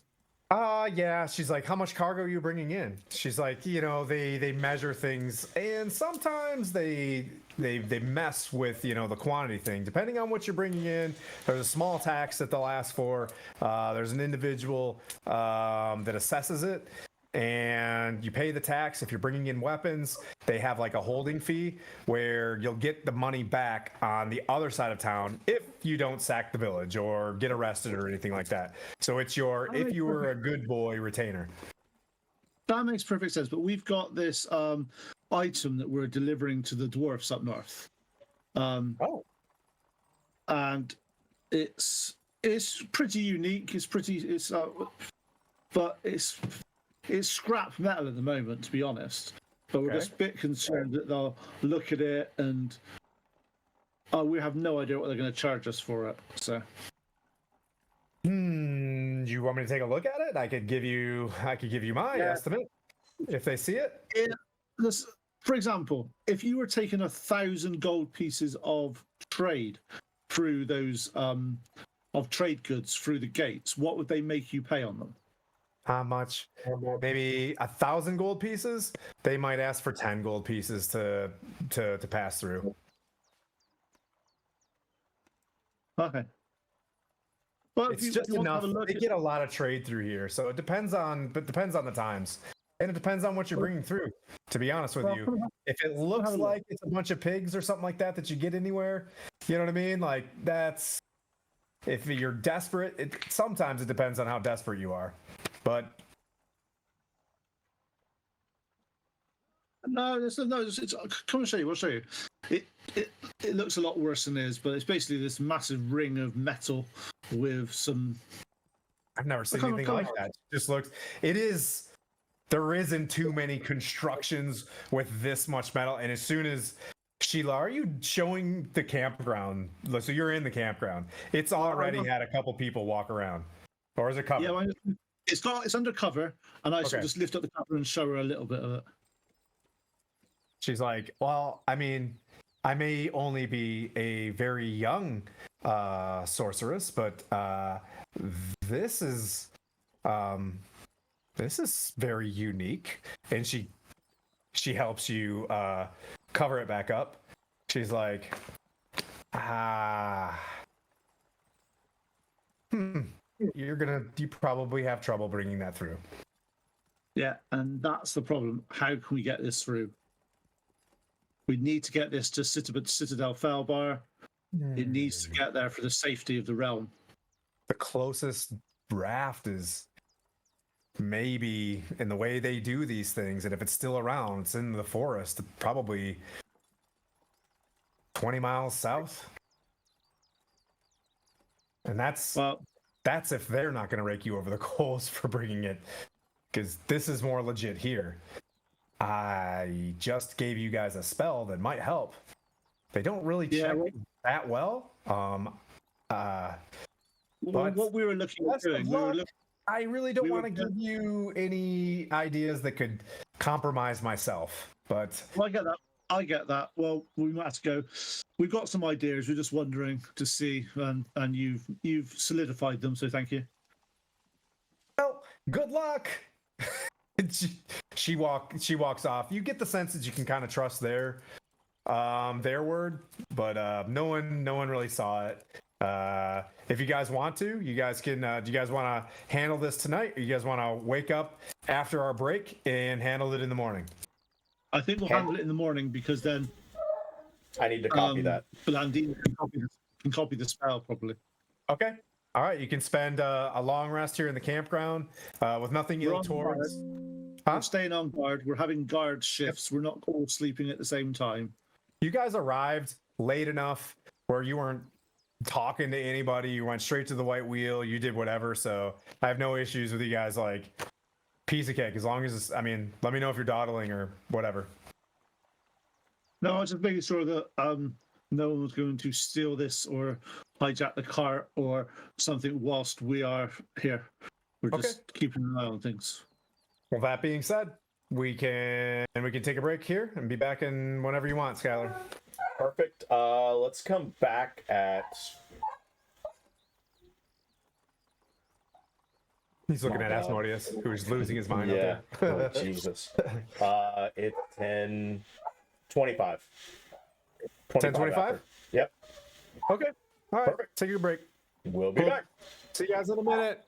S2: Yeah. She's like, how much cargo are you bringing in? She's like, they measure things, and sometimes they mess with the quantity thing. Depending on what you're bringing in, there's a small tax that they'll ask for. There's an individual that assesses it, and you pay the tax. If you're bringing in weapons, they have like a holding fee where you'll get the money back on the other side of town if you don't sack the village or get arrested or anything like that. So it's if you were a good boy retainer.
S5: That makes perfect sense. But we've got this item that we're delivering to the dwarfs up north. And it's pretty unique. But it's scrap metal at the moment, to be honest. But we're just a bit concerned that they'll look at it and we have no idea what they're going to charge us for it. So,
S2: Do you want me to take a look at it? I could give you my estimate if they see it.
S5: For example, if you were taking 1,000 gold pieces of trade through those of trade goods through the gates, what would they make you pay on them?
S2: How much? Maybe 1,000 gold pieces. They might ask for 10 gold pieces to pass through.
S5: Okay. Well,
S2: It's just enough. They get a lot of trade through here, so it depends on the times, and it depends on what you're bringing through. To be honest with you, if it looks like it's a bunch of pigs or something like that you get anywhere, you know what I mean? Like that's if you're desperate. Sometimes it depends on how desperate you are. But
S5: no. Come and show you. We'll show you. It looks a lot worse than it is, but it's basically this massive ring of metal with some.
S2: I've never seen anything like that. It just looks. It is. There isn't too many constructions with this much metal, and as soon as Sheila, are you showing the campground? So you're in the campground. It's already had a couple people walk around, or is it covered?
S5: Yeah. It's undercover, and I sort of just lift up the cover and show her a little bit of it.
S2: She's like, well, I mean, I may only be a very young sorceress, but this is very unique. And she helps you cover it back up. She's like, you probably have trouble bringing that through.
S5: Yeah, and that's the problem. How can we get this through? We need to get this to Citadel Felbar. It needs to get there for the safety of the realm.
S2: The closest raft is maybe in the way they do these things, and if it's still around, it's in the forest, probably 20 miles south. And that's
S5: Well,
S2: if they're not going to rake you over the coals for bringing it, because this is more legit here. I just gave you guys a spell that might help. They don't really check that well. But
S5: what we were looking at doing,
S2: I really don't want to give you any ideas that could compromise myself. But
S5: I get that. I get that. Well, we might have to go. We've got some ideas. We're just wondering to see, and you've solidified them. So thank you.
S2: well, good luck. she walks off. You get the sense that you can kind of trust their word, but no one really saw it. If you guys want to, you guys can. Do you guys want to handle this tonight, or you guys want to wake up after our break and handle it in the morning?
S5: I think we'll handle it in the morning because then
S3: I need to copy that.
S5: Blandine can copy the spell properly.
S2: Okay. All right. You can spend a long rest here in the campground with nothing you look towards.
S5: We're staying on guard. We're having guard shifts. We're not all sleeping at the same time.
S2: You guys arrived late enough where you weren't talking to anybody. You went straight to the white wheel. You did whatever. So I have no issues with you guys. Like, piece of cake. As long as let me know if you're dawdling or whatever.
S5: No, I was just making sure that no one was going to steal this or hijack the car or something whilst we are here. We're just keeping an eye on things.
S2: Well, that being said, we can take a break here and be back in whenever you want, Skylar.
S3: Perfect. Let's come back at.
S2: He's looking at Asmodeus, who's losing his mind.
S3: Yeah.
S2: Out there.
S3: Oh, Jesus. It's 10:25.
S2: 10:25?
S3: Yep.
S2: Okay. All right.
S3: Perfect.
S2: Take a break.
S3: We'll be back.
S2: See you guys in a minute.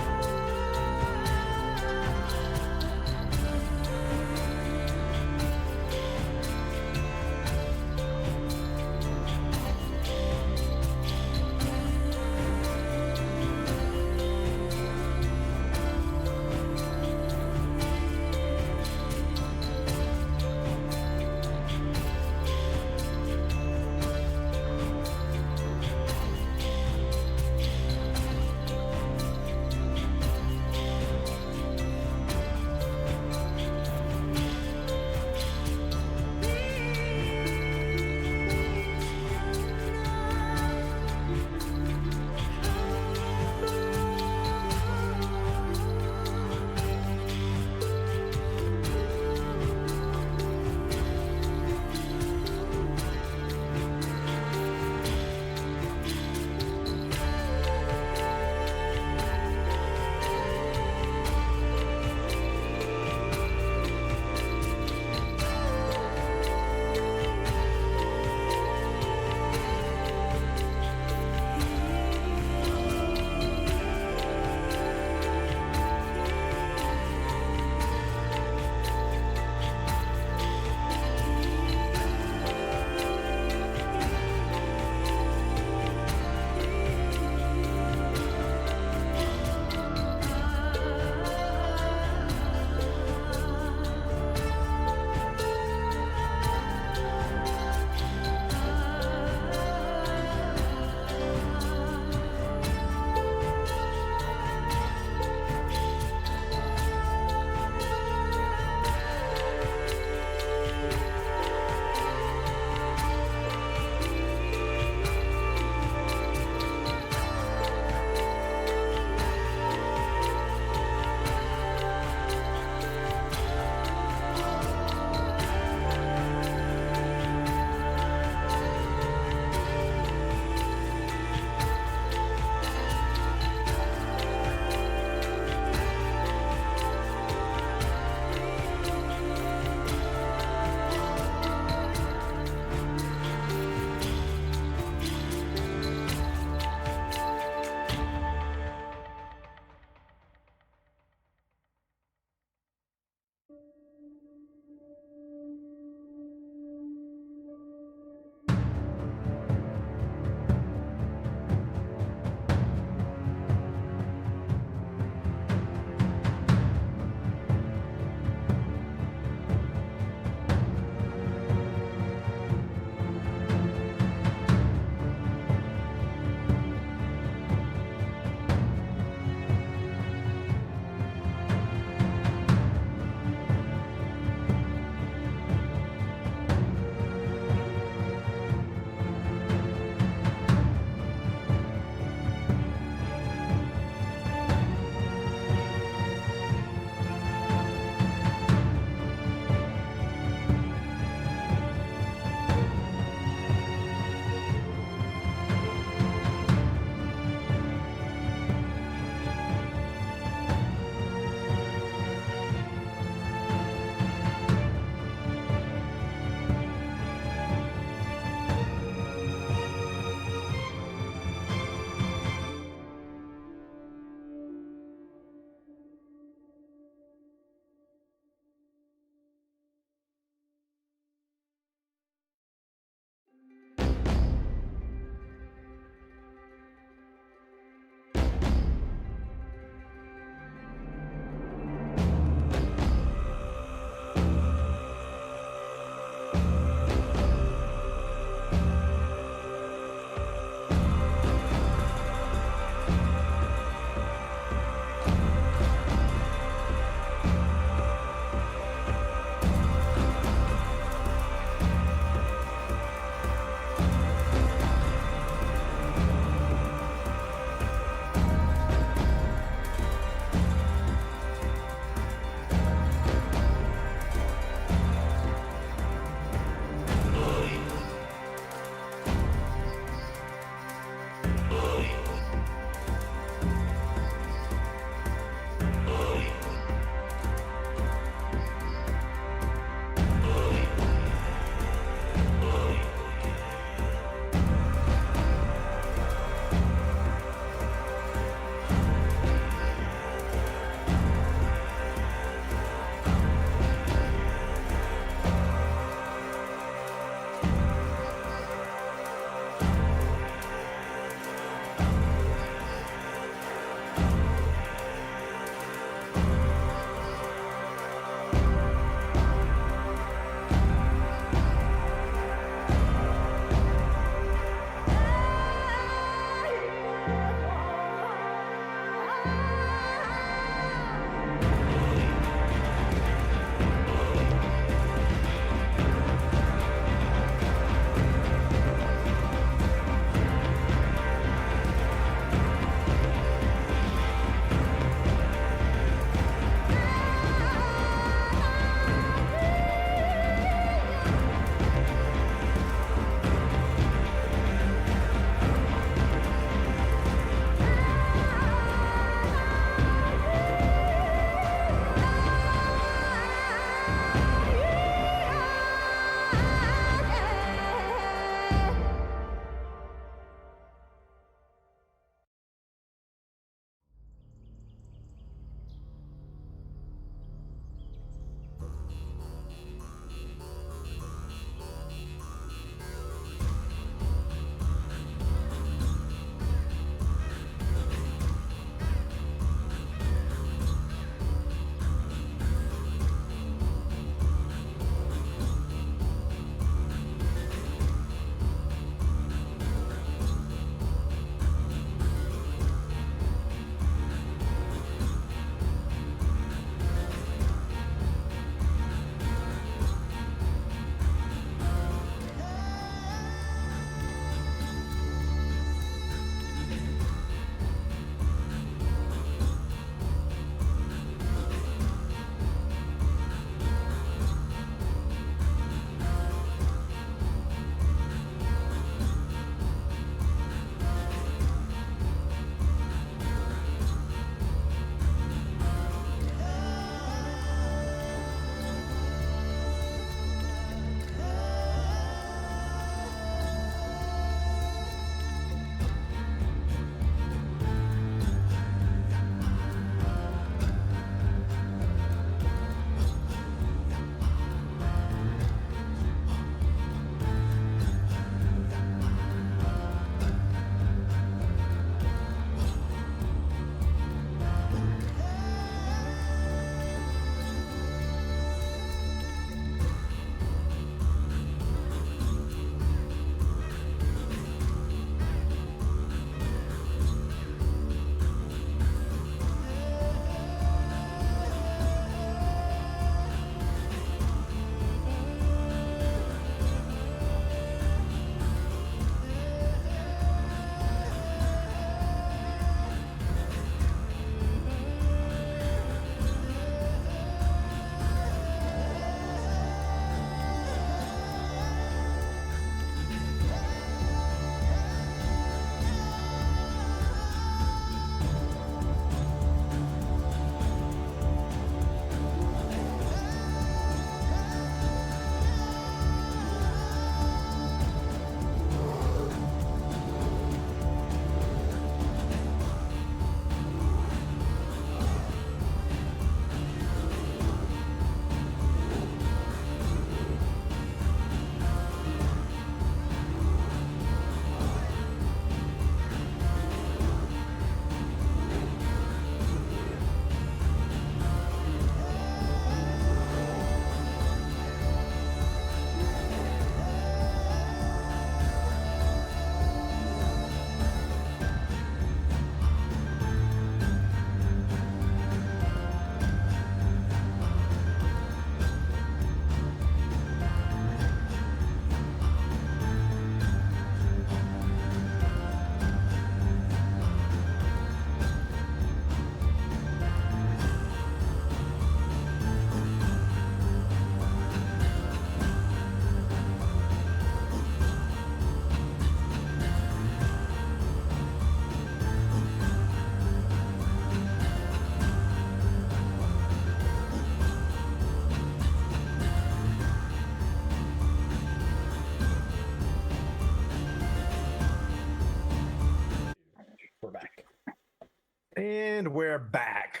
S2: And we're back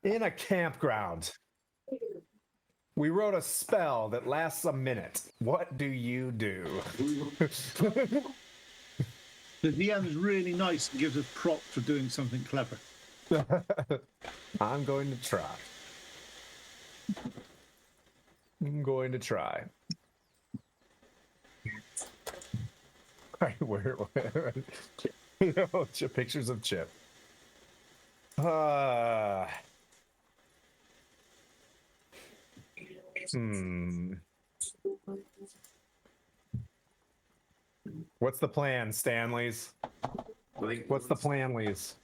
S2: in a campground. We wrote a spell that lasts a minute. What do you do?
S5: The DM is really nice and gives us props for doing something clever.
S2: I'm going to try. Where oh, pictures of Chip. What's the plan, Stanley's? What's the plan, Lee's?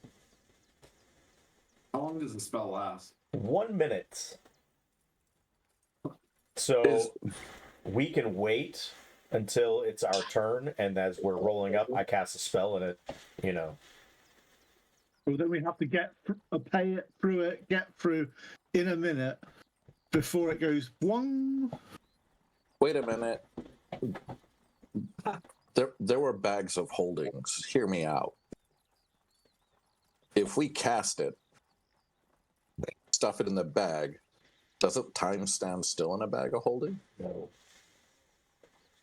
S4: How long does the spell last?
S3: 1 minute. So we can wait until it's our turn, and as we're rolling up, I cast a spell, and it, you know.
S5: Well, then we have to get get through in a minute before it goes one.
S9: Wait a minute. There were bags of holdings. Hear me out. If we cast it, stuff it in the bag, doesn't time stand still in a bag of holding?
S3: No.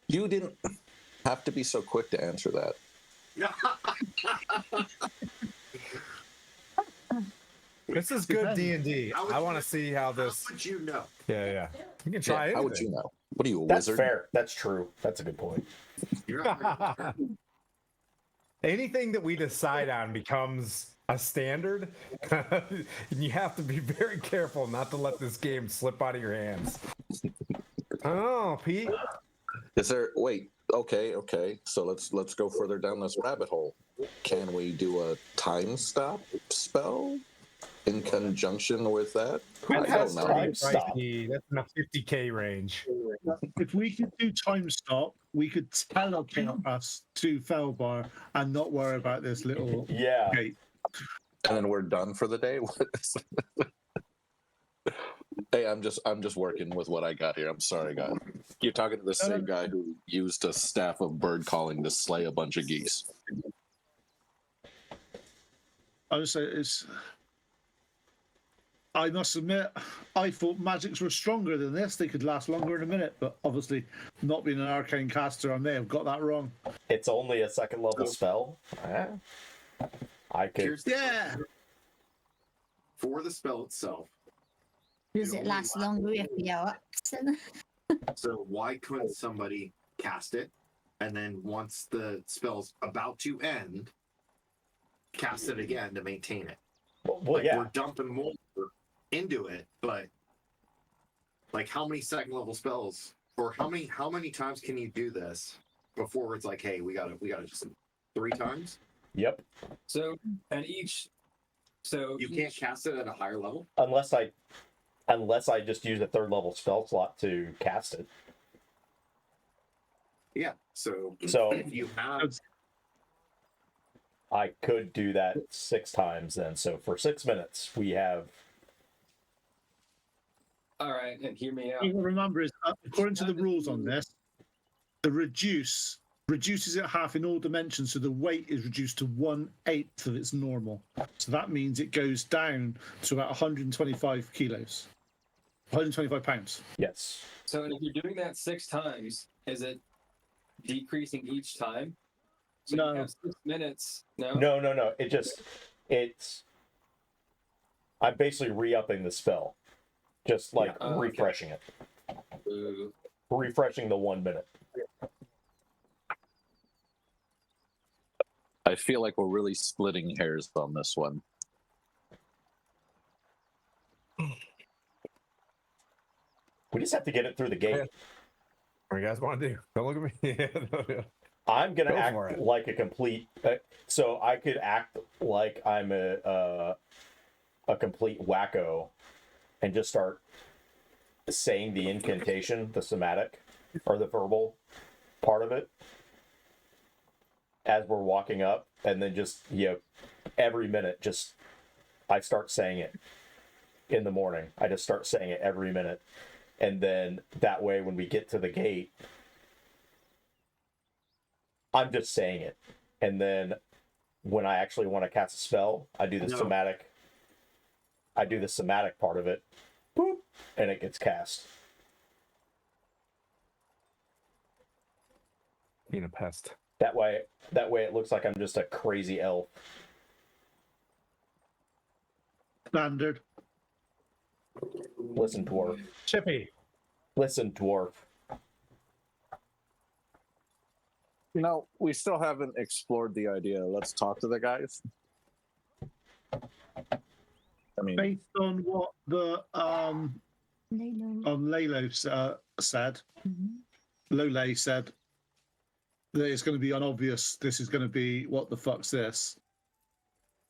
S9: You didn't have to be so quick to answer that.
S2: This is good D&D. I want to see how this.
S4: How would you know?
S2: Yeah. You can try
S9: Yeah,
S2: it.
S9: how would you know? What are you, a
S3: That's
S9: wizard?
S3: fair. That's true. That's a good point.
S4: You're not
S2: Anything that we decide on becomes a standard, and you have to be very careful not to let this game slip out of your hands. Oh, Pete.
S9: Is there? Wait. Okay. So let's go further down this rabbit hole. Can we do a time stop spell in conjunction with that?
S2: Who
S9: I
S2: has
S9: don't know.
S3: time stop?
S2: That's in the 50K range.
S5: If we could do time stop, we could teleport us to Felbar and not worry about this little
S3: Yeah.
S5: gate.
S9: And then we're done for the day. Hey, I'm just working with what I got here. I'm sorry, guys. You're talking to the same guy who used a staff of bird calling to slay a bunch of geese.
S5: I would say I must admit, I thought magics were stronger than this. They could last longer in a minute, but obviously, not being an arcane caster, I may have got that wrong.
S3: It's only a second level spell. I could.
S4: Here's the
S5: Yeah.
S4: for the spell itself.
S7: Does it last longer if you go up?
S4: So why couldn't somebody cast it, and then once the spell's about to end, cast it again to maintain it?
S3: Well, yeah.
S4: We're dumping more into it, but like, how many second level spells, or how many times can you do this before it's like, hey, we gotta just 3 times?
S3: Yep.
S6: So at each, so
S4: You can't cast it at a higher level.
S3: Unless I just use a 3rd level spell slot to cast it.
S4: Yeah. So
S3: So
S4: if you have,
S3: I could do that 6 times then. So for 6 minutes, we have.
S6: All right, and hear me out.
S5: What you remember is, according to the rules on this, the reduces it half in all dimensions, so the weight is reduced to 1/8 of its normal. So that means it goes down to about 125 kilos, 125 pounds.
S3: Yes.
S6: So if you're doing that 6 times, is it decreasing each time? So
S5: No.
S6: you have 6 minutes. No.
S3: No. It's. I'm basically re-upping the spell, just like
S6: Yeah. Okay.
S3: refreshing it,
S6: Ooh.
S3: refreshing the 1 minute.
S9: I feel like we're really splitting hairs on this one.
S3: We just have to get it through the gate.
S2: What do you guys want to do? Don't look at me.
S3: I'm gonna
S2: Go for
S3: act
S2: it.
S3: like a complete. So I could act like I'm a complete wacko, and just start saying the incantation, the somatic, or the verbal part of it, as we're walking up, and then just every minute, just I start saying it. In the morning, I just start saying it every minute, and then that way, when we get to the gate, I'm just saying it, and then when I actually want to cast a spell, I do the
S4: No.
S3: somatic. I do the somatic part of it, boop, and it gets cast.
S2: Being a pest.
S3: That way it looks like I'm just a crazy elf.
S5: Standard.
S3: Listen, dwarf.
S2: Chippy.
S3: Listen, dwarf.
S9: No, we still haven't explored the idea. Let's talk to the guys. I mean,
S5: Based on what the
S7: Lalo.
S5: on Lalo said,
S7: Mhm.
S5: Lole said that it's going to be unobvious. This is going to be what the fuck's this?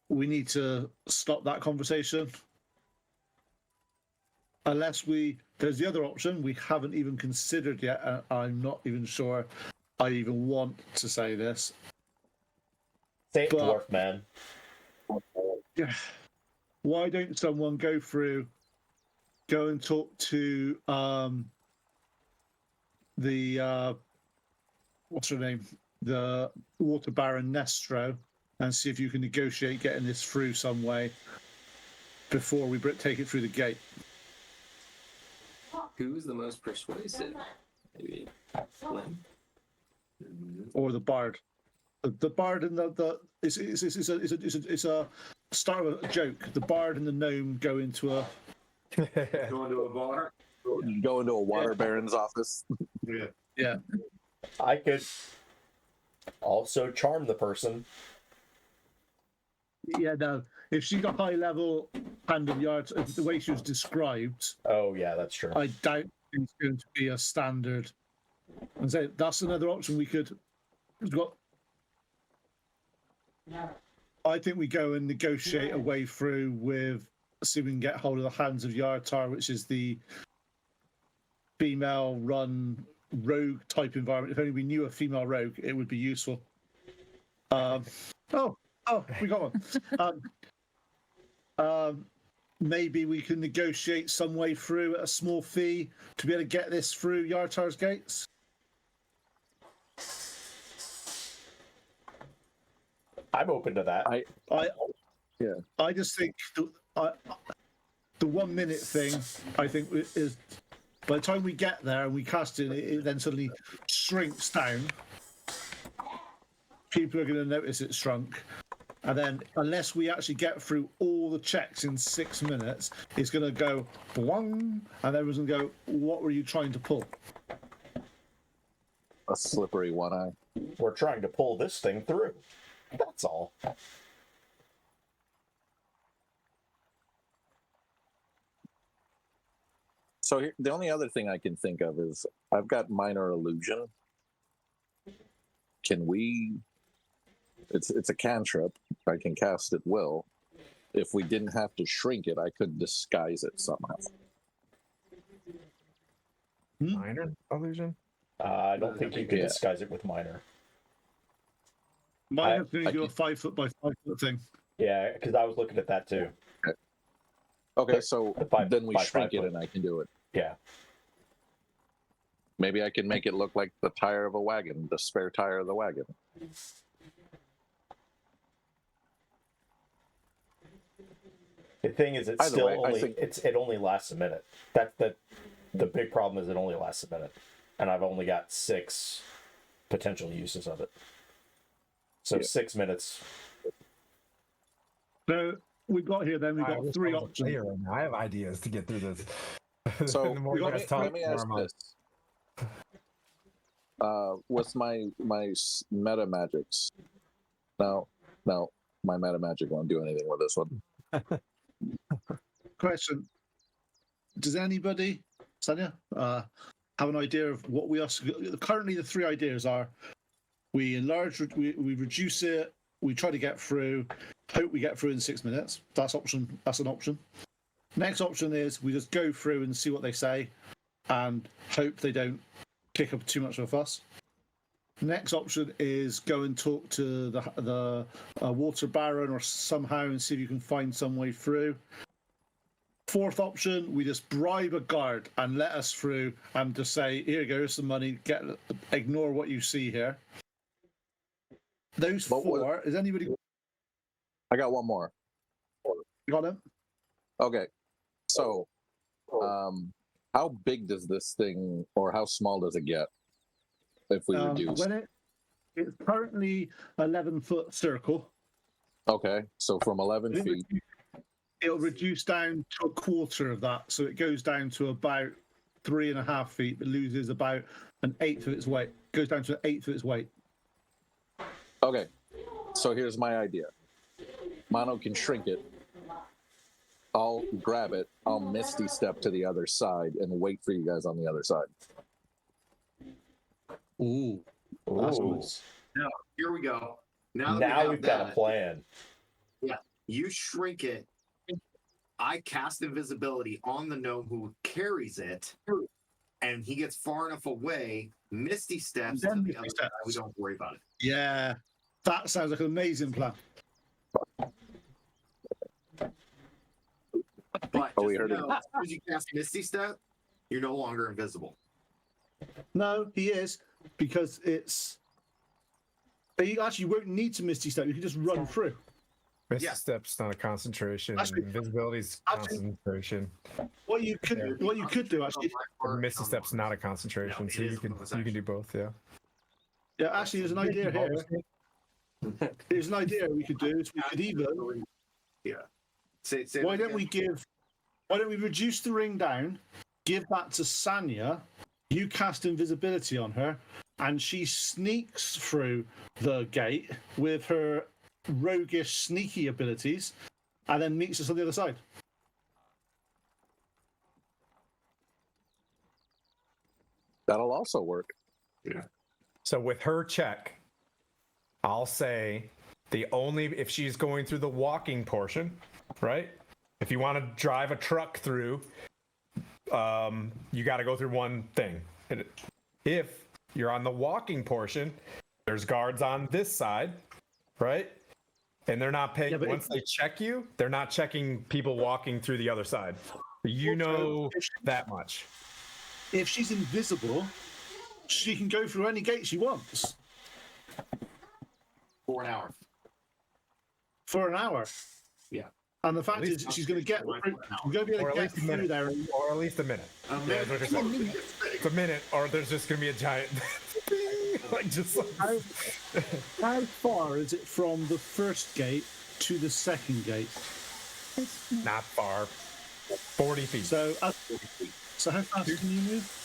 S5: We need to stop that conversation. Unless there's the other option we haven't even considered yet. And I'm not even sure I even want to say this.
S3: Say it,
S5: But-
S3: dwarf man.
S5: Yeah. Why don't someone go and talk to the what's her name, the Water Baron Nestro, and see if you can negotiate getting this through some way before we take it through the gate.
S6: Who's the most persuasive? Maybe Flynn.
S5: Or the bard. The bard and it's a start of a joke. The bard and the gnome go into a
S4: Going to a bar.
S9: go into a water baron's office.
S5: yeah.
S3: I could also charm the person.
S5: Yeah, no. If she got high level hand of yards, the way she was described,
S3: Oh yeah, that's true.
S5: I doubt it's going to be a standard. And so that's another option we could. We've got. I think we go and negotiate a way through with, see if we can get hold of the Hands of Yartar, which is the female-run rogue type environment. If only we knew a female rogue, it would be useful. Oh, we got one. Maybe we can negotiate some way through at a small fee to be able to get this through Yartar's gates.
S3: I'm open to that.
S5: I just think the 1 minute thing, I think, is by the time we get there and we cast it, it then suddenly shrinks down. People are going to notice it's shrunk. And then, unless we actually get through all the checks in 6 minutes, it's going to go boing, and everyone's going to go, "What were you trying to pull?"
S9: A slippery one eye.
S3: We're trying to pull this thing through. That's all.
S9: So here, the only other thing I can think of is I've got minor illusion. Can we? It's a cantrip. I can cast at will. If we didn't have to shrink it, I could disguise it somehow.
S2: Minor illusion?
S3: I don't think you can
S9: Yeah.
S3: disguise it with minor.
S5: Mine's going
S9: I
S5: to do a
S9: keep-
S5: 5 foot by 5 foot thing.
S3: Yeah, because I was looking at that too.
S9: Okay, so then we
S3: by
S9: shrink
S3: 5
S9: it
S3: foot.
S9: and I can do it.
S3: Yeah.
S9: Maybe I can make it look like the tire of a wagon, the spare tire of the wagon.
S3: The thing is, it's
S9: Either
S3: still
S9: way, I
S3: only
S9: think-
S3: it only lasts a minute. That's the big problem is it only lasts a minute, and I've only got 6 potential uses of it. So
S9: Yeah.
S3: 6 minutes.
S5: So we've got here, then we've
S2: I
S5: got
S2: wish
S5: 3
S2: I was a
S5: options.
S2: player right now. I have ideas to get through this.
S9: So
S2: The more you guys talk,
S9: let me
S2: the more
S9: ask
S2: I'm like,
S9: this. With my meta magics. No, my meta magic won't do anything with this one.
S5: Question: does anybody, Sanya, have an idea of what we are? Currently, the 3 ideas are: we enlarge, we reduce it, we try to get through, hope we get through in 6 minutes. That's option. That's an option. Next option is we just go through and see what they say, and hope they don't kick up too much of a fuss. Next option is go and talk to the water baron or somehow and see if you can find some way through. 4th option, we just bribe a guard and let us through and just say, "Here you go, here's some money. Ignore what you see here." Those
S9: But
S5: 4. Is anybody
S9: I got one more.
S5: You got him?
S9: Okay. So, how big does this thing, or how small does it get if we reduce?
S5: It's currently 11-foot circle.
S9: Okay, so from 11 feet.
S5: It'll reduce down to a quarter of that, so it goes down to about 3.5 feet, but loses about an eighth of its weight. Goes down to an eighth of its weight.
S9: Okay, so here's my idea. Mono can shrink it. I'll grab it. I'll Misty Step to the other side and wait for you guys on the other side.
S5: Ooh. That's nice.
S4: Now, here we go. Now
S3: we've got a plan.
S4: Yeah, you shrink it. I cast invisibility on the gnome who carries it, and he gets far enough away. Misty steps to the other side. We don't worry about it.
S5: Yeah, that sounds like an amazing plan.
S4: But
S9: Oh, we
S4: just
S9: heard it.
S4: know, as soon as you cast Misty Step, you're no longer invisible.
S5: No, he is, because it's. You actually won't need to Misty Step. You can just run through.
S2: Misty Step's not a concentration.
S5: Actually-
S2: Invisibility's concentration.
S5: What you could do actually.
S2: Misty Step's not a concentration,
S4: No,
S2: so
S4: it
S2: you can do both. Yeah.
S5: Yeah, actually, there's an idea here. There's an idea we could do. Is we could either.
S4: Yeah. Say
S5: Why
S4: that
S5: don't
S4: again.
S5: Why don't we reduce the ring down? Give that to Sanya. You cast invisibility on her, and she sneaks through the gate with her roguish, sneaky abilities, and then meets us on the other side.
S9: That'll also work.
S2: So with her check, I'll say if she's going through the walking portion, right? If you want to drive a truck through, you got to go through one thing. If you're on the walking portion, there's guards on this side, right? And they're not paying.
S5: Yeah,
S2: Once they check you, they're not checking people walking through the other side. You know that much.
S5: If she's invisible, she can go through any gate she wants
S4: For an hour.
S5: for an hour.
S4: Yeah.
S5: And the fact is, she's going to get through. She's going to be able
S2: Or
S5: to
S2: at
S5: get
S2: least a
S5: through
S2: minute.
S5: there.
S2: Or at least a minute. Yeah, that's what you're saying. It's a minute, or there's just gonna be a giant, like just.
S5: How far is it from the first gate to the second gate?
S2: Not far. 40 feet.
S5: So how fast can you move?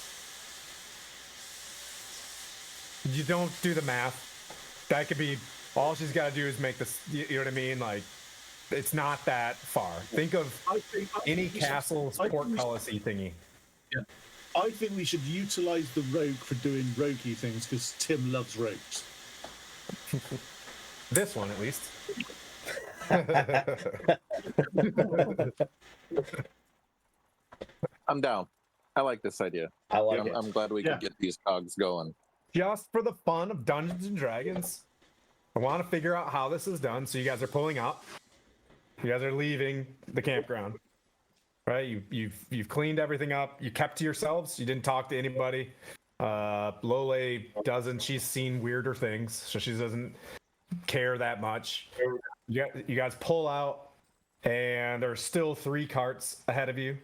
S2: You don't do the math. That could be all she's got to do is make this. You know what I mean? Like, it's not that far. Think of any castle's portcullis-y thingy.
S5: Yeah. I think we should utilize the rogue for doing roguey things because Tim loves rogues.
S2: This one, at least.
S9: I'm down. I like this idea.
S3: I like it.
S9: I'm glad we can get these cogs going.
S2: Just for the fun of Dungeons and Dragons, I want to figure out how this is done. So you guys are pulling up. You guys are leaving the campground, right? You've cleaned everything up. You kept to yourselves. You didn't talk to anybody. Lole doesn't. She's seen weirder things, so she doesn't care that much. You guys pull out, and there's still 3 carts ahead of you.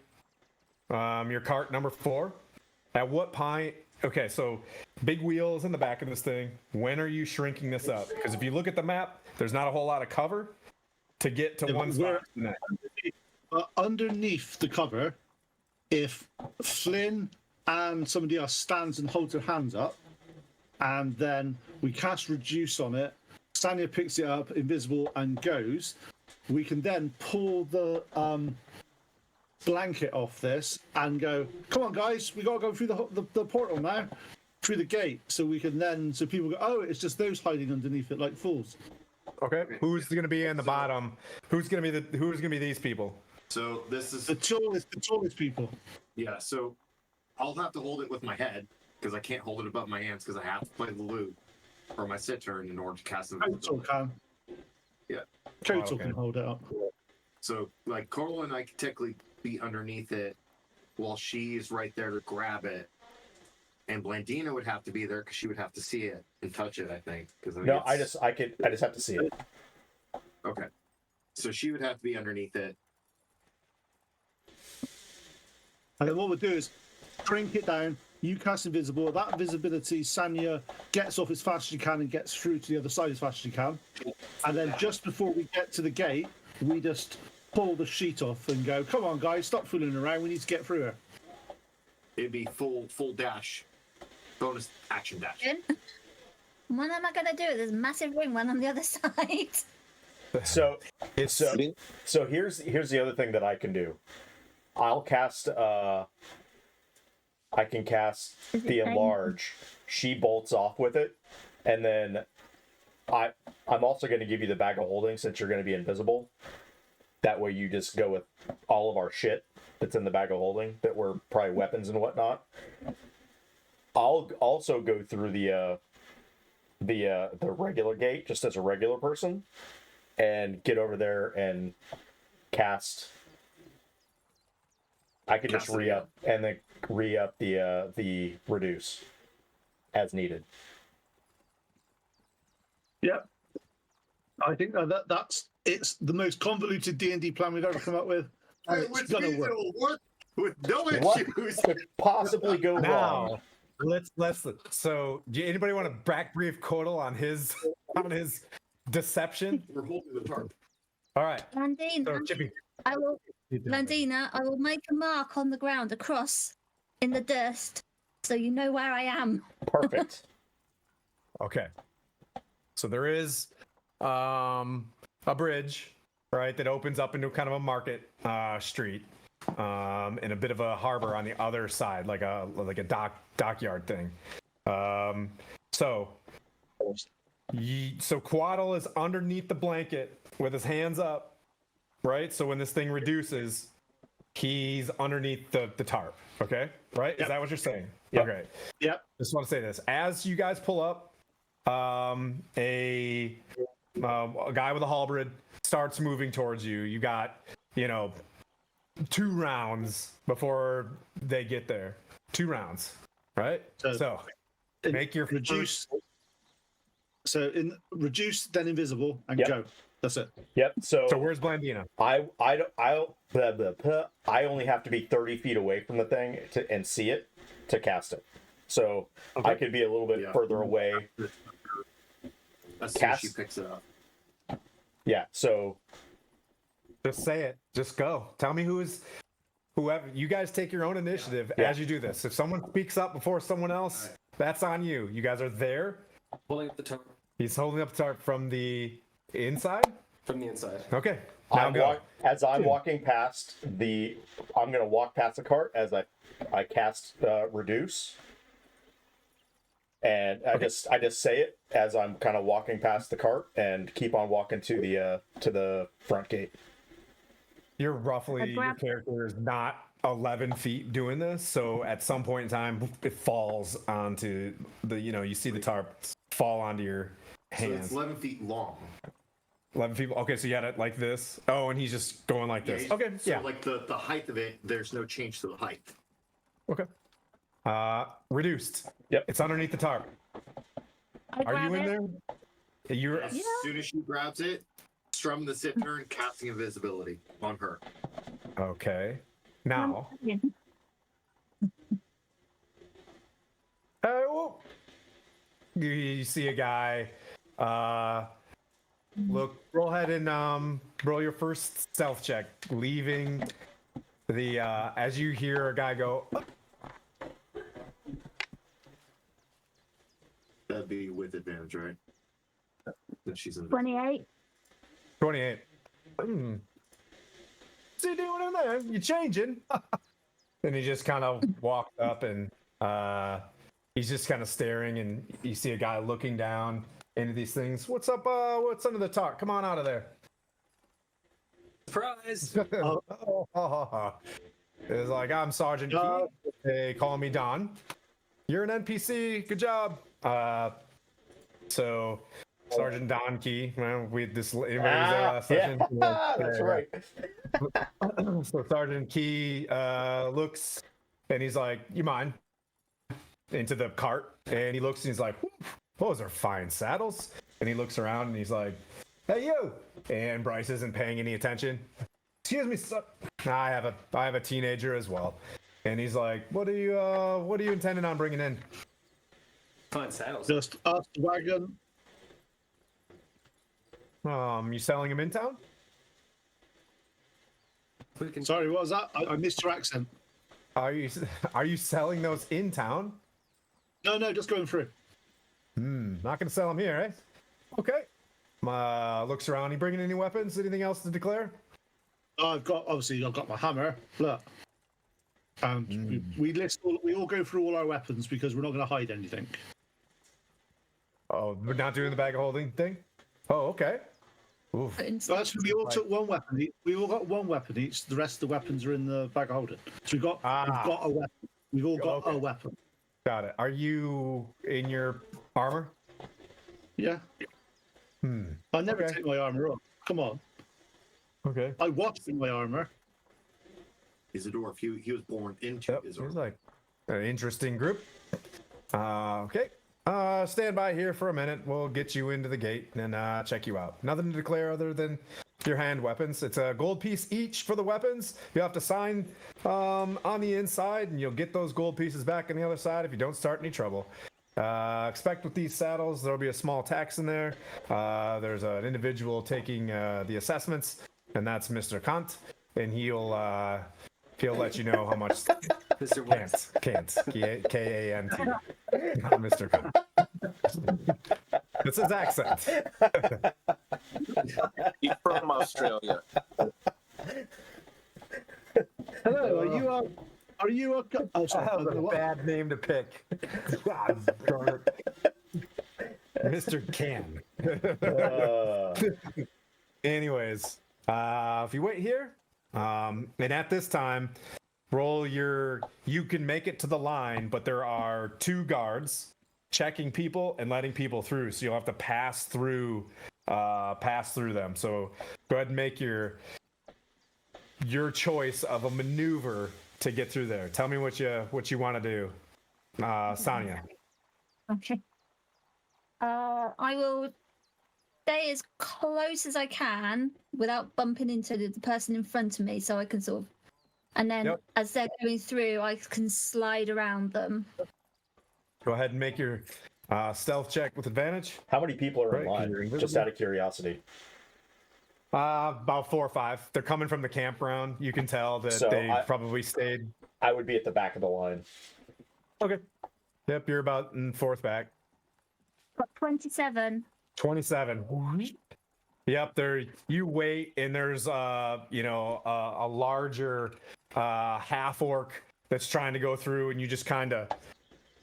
S2: Your cart number 4. At what point? Okay, so big wheels in the back of this thing. When are you shrinking this up? Because if you look at the map, there's not a whole lot of cover to get to one spot.
S5: Underneath the cover, if Flynn and somebody else stands and holds their hands up, and then we cast reduce on it, Sanya picks it up, invisible, and goes, we can then pull the blanket off this and go, come on guys, we gotta go through the portal now, through the gate, so we can then, so people go, oh, it's just those hiding underneath it like fools.
S2: Okay, who's gonna be in the bottom? Who's gonna be these people?
S4: So this is
S5: The tallest people.
S4: yeah. So I'll have to hold it with my head because I can't hold it above my hands because I have to play the lute or my sit turn in order to cast it.
S5: Kotal can.
S4: Yeah.
S5: Kotal
S2: okay.
S5: can hold it up.
S4: So like Coral and I can technically be underneath it while she's right there to grab it. And Blandina would have to be there because she would have to see it and touch it, I think.
S3: No, I just have to see it.
S4: Okay. So she would have to be underneath it.
S5: And then what we'll do is shrink it down. You cast invisible. That visibility, Sanya gets off as fast as you can and gets through to the other side as fast as you can. And then just before we get to the gate, we just pull the sheet off and go, come on, guys, stop fooling around. We need to get through here.
S4: It'd be full dash. Bonus action dash.
S7: What am I going to do? There's a massive ring one on the other side.
S3: So here's the other thing that I can do. I'll cast I can cast the enlarge. She bolts off with it, and then I'm also going to give you the bag of holding since you're going to be invisible. That way you just go with all of our shit that's in the bag of holding that were probably weapons and whatnot. I'll also go through the regular gate just as a regular person and get over there and cast. I could just re-up and then re-up the reduce as needed.
S5: Yep. I think it's the most convoluted D&D plan we've ever come up with. And it's going to work
S4: with no
S3: What
S4: issues.
S3: could possibly go wrong?
S2: Now, let's. So, do anybody want to back brief Kodal on his deception?
S4: We're holding the tarp.
S2: All right.
S7: Landina,
S2: So, Chippy.
S7: Landina, I will make a mark on the ground across in the dust so you know where I am.
S3: Perfect.
S2: Okay. So there is a bridge, right, that opens up into kind of a market street, and a bit of a harbor on the other side, like a dockyard thing. So Quaddle is underneath the blanket with his hands up, right? So when this thing reduces, he's underneath the tarp. Okay, right?
S5: Yep.
S2: Is that what you're saying?
S3: Yep.
S2: Okay.
S5: Yep.
S2: Just want to say this: as you guys pull up, a guy with a halberd starts moving towards you. You got, 2 rounds before they get there. 2 rounds, right? So make your
S5: reduce. So in reduce, then invisible, and
S3: Yep.
S5: go. That's it.
S3: Yep. So
S2: where's Blandina?
S3: I only have to be 30 feet away from the thing and see it to cast it. So I could be a little bit further away.
S4: As soon as she picks it up.
S3: Yeah. So
S2: just say it. Just go. Tell me whoever. You guys take your own initiative as you do this. If someone speaks up before someone else, that's on you. You guys are there.
S6: Holding up the tarp
S2: He's holding up the tarp from the inside.
S6: from the inside.
S2: Okay. Now go.
S3: As I'm walking past I'm going to walk past the cart as I cast reduce. And I just say it as I'm kind of walking past the cart and keep on walking to the front gate.
S2: Your character is not 11 feet doing this, so at some point in time it falls onto the you see the tarp fall onto your hands.
S4: So it's 11 feet long.
S2: 11 feet. Okay, so you had it like this. Oh, and he's just going like this. Okay,
S4: So like the height of it, there's no change to the height.
S2: Okay. Reduced.
S3: Yep.
S2: It's underneath the tarp. Are you in there? You're.
S4: As soon as she grabs it, strum the cittern, casting invisibility on her.
S2: Okay. Now. You see a guy. Look, roll ahead and roll your first stealth check, leaving the as you hear a guy go.
S4: That'd be with advantage, right? That she's in.
S7: 28.
S2: 28. What's he doing in there? You changing? And he just kind of walked up and he's just kind of staring, and you see a guy looking down into these things. What's up? What's under the tarp? Come on out of there.
S6: Surprise!
S2: It's like, I'm Sergeant Key. They call me Don. You're an NPC. Good job. So Sergeant Don Key. We this session.
S3: That's right.
S2: So Sergeant Key looks, and he's like, "You mind?" Into the cart, and he looks, and he's like, "Those are fine saddles." And he looks around, and he's like, "Hey, you! and Bryce isn't paying any attention. Excuse me, sir. I have a teenager as well, and he's like, what are you intending on bringing in?
S6: Fine saddles.
S5: Just us, wagon.
S2: You selling him in town?
S6: We can-
S5: Sorry, what was that? I missed your accent.
S2: Are you selling those in town?
S5: No, just going through.
S2: Not gonna sell them here, eh? Okay. Looks around. You bringing any weapons? Anything else to declare?
S5: I've got my hammer. Look, and we all go through all our weapons because we're not going to hide anything.
S2: Oh, we're not doing the bag of holding thing? Oh, okay. Oof.
S5: So actually, we all took one weapon. We all got one weapon each. The rest of the weapons are in the bag of holding. So we've got a weapon. We've all got a weapon.
S2: Got it. Are you in your armor?
S5: Yeah. I never take my armor off. Come on.
S2: Okay.
S5: I washed in my armor.
S4: He's a dwarf. He was born into
S2: Yep.
S4: his
S2: Seems
S4: armor.
S2: like an interesting group. Okay. Stand by here for a minute. We'll get you into the gate and check you out. Nothing to declare other than your hand weapons. It's a gold piece each for the weapons. You have to sign on the inside, and you'll get those gold pieces back on the other side if you don't start any trouble. Expect with these saddles, there'll be a small tax in there. There's an individual taking the assessments, and that's Mr. Kant, and he'll let you know how much.
S6: Mr. Wentz.
S2: Kant, K-A-N-T, not Mr. Kant. It's his accent.
S8: He's from Australia.
S5: Hello, are you a? Oh, sorry.
S2: That was a
S5: What?
S2: bad name to pick. God darn it. Mr. Can. Anyways, if you wait here, and at this time, you can make it to the line, but there are 2 guards checking people and letting people through, so you'll have to pass through them. So go ahead and make your choice of a maneuver to get through there. Tell me what you want to do, Sonia.
S7: Okay. I will stay as close as I can without bumping into the person in front of me, so I can sort of, and then as they're going through, I can slide around them.
S2: Go ahead and make your stealth check with advantage.
S3: How many people are in
S2: Right, you're
S3: line?
S2: invisible.
S3: Just out of curiosity.
S2: About 4 or 5. They're coming from the campground. You can tell that
S3: So
S2: they probably stayed.
S3: I would be at the back of the line.
S2: Okay. Yep, you're about in 4th back.
S7: Got 27.
S2: 27. Yep, there. You wait, and there's a larger half orc that's trying to go through, and you just kind of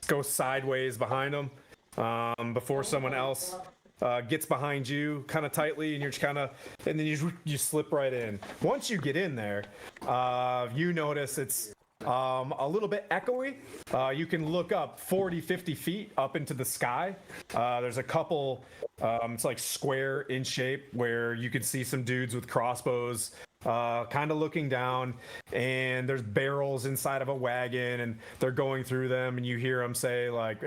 S2: go sideways behind them before someone else gets behind you kind of tightly, and you're just kind of, and then you slip right in. Once you get in there, you notice it's a little bit echoey. You can look up 40-50 feet up into the sky. There's a couple, it's like square in shape, where you can see some dudes with crossbows kind of looking down, and there's barrels inside of a wagon, and they're going through them, and you hear them say like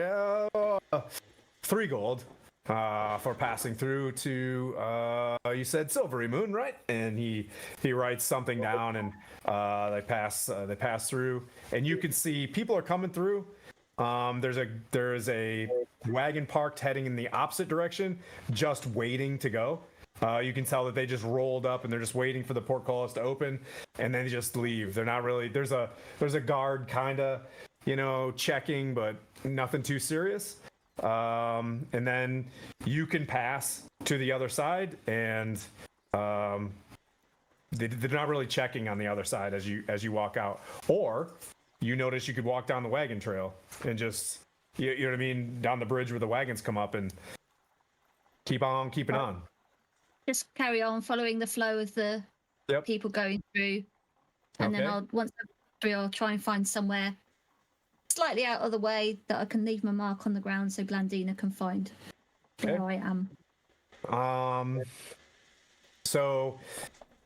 S2: 3 gold for passing through to you said Silvery Moon, right? And he writes something down, and they pass through, and you can see people are coming through. There's a wagon parked heading in the opposite direction, just waiting to go. You can tell that they just rolled up and they're just waiting for the portcullis to open, and then they just leave. They're not really. There's a guard kind of, checking, but nothing too serious. And then you can pass to the other side, and they're not really checking on the other side as you walk out. Or you notice you could walk down the wagon trail and just you know what I mean, down the bridge where the wagons come up, and keep on keeping on.
S7: Just carry on following the flow of the people going through, and then once I'm through, I'll try and find somewhere slightly out of the way that I can leave my mark on the ground so Blandina can find where I am.
S2: So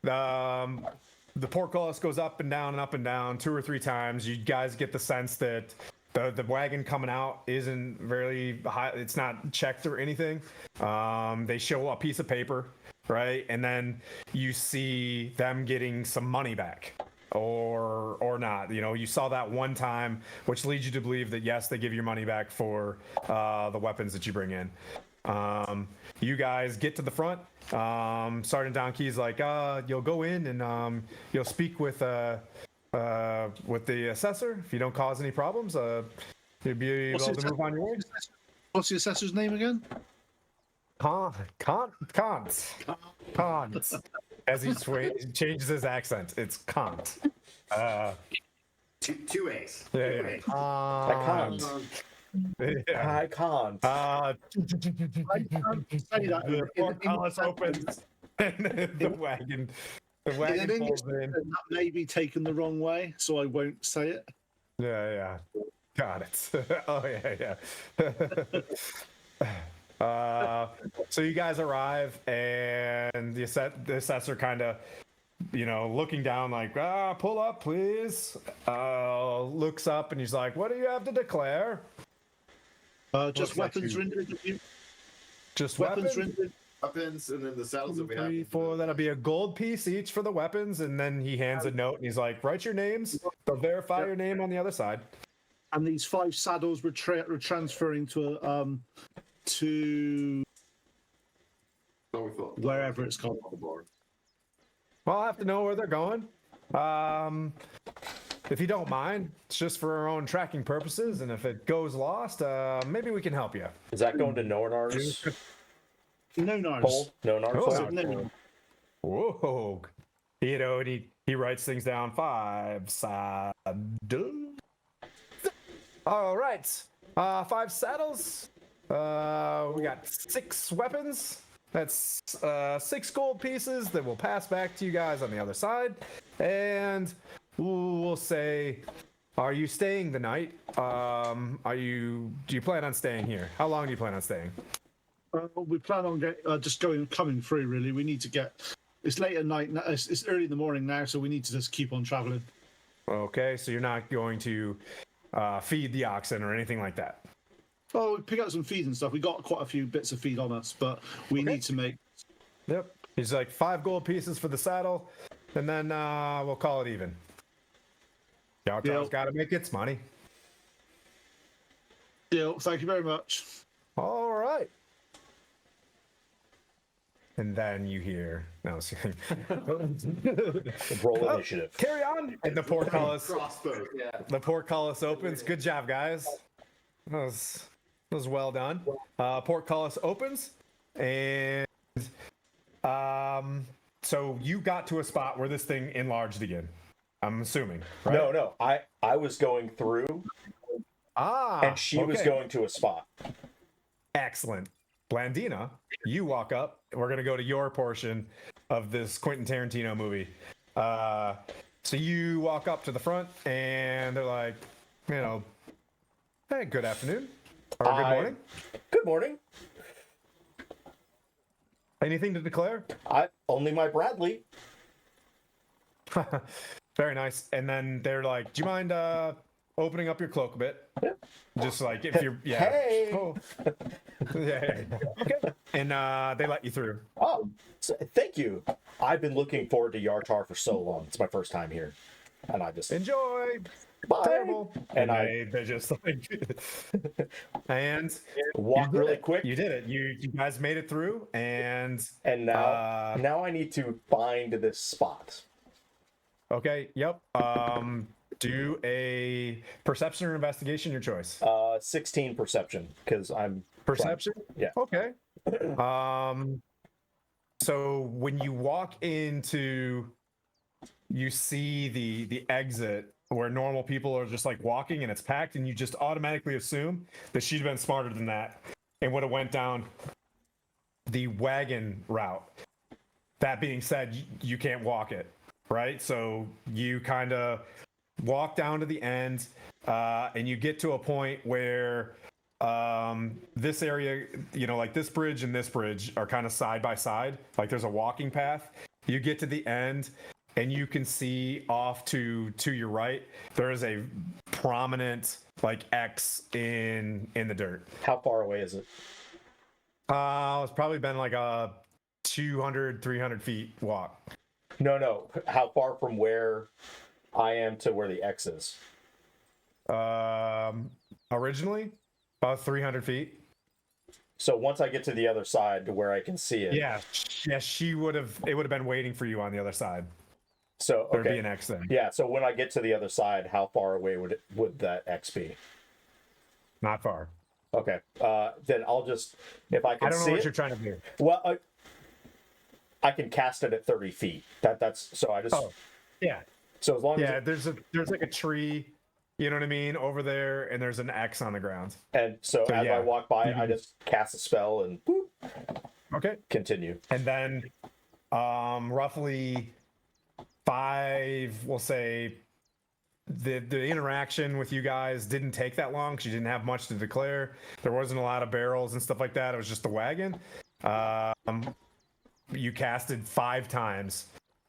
S2: the portcullis goes up and down 2 or 3 times. You guys get the sense that the wagon coming out isn't very high. It's not checked or anything. They show a piece of paper right? And then you see them getting some money back. Or not. You saw that one time, which leads you to believe that yes, they give your money back for the weapons that you bring in. You guys get to the front. Sergeant Donkey's like, you'll go in and you'll speak with the assessor. If you don't cause any problems, you'll be able to move on your way.
S5: What's the assessor's name again?
S2: Kant. As he changes his accent, it's Kant.
S4: Two A's.
S2: Yeah.
S4: Two A's.
S3: I can't.
S2: Yeah.
S3: I can't.
S5: Say that
S2: The portcullis opens and the wagon
S5: in an English
S2: pulls in.
S5: that may be taken the wrong way, so I won't say it.
S2: Yeah. Got it. Oh yeah. So you guys arrive, and the assessor kind of, looking down like, pull up, please. Looks up and he's like, what do you have to declare?
S5: Just weapons rendered.
S2: Just
S5: Weapons
S2: weapons?
S5: rendered.
S4: Weapons, and then the saddles that we have.
S2: 3, 4, that'll be a gold piece each for the weapons, and then he hands a note and he's like, write your names. They'll verify your name on the other side.
S5: And these 5 saddles were transferring to wherever it's called.
S2: Well, I'll have to know where they're going. If you don't mind, it's just for our own tracking purposes, and if it goes lost, maybe we can help you.
S3: Is that going to Nornar's
S5: No, no.
S3: poll? Nornar's
S2: Oh,
S3: poll?
S5: No.
S2: Whoa. And he writes things down. 5 saddles. All right. 5 saddles. We got 6 weapons. That's 6 gold pieces that we'll pass back to you guys on the other side. And we'll say, are you staying the night? Do you plan on staying here? How long do you plan on staying?
S5: We plan on coming through. Really, we need to get. It's late at night. It's early in the morning now, so we need to just keep on traveling.
S2: Okay, so you're not going to feed the oxen or anything like that.
S5: Oh, we pick up some feed and stuff. We got quite a few bits of feed on us, but we need to make.
S2: Yep. He's like 5 gold pieces for the saddle, and then we'll call it even. Yartar's got to make its money.
S5: Yeah, thank you very much.
S2: All right. And then you hear, no,
S3: Roll initiative.
S2: carry on. And the portcullis,
S4: Crossbow. Yeah.
S2: the portcullis opens. Good job, guys. That was well done. Portcullis opens, and so you got to a spot where this thing enlarged again. I'm assuming, right?
S3: No. I was going through, and she was
S2: okay.
S3: going to a spot.
S2: Excellent. Blandina, you walk up. We're going to go to your portion of this Quentin Tarantino movie. So you walk up to the front, and they're like, hey, good afternoon. Or good morning.
S3: Good morning.
S2: Anything to declare?
S3: Only my Bradley.
S2: Very nice. And then they're like, do you mind opening up your cloak a bit?
S3: Yeah.
S2: Just like if you're, yeah.
S3: Hey.
S2: Oh. Yeah. Okay. And they let you through.
S3: Oh, thank you. I've been looking forward to Yartar for so long. It's my first time here, and I just
S2: Enjoy.
S3: Bye.
S2: Terrible.
S3: And
S2: they just like and
S3: walk
S2: you did
S3: really
S2: it.
S3: quick.
S2: You did it. You guys made it through, and
S3: now I need to find this spot.
S2: okay. Yep. Do a perception or investigation, your choice.
S3: 16 perception, because I'm
S2: Perception?
S3: Yeah.
S2: Okay. So when you walk into, you see the exit where normal people are just like walking and it's packed, and you just automatically assume that she'd been smarter than that and would have went down the wagon route. That being said, you can't walk it, right? So you kind of walk down to the end, and you get to a point where this area, like this bridge and this bridge are kind of side by side. Like there's a walking path. You get to the end, and you can see off to your right, there is a prominent like X in the dirt.
S3: How far away is it?
S2: It's probably been like a 200, 300 feet walk.
S3: No. How far from where I am to where the X is?
S2: Originally, about 300 feet.
S3: So once I get to the other side to where I can see it.
S2: Yeah, she would have. It would have been waiting for you on the other side.
S3: So
S2: There'd
S3: okay.
S2: be an X then.
S3: Yeah. So when I get to the other side, how far away would that X be?
S2: Not far.
S3: Okay. Then I'll just if I can
S2: I don't know
S3: see
S2: what
S3: it.
S2: you're trying to do.
S3: Well, I can cast it at 30 feet. That's so I just.
S2: Oh, yeah.
S3: So as long
S2: Yeah,
S3: as
S2: there's like a tree, you know what I mean, over there, and there's an X on the ground.
S3: and so as
S2: yeah.
S3: I walk by it, I just cast a spell and boop,
S2: Okay.
S3: continue.
S2: And then roughly 5, we'll say the interaction with you guys didn't take that long because you didn't have much to declare. There wasn't a lot of barrels and stuff like that. It was just the wagon. You casted 5 times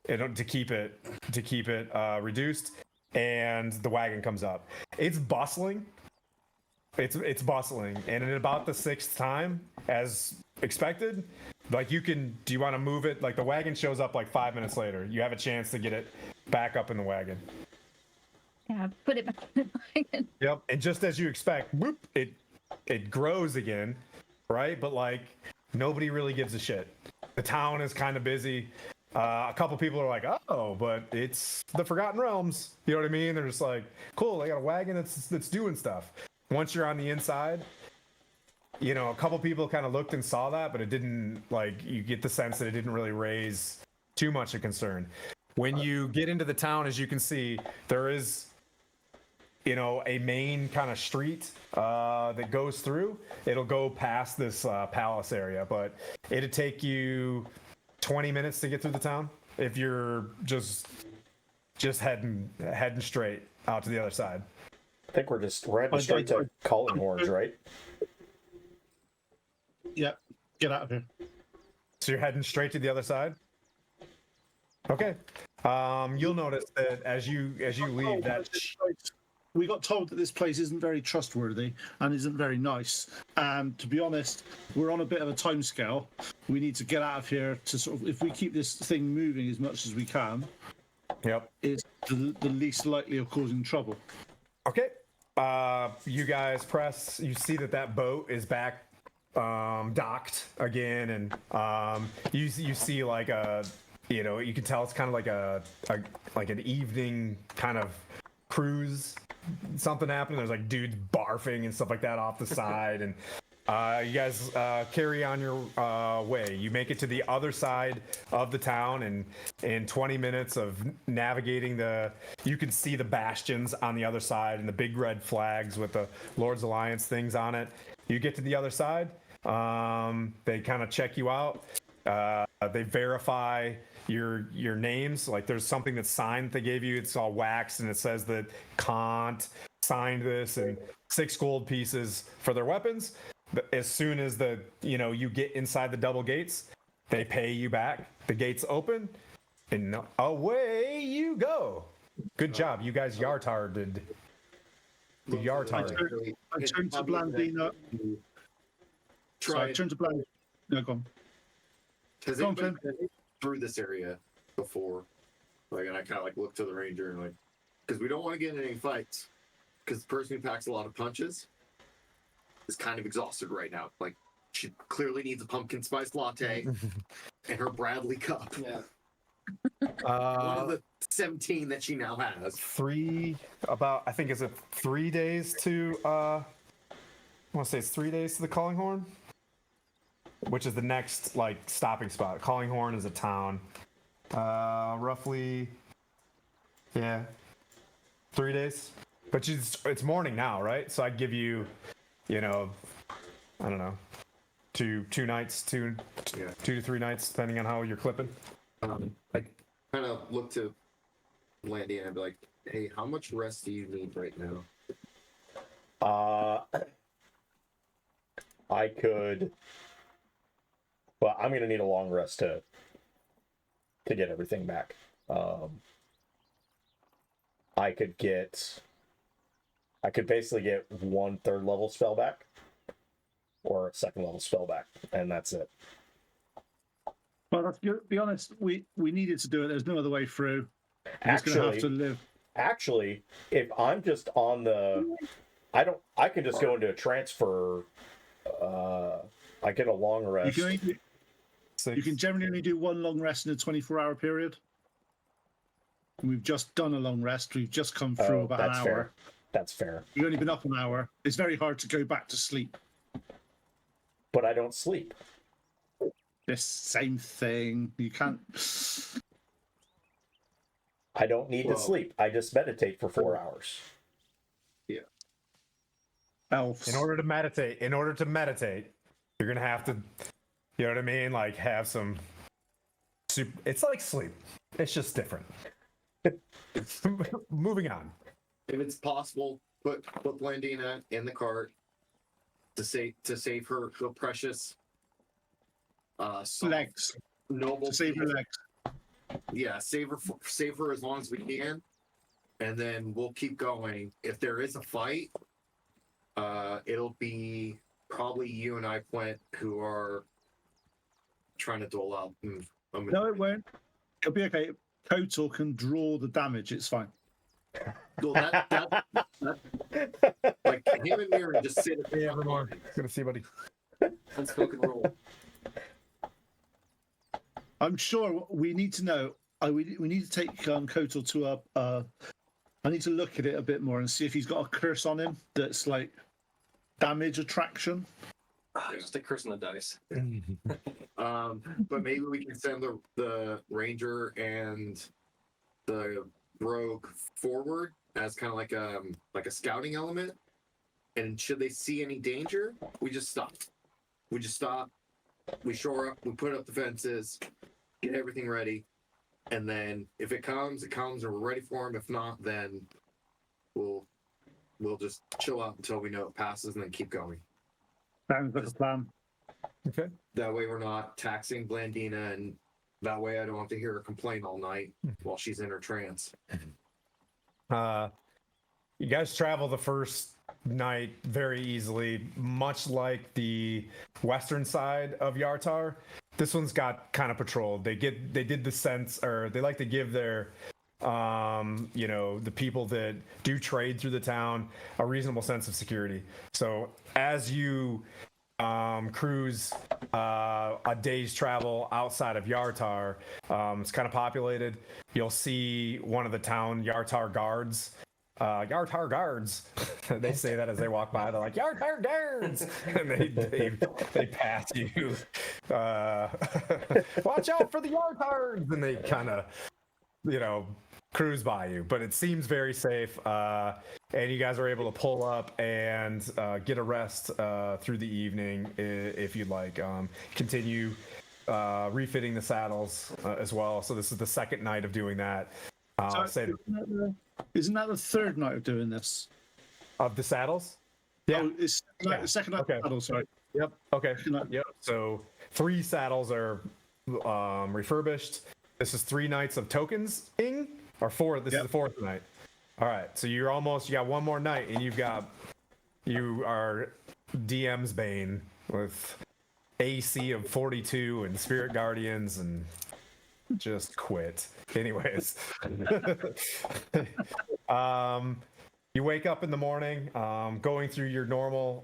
S2: to keep it reduced, and the wagon comes up. It's bustling. It's bustling, and in about the 6th time, as expected, like do you want to move it? Like the wagon shows up like 5 minutes later. You have a chance to get it back up in the wagon.
S7: Yeah, put it back in the wagon.
S2: Yep. And just as you expect, whoop, it grows again, right? But like nobody really gives a shit. The town is kind of busy. A couple people are like, oh, but it's the Forgotten Realms. You know what I mean? They're just like, cool, they got a wagon that's doing stuff. Once you're on the inside, you know, a couple people kind of looked and saw that, but it didn't, like, you get the sense that it didn't really raise too much of concern. When you get into the town, as you can see, there is, you know, a main kind of street that goes through. It'll go past this palace area, but it'd take you 20 minutes to get through the town if you're just heading straight out to the other side.
S3: I think we're heading straight to Calling Horns, right?
S5: Yeah, get out of here.
S2: So you're heading straight to the other side? Okay. You'll notice that as you leave that
S5: We got told that this place isn't very trustworthy and isn't very nice. And to be honest, we're on a bit of a time scale. We need to get out of here to sort of, if we keep this thing moving as much as we can,
S2: Yep.
S5: it's the least likely of causing trouble.
S2: Okay. You guys press. You see that boat is back docked again, and you see like a, you know, you can tell it's kind of like an evening kind of cruise. Something happened. There's like dudes barfing and stuff like that off the side, and you guys carry on your way. You make it to the other side of the town, and in 20 minutes of navigating you can see the bastions on the other side and the big red flags with the Lord's Alliance things on it. You get to the other side. They kind of check you out. They verify your names. Like there's something that's signed that they gave you. It's all waxed, and it says that Kant signed this, and 6 gold pieces for their weapons. But as soon as you get inside the double gates, they pay you back. The gates open, and away you go. Good job, you guys yartarded. Yartarded.
S5: I turn to Blandina. I turn to Blandina. No, go on.
S4: Has
S5: Go on,
S4: anybody been through this area before? Like, and I kind of like look to the ranger and like, because we don't want to get in any fights. Because the person who packs a lot of punches is kind of exhausted right now. Like, she clearly needs a pumpkin spice latte and her Bradley cup.
S6: Yeah.
S4: One of the 17 that she now has.
S2: 3 days to I want to say it's 3 days to the Calling Horn, which is the next like stopping spot. Calling Horn is a town. Roughly 3 days. But it's morning now, right? So I'd give you, I don't know, two nights, two to 3 nights, depending on how you're clipping.
S4: I kind of look to Landy and I'd be like, hey, how much rest do you need right now?
S3: I could, but I'm gonna need a long rest to get everything back. I could basically get 1 3rd level spell back, or a 2nd level spell back, and that's it.
S5: Well, let's be honest. We needed to do it. There's no other way through. We're just gonna have to live.
S3: Actually, if I'm just on the, I can just go into a transfer. I get a long rest.
S5: You can generally only do one long rest in a 24-hour period. We've just done a long rest. We've just come through about an hour.
S3: Fair. That's fair.
S5: You've only been up an hour. It's very hard to go back to sleep.
S3: But I don't sleep.
S5: This same thing. You can't.
S3: I don't need to sleep. I just meditate for 4 hours.
S4: Yeah.
S5: Elves.
S2: In order to meditate, you're gonna have to, you know what I mean? Like have some. It's like sleep. It's just different. Moving on.
S4: If it's possible, put Blandina in the cart to save her precious
S5: legs.
S4: Noble.
S5: To save her legs.
S4: Yeah, save her as long as we can, and then we'll keep going. If there is a fight, it'll be probably you and I, Quint, who are trying to dole out.
S5: No, it won't. It'll be okay. Kotal can draw the damage. It's fine.
S4: Well, that like him and Mira just sit at the
S2: Evermore. Good to see you, buddy.
S6: Unspoken rule.
S5: I'm sure we need to know. We need to take Kotal to a. I need to look at it a bit more and see if he's got a curse on him that's like damage attraction.
S6: Just a curse on the dice.
S4: But maybe we can send the ranger and the rogue forward as kind of like a scouting element. And should they see any danger, we just stop. We shore up. We put up the fences. Get everything ready. And then if it comes, and we're ready for him. If not, then we'll just chill out until we know it passes and then keep going.
S5: Sounds like a plan.
S2: Okay.
S4: That way we're not taxing Blandina, and that way I don't have to hear her complain all night while she's in her trance.
S2: You guys travel the first night very easily, much like the western side of Yartar. This one's got kind of patrolled. They did the sense, or they like to give their the people that do trade through the town a reasonable sense of security. So as you cruise a day's travel outside of Yartar, it's kind of populated. You'll see one of the town Yartar guards. Yartar guards. They say that as they walk by. They're like, Yartar guards, and they pass you. Watch out for the Yartars, and they kind of, cruise by you. But it seems very safe, and you guys are able to pull up and get a rest through the evening if you'd like. Continue refitting the saddles as well. So this is the second night of doing that.
S5: Isn't that the third night of doing this?
S2: Of the saddles? Yeah.
S5: Oh, it's the second night of saddles, sorry.
S2: Yep. Okay. Yep. So 3 saddles are refurbished. This is 3 nights of tokens-ing, or 4. This is the 4th night. All right. So you got one more night, and you are DM's Bane with AC of 42 and Spirit Guardians and just quit. Anyways. You wake up in the morning, going through your normal,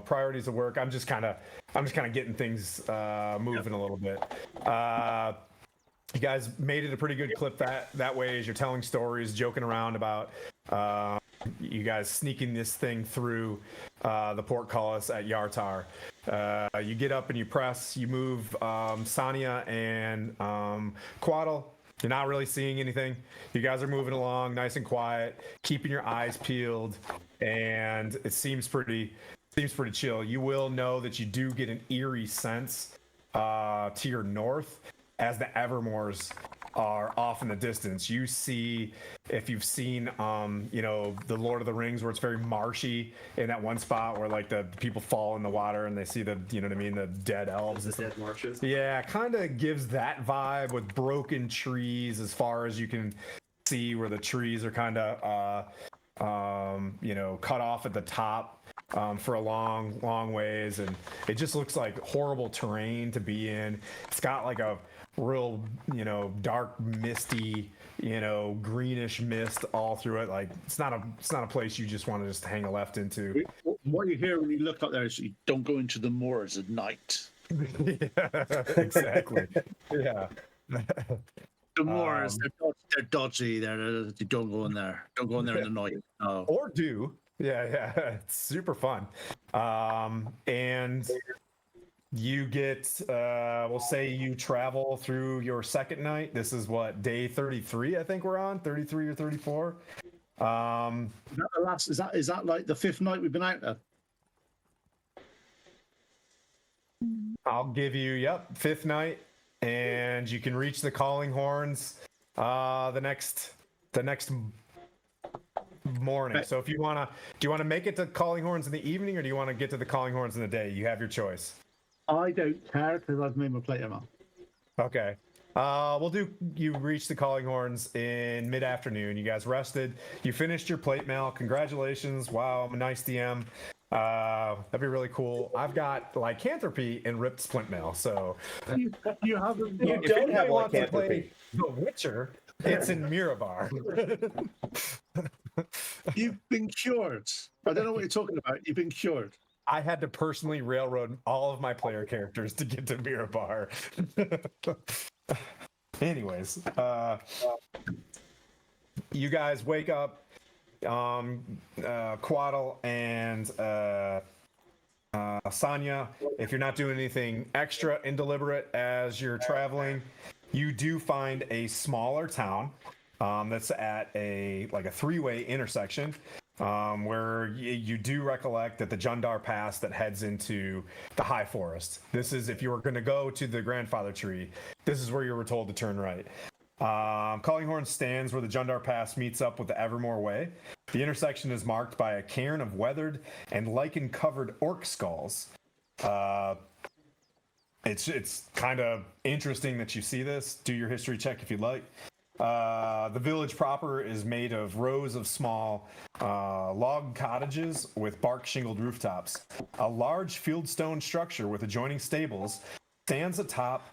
S2: priorities of work. I'm just kind of getting things moving a little bit. You guys made it a pretty good clip that way as you're telling stories, joking around about you guys sneaking this thing through the portcullis at Yartar. You get up and you move Sanya and Quaddle. You're not really seeing anything. You guys are moving along nice and quiet, keeping your eyes peeled, and it seems pretty chill. You will know that you do get an eerie sense to your north as the Evermores are off in the distance. You see, if you've seen the Lord of the Rings, where it's very marshy in that one spot where like the people fall in the water and they see the the dead elves.
S4: The dead marshes.
S2: Yeah, kind of gives that vibe with broken trees as far as you can see, where the trees are kind of cut off at the top. for a long ways, and it just looks like horrible terrain to be in. It's got like a real, dark, misty, greenish mist all through it. Like it's not a place you just want to just hang a left into.
S5: What you hear when you look up there is you don't go into the moors at night.
S2: Yeah, exactly. Yeah.
S5: The moors, they're dodgy. You don't go in there. Don't go in there in the night. No.
S2: Or do. Yeah. It's super fun. And you get, we'll say you travel through your second night. This is what, day 33, I think we're on, 33 or 34.
S5: Is that the last? Is that like the fifth night we've been out there?
S2: I'll give you, fifth night, and you can reach the calling horns the next morning. So if you do you want to make it to calling horns in the evening, or do you want to get to the calling horns in the day? You have your choice.
S5: I don't care because I've made my plate amount.
S2: Okay. You reached the calling horns in mid-afternoon. You guys rested. You finished your plate mail. Congratulations. Wow, I'm a nice DM. That'd be really cool. I've got lycanthropy and ripped splint mail. So
S5: You haven't.
S3: You
S2: if
S3: don't
S2: anybody
S3: have
S2: wants to
S3: lycanthropy.
S2: play The Witcher, it's in Mirabar.
S5: You've been cured. I don't know what you're talking about. You've been cured.
S2: I had to personally railroad all of my player characters to get to Mirabar. Anyways, you guys wake up. Quaddle and Sanya, if you're not doing anything extra and deliberate as you're traveling, you do find a smaller town that's at a three-way intersection, where you do recollect that the Jundar Pass that heads into the High Forest. This is, if you were going to go to the Grandfather Tree, this is where you were told to turn right. Callinghorn stands where the Jundar Pass meets up with the Evermore Way. The intersection is marked by a cairn of weathered and lichen-covered orc skulls. It's kind of interesting that you see this. Do your history check if you'd like. The village proper is made of rows of small log cottages with bark shingled rooftops. A large fieldstone structure with adjoining stables stands atop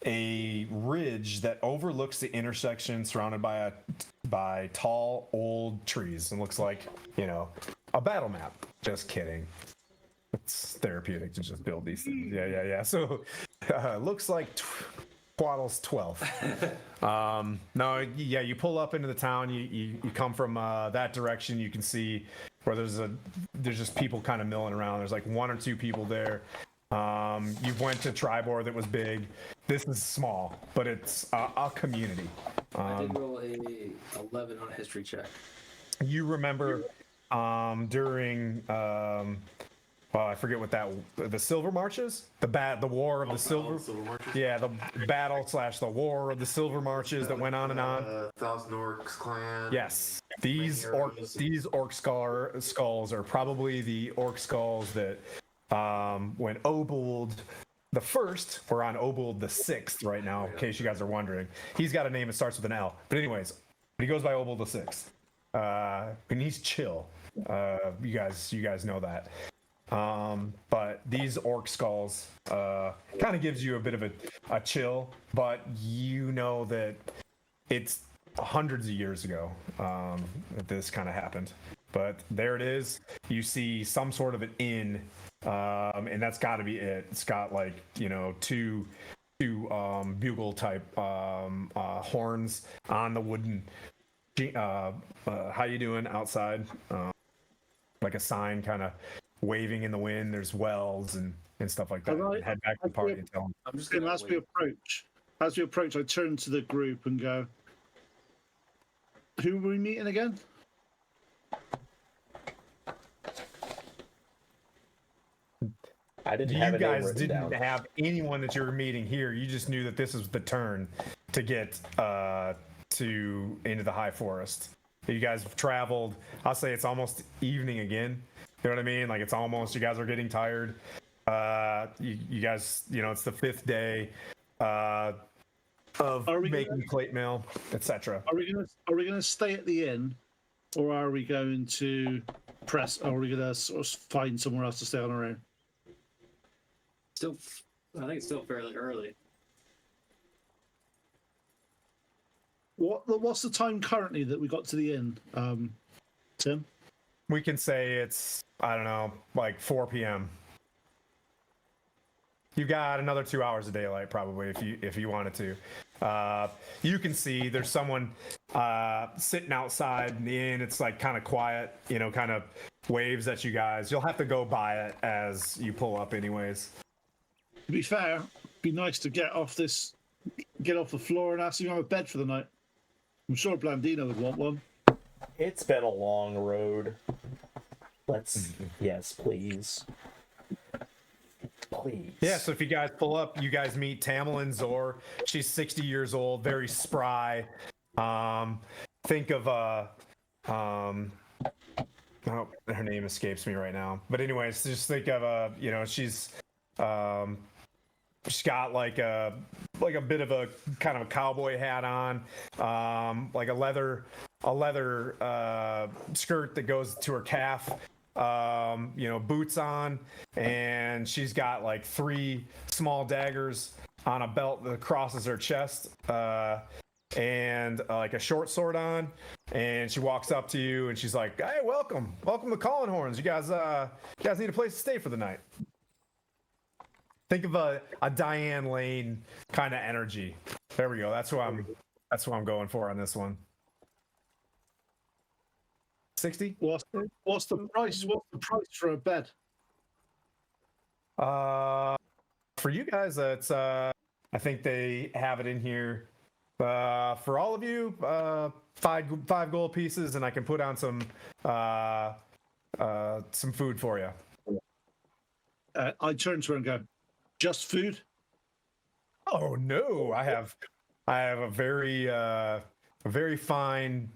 S2: a ridge that overlooks the intersection, surrounded by tall old trees, and looks like a battle map. Just kidding. It's therapeutic to just build these things. Yeah. So looks like Quaddle's 12th. You pull up into the town. You come from that direction. You can see where there's just people kind of milling around. There's like one or two people there. You went to Tribor that was big. This is small, but it's a community.
S6: I did roll a 11 on a history check.
S2: You remember during I forget what the Silver Marches, the War of the Silver
S4: Marches?
S2: Yeah, the battle / the War of the Silver Marches that went on and on.
S4: Thousand Orcs clan.
S2: Yes, these orc skulls are probably the orc skulls that when Obuld the First, we're on Obuld the Sixth right now, in case you guys are wondering. He's got a name that starts with an L, but anyways, he goes by Obuld the Sixth, and he's chill. You guys know that. But these orc skulls kind of gives you a bit of a chill, but you know that it's hundreds of years ago that this kind of happened. But there it is. You see some sort of an inn, and that's got to be it. It's got two bugle type horns on the wooden. How you doing outside? Like a sign kind of waving in the wind. There's wells and stuff like that.
S5: Right.
S2: Head back to the party and tell them.
S6: I'm just
S5: And
S6: gonna
S5: as we approach, I turn to the group and go, "Who are we meeting again?"
S3: I didn't
S2: You
S3: have a name
S2: guys
S3: written
S2: didn't
S3: down.
S2: have anyone that you were meeting here. You just knew that this was the turn to get into the High Forest. You guys have traveled. I'll say it's almost evening again. You know what I mean? Like it's almost. You guys are getting tired. You guys, it's the fifth day of making plate mail, etc.
S5: Are we gonna stay at the inn or are we going to press? Or are we going to sort of find somewhere else to stay on our own?
S6: Still, I think it's still fairly early.
S5: What's the time currently that we got to the inn, Tim?
S2: We can say it's, I don't know, like 4 p.m. You got another 2 hours of daylight probably if you wanted to. You can see there's someone sitting outside in the inn. It's like kind of quiet, kind of waves at you guys. You'll have to go by it as you pull up anyways.
S5: To be fair, it'd be nice to get off the floor and ask you to have a bed for the night. I'm sure Blandino would want one.
S3: It's been a long road. Yes, please. Please.
S2: Yeah, so if you guys pull up, you guys meet Tamerlane Zor. She's 60 years old, very spry. Think of oh, her name escapes me right now. But anyways, just think of she's got like a bit of a kind of a cowboy hat on, like a leather skirt that goes to her calf, boots on, and she's got like 3 small daggers on a belt that crosses her chest, and like a short sword on, and she walks up to you and she's like, "Hey, welcome to Calling Horns. You guys need a place to stay for the night." Think of a Diane Lane kind of energy. There we go. That's what I'm going for on this one. 60?
S5: What's the price? What's the price for a bed?
S2: For you guys, it's I think they have it in here. For all of you, 5 gold pieces, and I can put on some food for you.
S5: I turn to her and go, "Just food?"
S2: Oh no, I have a very fine.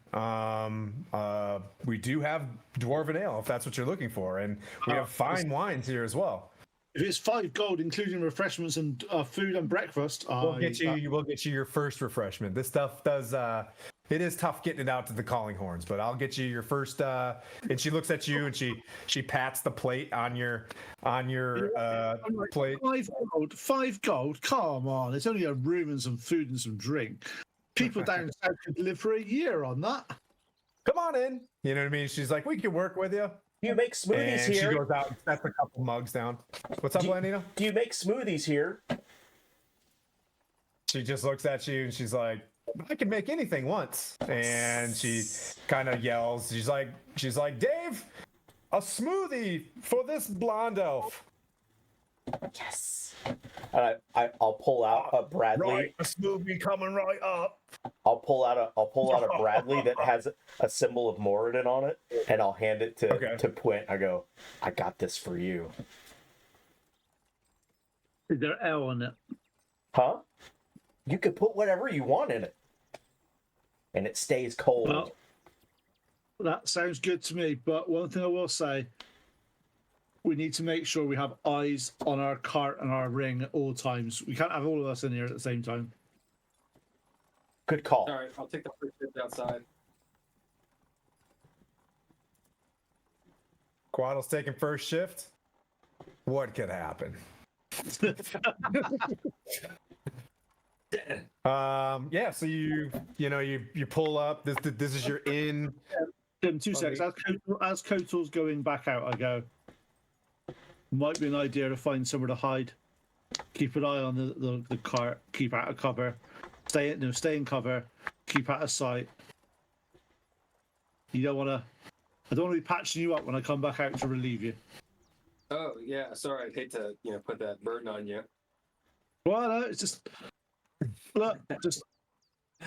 S2: We do have dwarven ale if that's what you're looking for, and we have fine wines here as well.
S5: If it's 5 gold, including refreshments and food and breakfast,
S2: We'll get you your first refreshment. This stuff does. It is tough getting it out to the Calling Horns, but I'll get you your first. And she looks at you and she pats the plate on your plate.
S5: 5 gold. Come on, it's only a room and some food and some drink. People down south could live for a year on that.
S2: Come on in. You know what I mean? She's like, "We can work with you."
S3: You make smoothies
S2: and
S3: here.
S2: She goes out and sets a couple mugs down. What's up, Blandino?
S3: Do you make smoothies here?
S2: She just looks at you and she's like, "I can make anything once." And she kind of yells. She's like, "Dave, a smoothie for this blonde elf."
S3: Yes. And I'll pull out a Bradley.
S2: Right, a smoothie coming right up.
S3: I'll pull out a Bradley that has a symbol of Moradin on it, and I'll hand it to Quint. I go, "I got this for you."
S5: Is there L on it?
S3: Huh? You could put whatever you want in it, and it stays cold.
S5: Well, that sounds good to me. But one thing I will say, we need to make sure we have eyes on our cart and our ring at all times. We can't have all of us in here at the same time.
S3: Good call.
S6: All right, I'll take the first shift outside.
S2: Quaddle's taking first shift. What could happen? Yeah. So you pull up. This is your inn.
S5: Tim, 2 seconds. As Kotal's going back out, I go, might be an idea to find somewhere to hide. Keep an eye on the cart. Keep out of cover. Stay in cover. Keep out of sight. I don't want to be patching you up when I come back out to relieve you.
S6: Oh yeah, sorry. I'd hate to put that burden on you.
S5: Well, no, it's just look.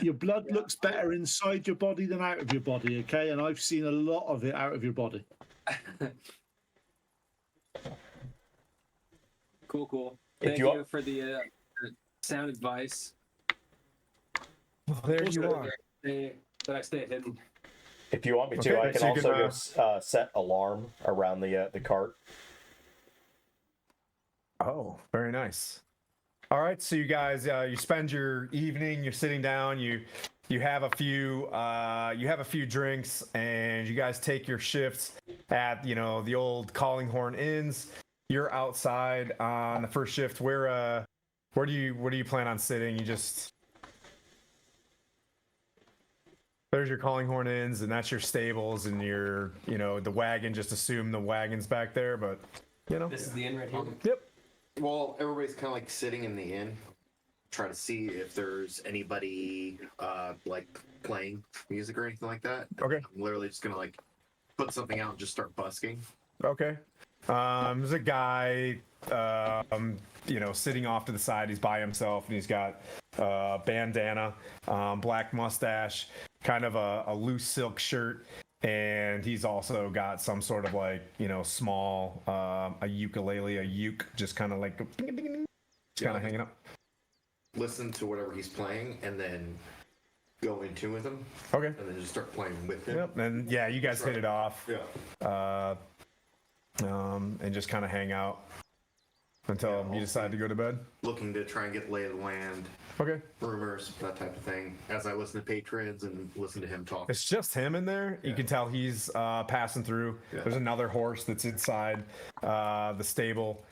S5: Your blood looks better inside your body than out of your body. Okay, and I've seen a lot of it out of your body.
S6: Cool. Thank you for the sound advice.
S2: Well, there you are.
S6: That I stay hidden.
S3: If you want me to, I can also set alarm around the cart.
S2: Oh, very nice. All right, so you guys, you spend your evening. You're sitting down. You you have a few drinks, and you guys take your shifts at the old Calling Horn Inns. You're outside on the first shift. Where do you plan on sitting? You just there's your Calling Horn Inns, and that's your stables, and your the wagon. Just assume the wagon's back there, but
S6: This is the inn right here.
S2: Yep.
S4: Well, everybody's kind of like sitting in the inn, try to see if there's anybody like playing music or anything like that.
S2: Okay.
S4: I'm literally just gonna like put something out and just start busking.
S2: Okay. There's a guy, sitting off to the side. He's by himself, and he's got bandana, black mustache, kind of a loose silk shirt, and he's also got some sort of like small a ukulele, a uke, just kind of like hanging up.
S4: Listen to whatever he's playing, and then go in tune with him.
S2: Okay.
S4: And then just start playing with him.
S2: Yep. And yeah, you guys hit it off.
S4: Yeah.
S2: And just kind of hang out until you decide to go to bed.
S4: Looking to try and get lay of the land,
S2: Okay.
S4: rumors, that type of thing. As I listen to patrons and listen to him talk.
S2: It's just him in there. You can tell he's passing through.
S4: Yeah.
S2: There's another horse that's inside the stable.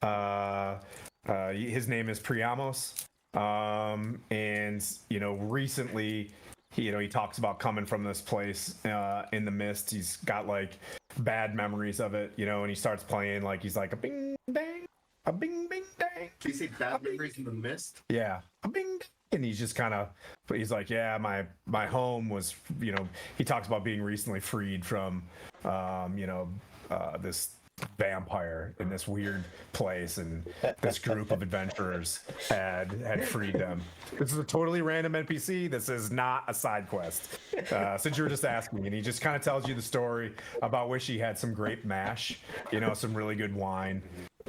S2: His name is Priamos. And recently he talks about coming from this place in the mist. He's got like bad memories of it, and he starts playing like he's like a bing bang, a bing bing dang.
S4: Do you say bad memories in the mist?
S2: Yeah, a bing. And he's just he's like, yeah, my home was, he talks about being recently freed from, this vampire in this weird place, and this group of adventurers had freed them. This is a totally random NPC. This is not a side quest. Since you were just asking, and he just kind of tells you the story about wish he had some grape mash, some really good wine.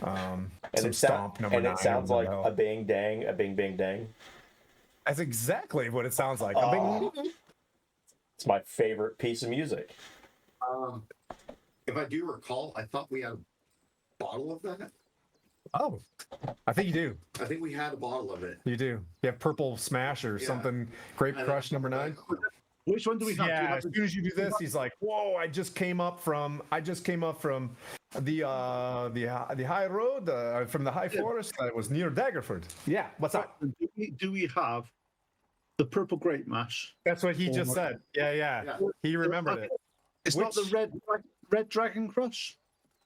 S3: And
S2: some stomp number 9.
S3: It sounds like a bing dang, a bing bing dang.
S2: That's exactly what it sounds like.
S3: It's my favorite piece of music.
S4: If I do recall, I thought we had a bottle of that.
S2: Oh, I think you do.
S4: I think we had a bottle of it.
S2: You do. You have Purple Smash or something. Grape Crush number 9.
S5: Which one do we have?
S2: Yeah. As soon as you do this, he's like, "Whoa! I just came up from the high road, from the high forest that was near Daggerford." Yeah. What's up?
S5: Do we have the purple grape mash?
S2: That's what he just said. Yeah. He remembered it.
S5: It's not the red dragon crush.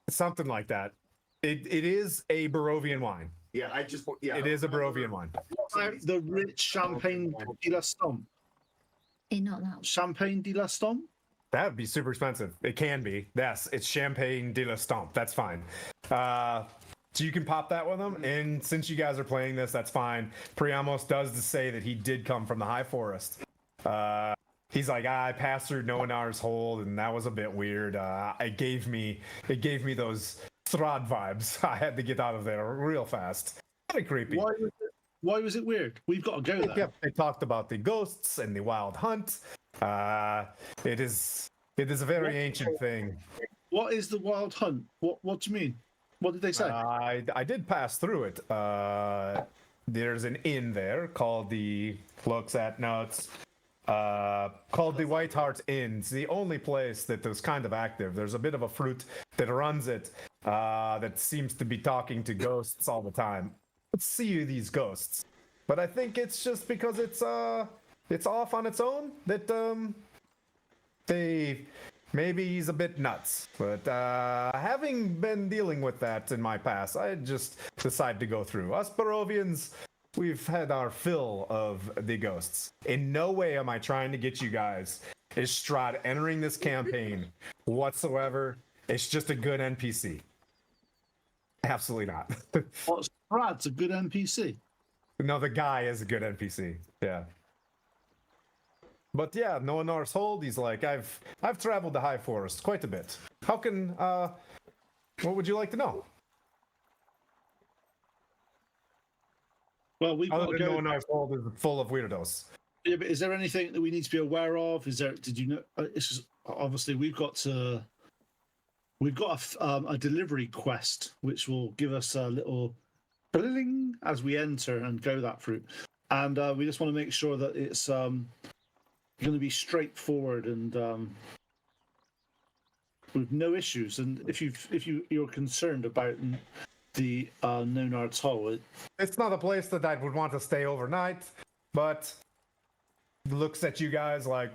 S2: Something like that. It is a Barovian wine.
S4: Yeah,
S2: It is a Barovian wine.
S5: The rich champagne de la Stomp.
S7: Not that.
S5: Champagne de la Stomp.
S2: That would be super expensive. It can be. Yes, it's Champagne de la Stomp. That's fine. So you can pop that with him. And since you guys are playing this, that's fine. Priamos does say that he did come from the high forest. He's like, I passed through Noanar's Hold, and that was a bit weird. It gave me those Strahd vibes. I had to get out of there real fast. Kind of creepy.
S5: Why was it weird? We've got to go there.
S2: Yep, they talked about the ghosts and the wild hunt. It is a very ancient thing.
S5: What is the wild hunt? What do you mean? What did they say?
S2: I did pass through it. There's an inn there called the White Hart Inn. It's the only place that is kind of active. There's a bit of a fruit that runs it that seems to be talking to ghosts all the time. Let's see these ghosts. But I think it's just because it's off on its own that maybe he's a bit nuts. But having been dealing with that in my past, I just decided to go through. Us Barovians, we've had our fill of the ghosts. In no way am I trying to get you guys is Strahd entering this campaign whatsoever. It's just a good NPC. Absolutely not.
S5: Well, Strad's a good NPC.
S2: No, the guy is a good NPC. Yeah. But yeah, Noanar's Hold, he's like, I've traveled the high forest quite a bit. How can what would you like to know?
S5: Well, we've
S2: Other
S5: got to
S2: than
S5: go.
S2: Noanar's Hold is full of weirdos.
S5: Yeah, but is there anything that we need to be aware of? Did you know? It's just, obviously we've got a delivery quest which will give us a little bling as we enter and go that route, and we just want to make sure that it's going to be straightforward and with no issues. And if you're concerned about the Nonard's Hall,
S2: It's not a place that I would want to stay overnight, but looks at you guys like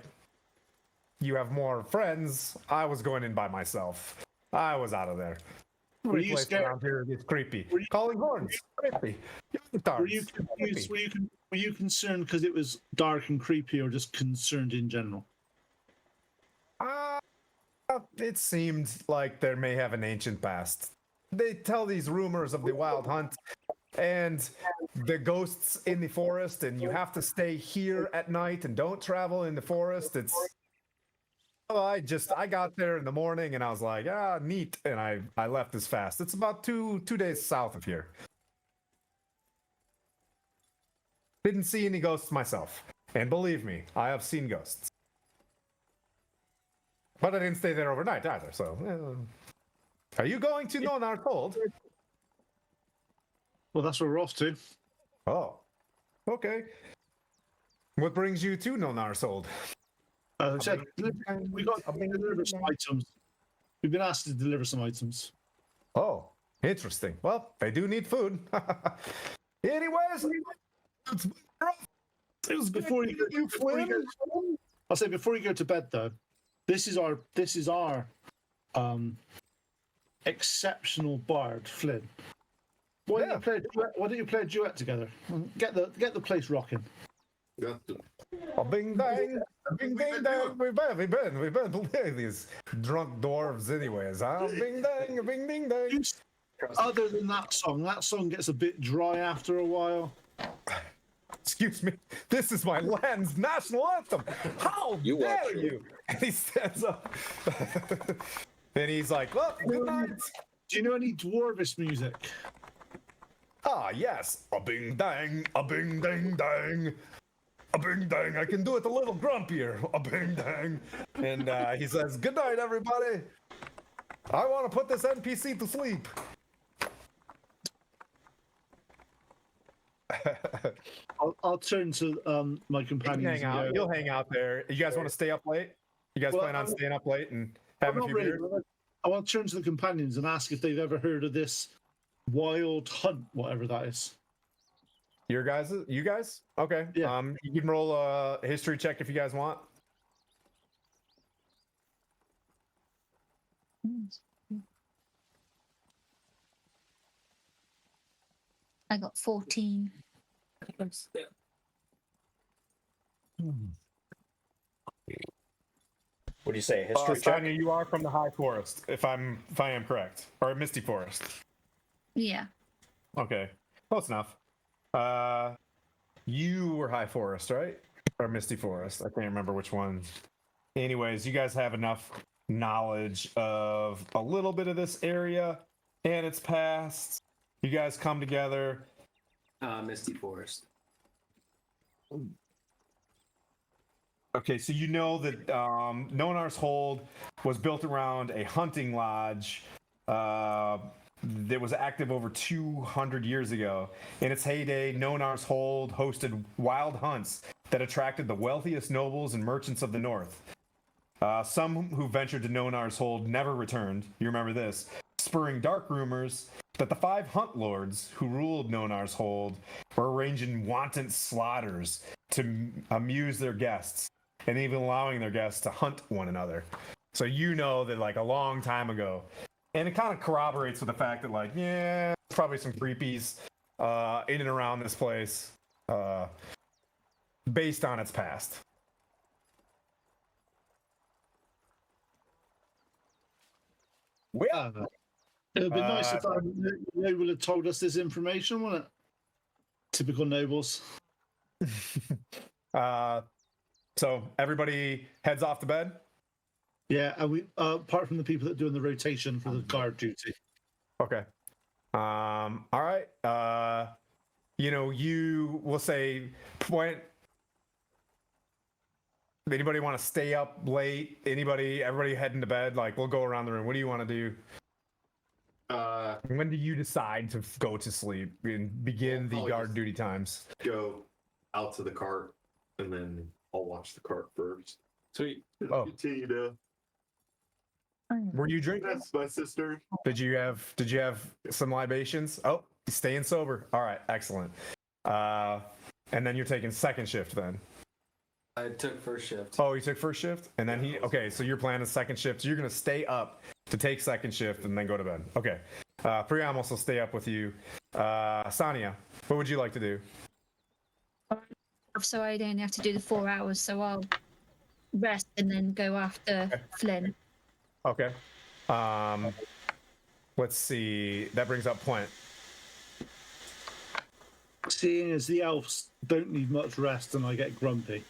S2: you have more friends. I was going in by myself. I was out of there.
S5: Were you
S2: Place
S5: scared?
S2: around here is creepy.
S5: Were you-
S2: Calling horns, creepy.
S5: were you confused? Were you concerned because it was dark and creepy, or just concerned in general?
S2: It seemed like there may have an ancient past. They tell these rumors of the wild hunt and the ghosts in the forest, and you have to stay here at night and don't travel in the forest. It's well, I got there in the morning and I was like, neat, and I left this fast. It's about two days south of here. Didn't see any ghosts myself, and believe me, I have seen ghosts. But I didn't stay there overnight either. So, are you going to Nonar Cold?
S5: Well, that's where we're off to.
S2: Oh, okay. What brings you to Nonar Sold?
S5: Said, we got to deliver some items. We've been asked to deliver some items.
S2: Oh, interesting. Well, they do need food. Anyways, it was
S5: Before you I'll say before you go to bed though, this is our exceptional bard, Flynn. Why don't you play a duet together? Get the place rocking.
S4: Got the-
S2: a bing bang, a bing ding dang. We've been these drunk dwarves, anyways. Huh? Bing dang, a bing ding dang.
S5: Other than that song gets a bit dry after a while.
S2: Excuse me, this is my land's national anthem. How
S9: You watch
S2: dare
S9: it.
S2: you? And he stands up. And he's like, well, good night.
S5: Do you know any dwarvish music?
S2: Ah, yes. A bing dang, a bing ding dang. A bing dang. I can do it a little grumpier. A bing dang. And he says, good night, everybody. I want to put this NPC to sleep.
S5: I'll turn to my companions.
S2: You'll hang out there. You guys want to stay up late? You guys
S5: Well,
S2: plan on staying up late and having a
S5: Not
S2: few
S5: really.
S2: beers?
S5: I want to turn to the companions and ask if they've ever heard of this wild hunt, whatever that is.
S2: You guys? Okay.
S5: Yeah.
S2: You can roll a history check if you guys want.
S7: I got 14.
S3: What do you say? History check?
S2: Sonia, you are from the High Forest, if I am correct, or Misty Forest.
S7: Yeah.
S2: Okay, close enough. You were High Forest, right? Or Misty Forest? I can't remember which one. Anyways, you guys have enough knowledge of a little bit of this area and its past. You guys come together.
S6: Misty Forest.
S2: Okay, so you know that Nonar's Hold was built around a hunting lodge that was active over 200 years ago. In its heyday, Nonar's Hold hosted wild hunts that attracted the wealthiest nobles and merchants of the north. Some who ventured to Nonar's Hold never returned. You remember this, spurring dark rumors that the 5 hunt lords who ruled Nonar's Hold were arranging wanton slaughters to amuse their guests, and even allowing their guests to hunt one another. So you know that like a long time ago, and it kind of corroborates with the fact that like, yeah, there's probably some creepies in and around this place based on its past. Well,
S5: It would be nice if our noble had told us this information, wouldn't it? Typical nobles.
S2: So everybody heads off to bed.
S5: Yeah, and we apart from the people that are doing the rotation for the guard duty.
S2: Okay. All right. You will say point. Anybody want to stay up late? Everybody heading to bed? Like, we'll go around the room. What do you want to do? When do you decide to go to sleep and begin the
S4: Probably
S2: guard
S4: just-
S2: duty times?
S4: Go out to the cart and then I'll watch the cart first.
S6: Sweet.
S2: Oh.
S4: Continue to.
S2: Were you drinking?
S4: That's my sister.
S2: Did you have some libations? Oh, staying sober. All right, excellent. And then you're taking second shift then.
S6: I took first shift.
S2: Oh, you took first shift, and then okay. So your plan is second shift. So you're gonna stay up to take second shift and then go to bed. Okay. Priam will also stay up with you. Sania, what would you like to do?
S7: So I only have to do the 4 hours, so I'll rest and then go after Flynn.
S2: Okay. Let's see. That brings up Point.
S5: Seeing as the elves don't need much rest and I get grumpy,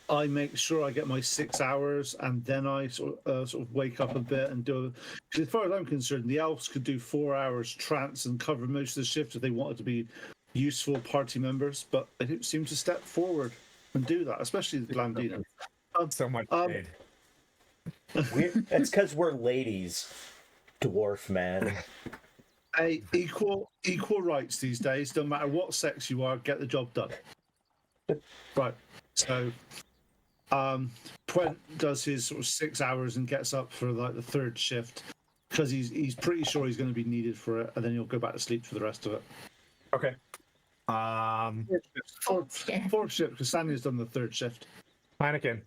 S5: I make sure I get my 6 hours and then I sort of wake up a bit and do. Because as far as I'm concerned, the elves could do 4 hours trance and cover most of the shift if they wanted to be useful party members, but they don't seem to step forward and do that, especially the Glandina.
S2: So much shade.
S3: It's because we're ladies, dwarf man.
S5: Hey, equal rights these days. Don't matter what sex you are, get the job done. Right. So, Twent does his sort of 6 hours and gets up for like the third shift because he's pretty sure he's going to be needed for it, and then he'll go back to sleep for the rest of it.
S2: Okay.
S5: Fourth shift because Sanya's done the third shift.
S2: Heineken.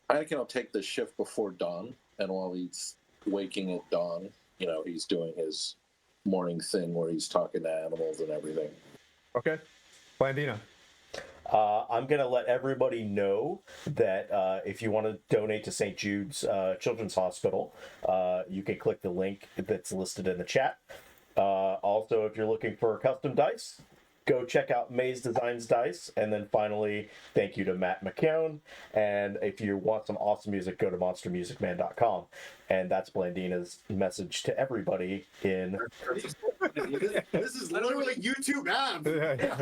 S9: Anakin will take the shift before dawn, and while he's waking at dawn, he's doing his morning thing where he's talking to animals and everything.
S2: Okay. Blandina.
S3: I'm going to let everybody know that if you want to donate to St. Jude's Children's Hospital, you can click the link that's listed in the chat. Also, if you're looking for custom dice, go check out Maze Designs Dice. And then finally, thank you to Matt McKeown. And if you want some awesome music, go to monstermusicman.com. And that's Blandina's message to everybody in...
S4: This is literally YouTube ads.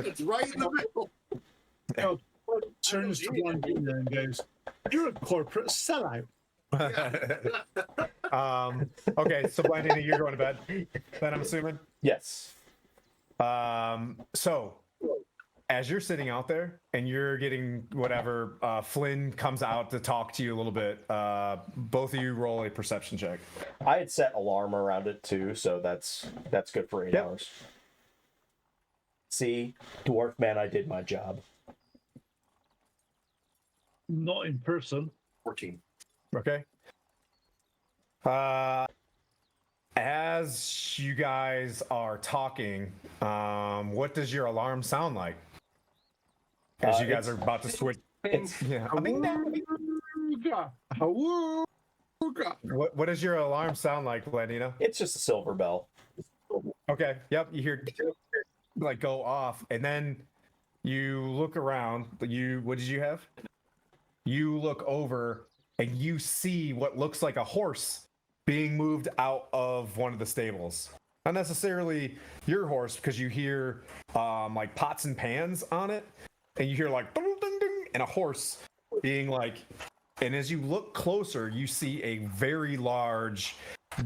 S4: It's right in the middle.
S5: Turns to Blandina and goes, "You're a corporate sellout."
S2: Okay, so Blandina, you're going to bed then, I'm assuming?
S3: Yes.
S2: So as you're sitting out there and you're getting whatever, Flynn comes out to talk to you a little bit. Both of you roll a perception check.
S3: I had set alarm around it too, so that's good for 8 hours. See, dwarf man, I did my job.
S5: Not in person.
S4: 14.
S2: Okay. As you guys are talking, what does your alarm sound like? As you guys are about to switch. What does your alarm sound like, Blandina?
S3: It's just a silver bell.
S2: Okay. Yep. You hear like go off, and then you look around. What did you have? You look over and you see what looks like a horse being moved out of one of the stables. Not necessarily your horse, because you hear like pots and pans on it, and you hear like ding, ding, ding, and a horse being like. And as you look closer, you see a very large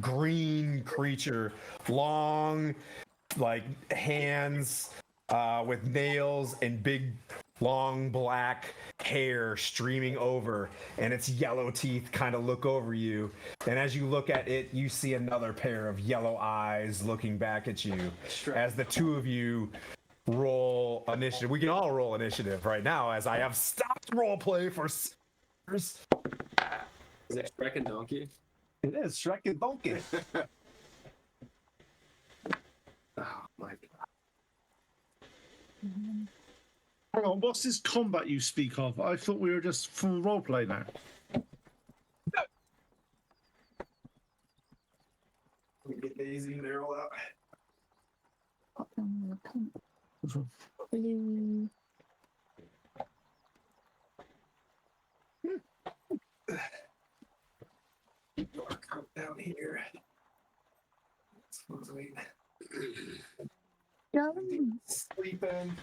S2: green creature, long, like hands with nails and big, long black hair streaming over, and its yellow teeth kind of look over you. And as you look at it, you see another pair of yellow eyes looking back at you. As the two of you roll initiative, we can all roll initiative right now, as I have stopped roleplay for.
S6: Is it Shrek and Donkey?
S2: It is Shrek and Donkey.
S4: Oh my god.
S5: Hang on, what's this combat you speak of? I thought we were just full roleplay now.
S2: Let me get Daisy and Errol out.
S7: Blue.
S2: Come down here. Sleeping.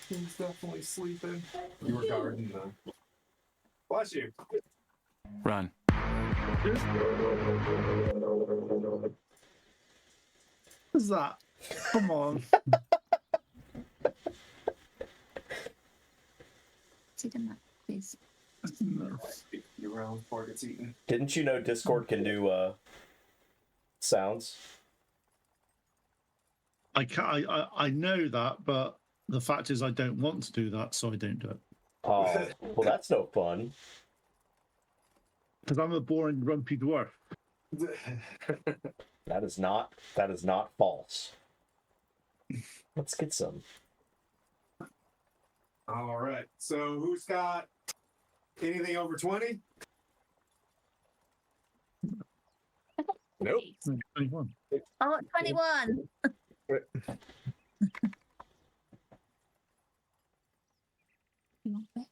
S2: He's definitely sleeping. You were guarding them. Bless you.
S1: Run.
S5: What's that? Come on.
S7: See the map, please.
S6: You round before it gets eaten.
S3: Didn't you know Discord can do sounds?
S5: I know that, but the fact is I don't want to do that, so I don't do it.
S3: Oh, well, that's no fun.
S5: Because I'm a boring, grumpy dwarf.
S3: That is not false. Let's get some.
S2: All right. So who's got anything over 20? Nope.
S5: 21.
S7: Oh, 21. You want it?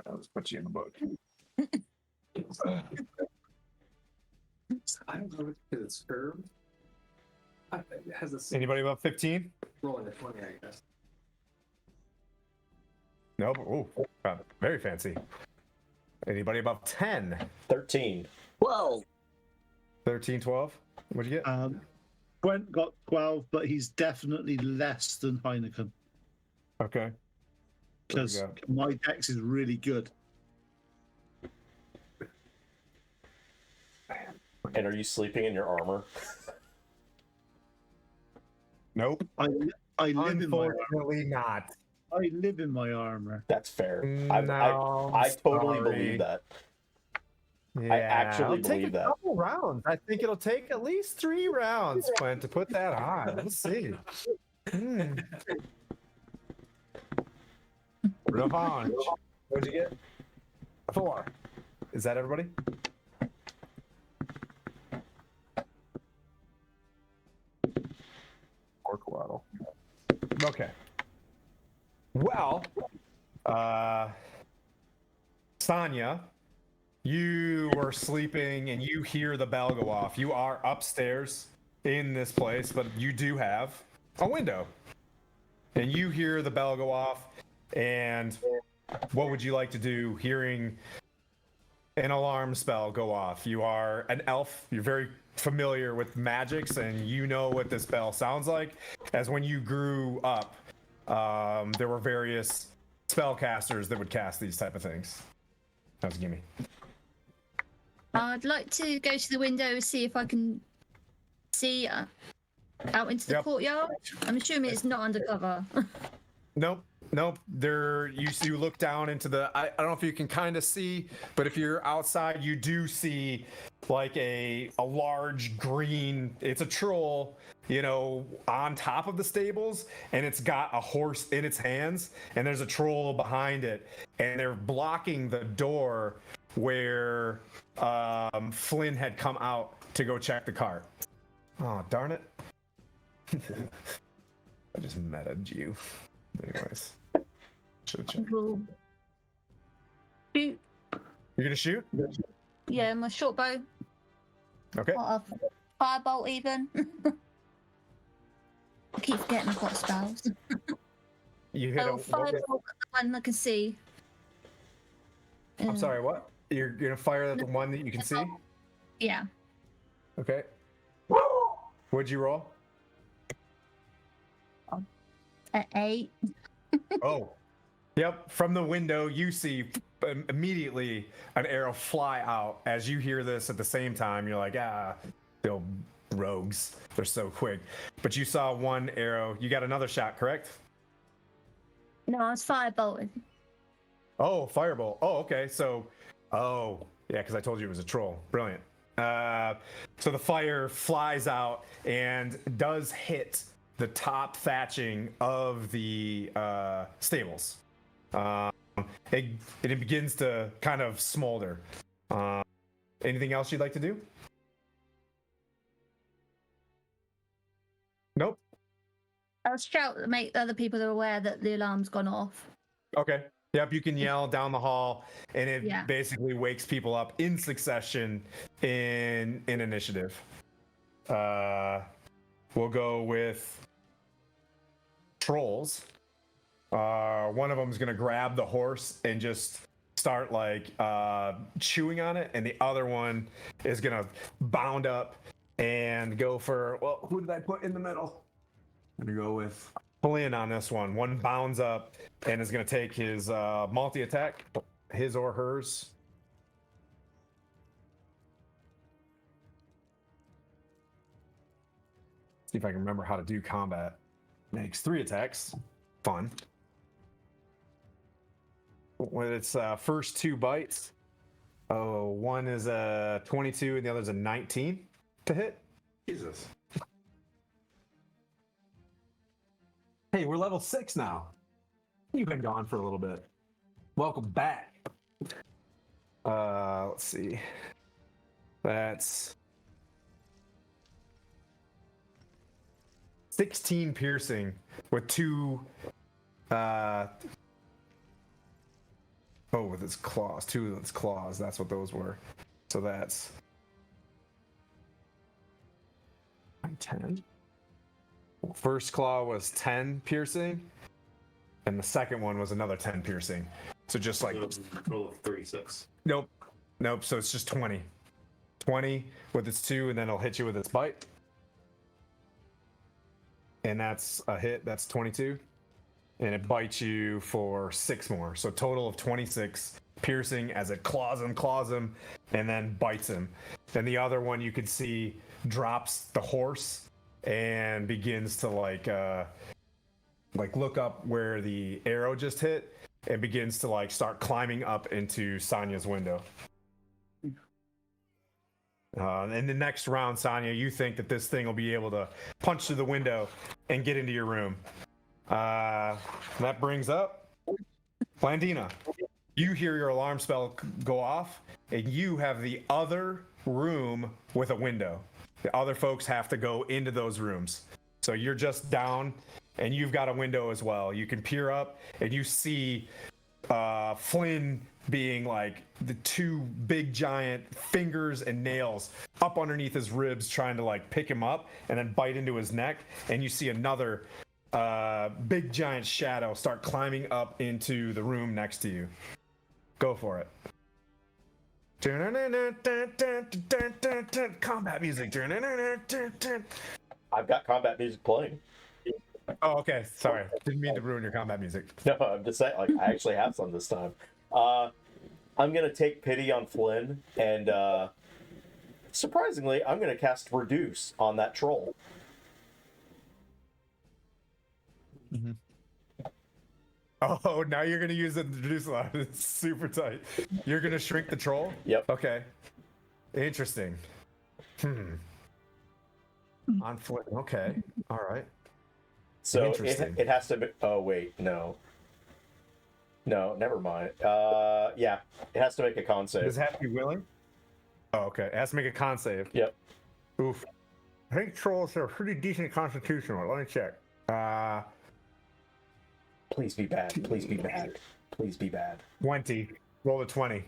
S2: I'll just put you in the book.
S6: I don't know if it's herb. It has a
S2: Anybody above 15?
S6: rolling a 20, I guess.
S2: Nope. Ooh, very fancy. Anybody above 10?
S3: 13.
S9: 12.
S2: 13, 12? What'd you get?
S5: Brent got 12, but he's definitely less than Heineken
S2: Okay.
S5: because my dex is really good.
S3: And are you sleeping in your armor?
S2: Nope.
S5: I live in my armor.
S2: Unfortunately not.
S5: I live in my armor.
S3: That's fair.
S2: No,
S3: I totally
S2: sorry.
S3: believe that.
S2: Yeah,
S3: actually
S2: it'll take
S3: believe
S2: a
S3: that.
S2: couple rounds. I think it'll take at least 3 rounds, Quinn, to put that on. Let's see. Revanche. What'd you get? 4. Is that everybody? Orquaddle. Okay. Well, Sonya, you were sleeping and you hear the bell go off. You are upstairs in this place, but you do have a window. And you hear the bell go off. And what would you like to do hearing an alarm spell go off? You are an elf. You're very familiar with magics, and you know what this bell sounds like. As when you grew up, there were various spellcasters that would cast these type of things. That was a gimme.
S7: I'd like to go to the window and see if I can see out into the courtyard. I'm assuming it's not undercover.
S2: Nope. There, you look down into the. I don't know if you can kind of see, but if you're outside, you do see like a large green. It's a troll, on top of the stables, and it's got a horse in its hands, and there's a troll behind it, and they're blocking the door where Flynn had come out to go check the cart. Oh, darn it. I just metaed you. Anyways. Shoot.
S7: Shoot.
S2: You're gonna shoot?
S7: Yeah, my short bow.
S2: Okay.
S7: What a firebolt even. I keep forgetting I've got spells.
S2: You hit
S7: Oh, firebolt, the one I can see.
S2: I'm sorry, what? You're gonna fire at the one that you can see?
S7: Yeah.
S2: Okay. What'd you roll?
S7: At 8.
S2: Oh. Yep. From the window, you see immediately an arrow fly out. As you hear this at the same time, you're like, they'll rogues. They're so quick. But you saw one arrow. You got another shot, correct?
S7: No, I was firebolting.
S2: Oh, firebolt. Oh, okay. So, yeah, because I told you it was a troll. Brilliant. So the fire flies out and does hit the top thatching of the stables. It begins to kind of smolder. Anything else you'd like to do? Nope.
S7: I'll shout to make other people aware that the alarm's gone off.
S2: Okay. Yep, you can yell down the hall, and it
S7: Yeah.
S2: basically wakes people up in succession in initiative. We'll go with trolls. One of them is gonna grab the horse and just start chewing on it, and the other one is gonna bound up and go for, well, who did I put in the middle? I'm gonna go with pull in on this one. One bounds up and is going to take his multi attack, his or hers. See if I can remember how to do combat. Makes 3 attacks. Fun. With its first 2 bites, one is a 22 and the other is a 19 to hit.
S4: Jesus.
S2: Hey, we're level 6 now. You've been gone for a little bit. Welcome back. Let's see. That's 16 piercing with 2 with its claws. 2 of its claws. That's what those were. So that's 10. First claw was 10 piercing, and the second one was another 10 piercing. So just like
S4: Total of 36.
S2: nope. So it's just 20. 20 with its 2, and then it'll hit you with its bite. And that's a hit. That's 22. And it bites you for 6 more. So total of 26 piercing as it claws him, and then bites him. And the other one you could see drops the horse and begins to like look up where the arrow just hit and begins to like start climbing up into Sonya's window. In the next round, Sonya, you think that this thing will be able to punch through the window and get into your room. That brings up Blandina. You hear your alarm spell go off, and you have the other room with a window. The other folks have to go into those rooms. So you're just down, and you've got a window as well. You can peer up, and you see Flynn being like the 2 big giant fingers and nails up underneath his ribs, trying to like pick him up and then bite into his neck. And you see another big giant shadow start climbing up into the room next to you. Go for it. Combat music.
S3: I've got combat music playing.
S2: Oh, okay. Sorry. Didn't mean to ruin your combat music.
S3: No, I'm just saying, like, I actually have some this time. I'm gonna take pity on Flynn, and surprisingly, I'm gonna cast Reduce on that troll.
S2: Mm-hmm. Oh, now you're gonna use it to reduce a lot. It's super tight. You're gonna shrink the troll?
S3: Yep.
S2: Okay. Interesting. On Flynn. Okay. All right.
S3: So
S2: Interesting.
S3: it has to be. Oh wait, no, never mind. Yeah, it has to make a con save.
S2: Does it have to be willing? Oh, okay. It has to make a con save.
S3: Yep.
S2: Oof. I think trolls are pretty decent constitutional. Let me check.
S3: Please be bad. Please be bad. Please be bad.
S2: 20. Roll a 20.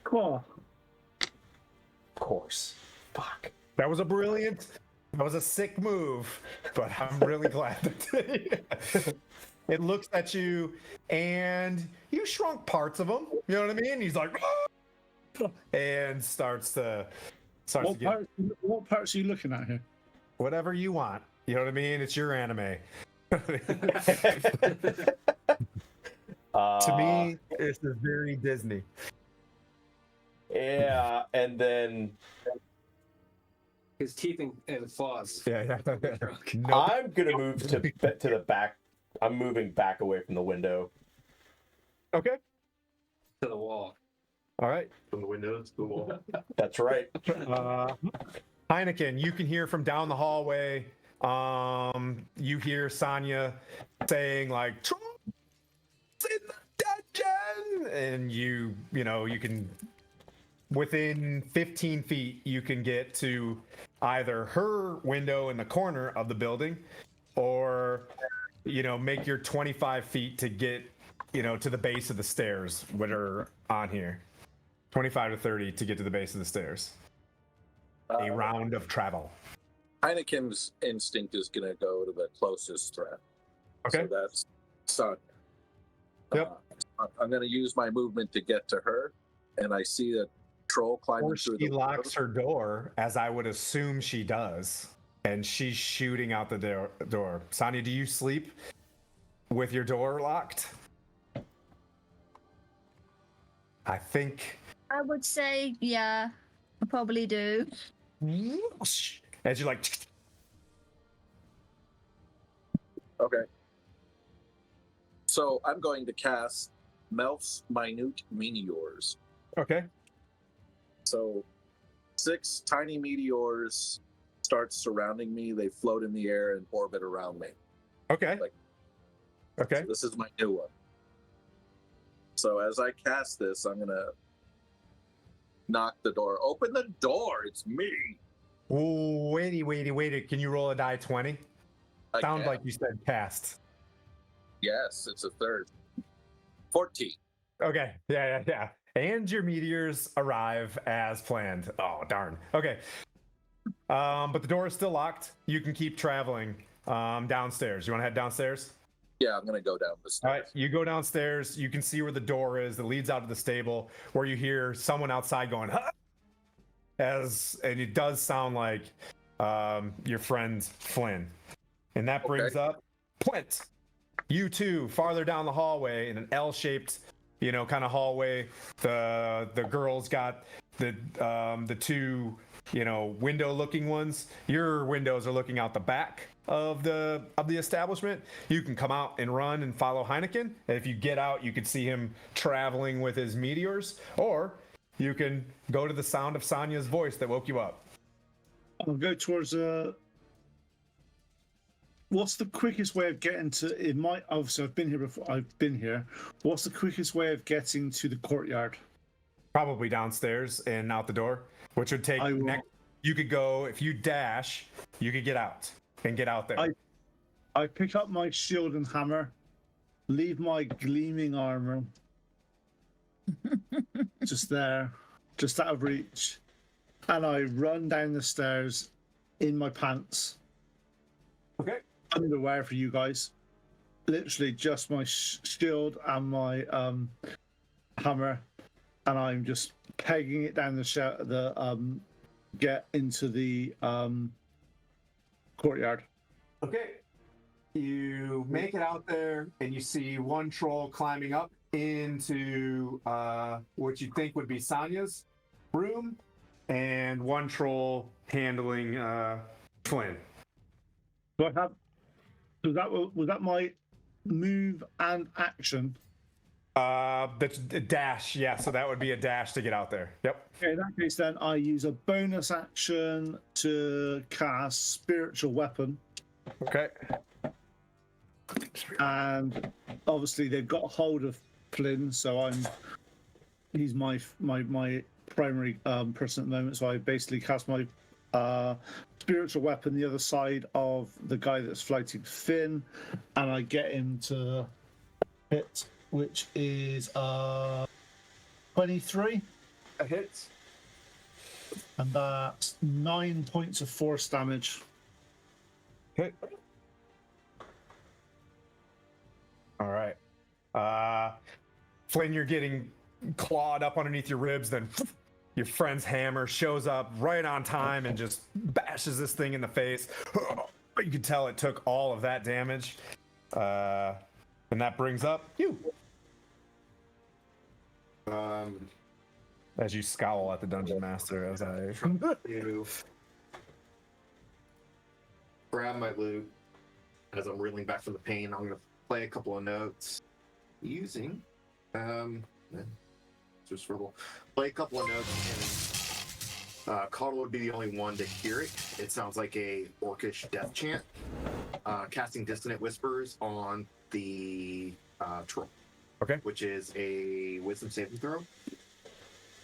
S5: Cool.
S3: Of course. Fuck.
S2: That was a sick move, but I'm really glad that it looks at you and you shrunk parts of him. You know what I mean? He's like, "Ah!" and starts to get
S5: What parts are you looking at here?
S2: whatever you want. You know what I mean? It's your anime. To me, this is very Disney.
S3: Yeah, and then
S6: His teeth and claws.
S2: Yeah. Nope.
S3: I'm gonna move to the back. I'm moving back away from the window.
S2: Okay.
S6: To the wall.
S2: All right.
S4: From the window to the wall.
S3: That's right.
S2: Heineken, you can hear from down the hallway. You hear Sonya saying like, "Trump's in the dungeon," and you can, within 15 feet, you can get to either her window in the corner of the building, or make your 25 feet to get to the base of the stairs that are on here. 25 to 30 to get to the base of the stairs. A round of travel.
S8: Heineken's instinct is going to go to the closest threat.
S2: Okay.
S8: So that's Sun.
S2: Yep.
S8: I'm going to use my movement to get to her, and I see that troll climbing
S2: Or
S8: through
S2: she
S8: the
S2: locks her door, as I would assume she does, and she's shooting out the door. Sonya, do you sleep with your door locked? I think.
S7: I would say, yeah, I probably do.
S2: As you like.
S8: Okay. So I'm going to cast Melf's Minute Meteors.
S2: Okay.
S8: So 6 tiny meteors start surrounding me. They float in the air and orbit around me.
S2: Okay.
S8: Like-
S2: Okay.
S8: So this is my new one. So as I cast this, I'm going to knock the door. Open the door. It's me.
S2: Ooh, wait. Can you roll a die 20?
S8: I
S2: Sounds
S8: can.
S2: like you said cast.
S8: Yes, it's a third. 14.
S2: Okay. Yeah. And your meteors arrive as planned. Oh, darn. Okay. But the door is still locked. You can keep traveling downstairs. You want to head downstairs?
S8: Yeah, I'm going to go down the stairs.
S2: All right. You go downstairs. You can see where the door is that leads out to the stable, where you hear someone outside going, huh? And it does sound like your friend Flynn. And that brings up Plint. You two, farther down the hallway in an L-shaped, kind of hallway. The girls got the two, window-looking ones. Your windows are looking out the back of the establishment. You can come out and run and follow Heineken. And if you get out, you can see him traveling with his meteors, or you can go to the sound of Sonia's voice that woke you up.
S5: I'll go towards what's the quickest way of getting to obviously I've been here before. I've been here. What's the quickest way of getting to the courtyard?
S2: Probably downstairs and out the door, which would take you could go, if you dash, you could get out and get out there.
S5: I pick up my shield and hammer, leave my gleaming armor just there, just out of reach, and I run down the stairs in my pants.
S2: Okay.
S5: Underwear for you guys. Literally just my shield and my hammer, and I'm just pegging it down the get into the courtyard.
S2: Okay. You make it out there, and you see one troll climbing up into what you think would be Sonia's room, and one troll handling Flynn.
S5: Do I have? Was that my move and action?
S2: That's a dash. Yeah, so that would be a dash to get out there. Yep.
S5: Okay, in that case, then I use a bonus action to cast Spiritual Weapon.
S2: Okay.
S5: And obviously they've got a hold of Flynn, so he's my primary person at the moment. So I basically cast my spiritual weapon the other side of the guy that's floating Finn, and I get him to hit, which is 23.
S2: A hit.
S5: And that's 9 points of force damage.
S2: Okay. All right. Flynn, you're getting clawed up underneath your ribs, then your friend's hammer shows up right on time and just bashes this thing in the face. You can tell it took all of that damage. And that brings up you. As you scowl at the dungeon master as I
S4: to grab my loot as I'm reeling back from the pain. I'm going to play a couple of notes using just verbal. Play a couple of notes, and Caudle would be the only one to hear it. It sounds like a orcish death chant. Casting Dissonant Whispers on the troll.
S2: Okay.
S4: Which is a wisdom saving throw.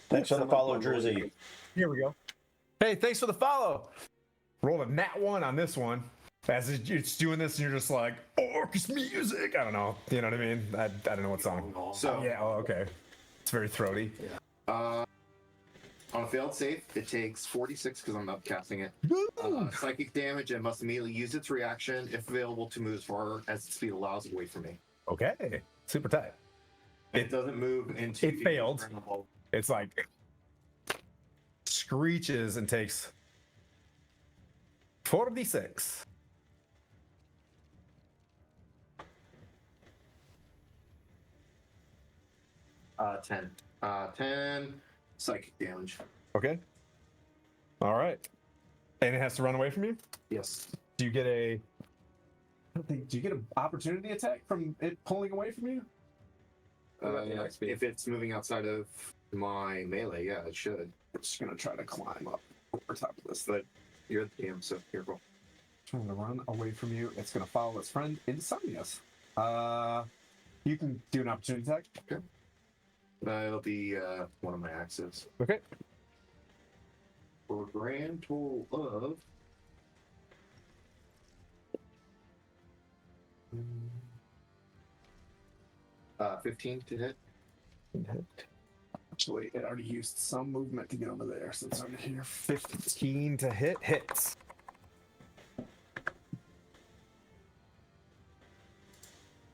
S3: Thanks for the follow, Druzy.
S2: Here we go. Hey, thanks for the follow. Rolled a nat 1 on this one. As it's doing this, and you're just like, orcish music. I don't know. You know what I mean? I don't know what song.
S4: So
S2: yeah. Oh, okay. It's very throaty.
S4: on a failed save, it takes 46 because I'm upcasting it. Psychic damage and must immediately use its reaction if available to move as far as its speed allows away from me.
S2: Okay. Super tight.
S4: It doesn't move into.
S2: It failed. It's like screeches and takes 46.
S4: 10. 10 psychic damage.
S2: Okay. All right. And it has to run away from you?
S4: Yes.
S2: Do you get a... I don't think... Do you get an opportunity attack from it pulling away from you?
S4: If it's moving outside of my melee, yeah, it should.
S2: I'm just going to try to climb up over top of this.
S4: But you're the DM, so careful.
S2: Trying to run away from you. It's going to follow its friend Insomnius. You can do an opportunity attack.
S4: Okay. It'll be one of my axes.
S2: Okay.
S4: For a grand total of... 15 to hit.
S2: Actually, it already used some movement to get over there, so it's over here. 15 to hit. Hits.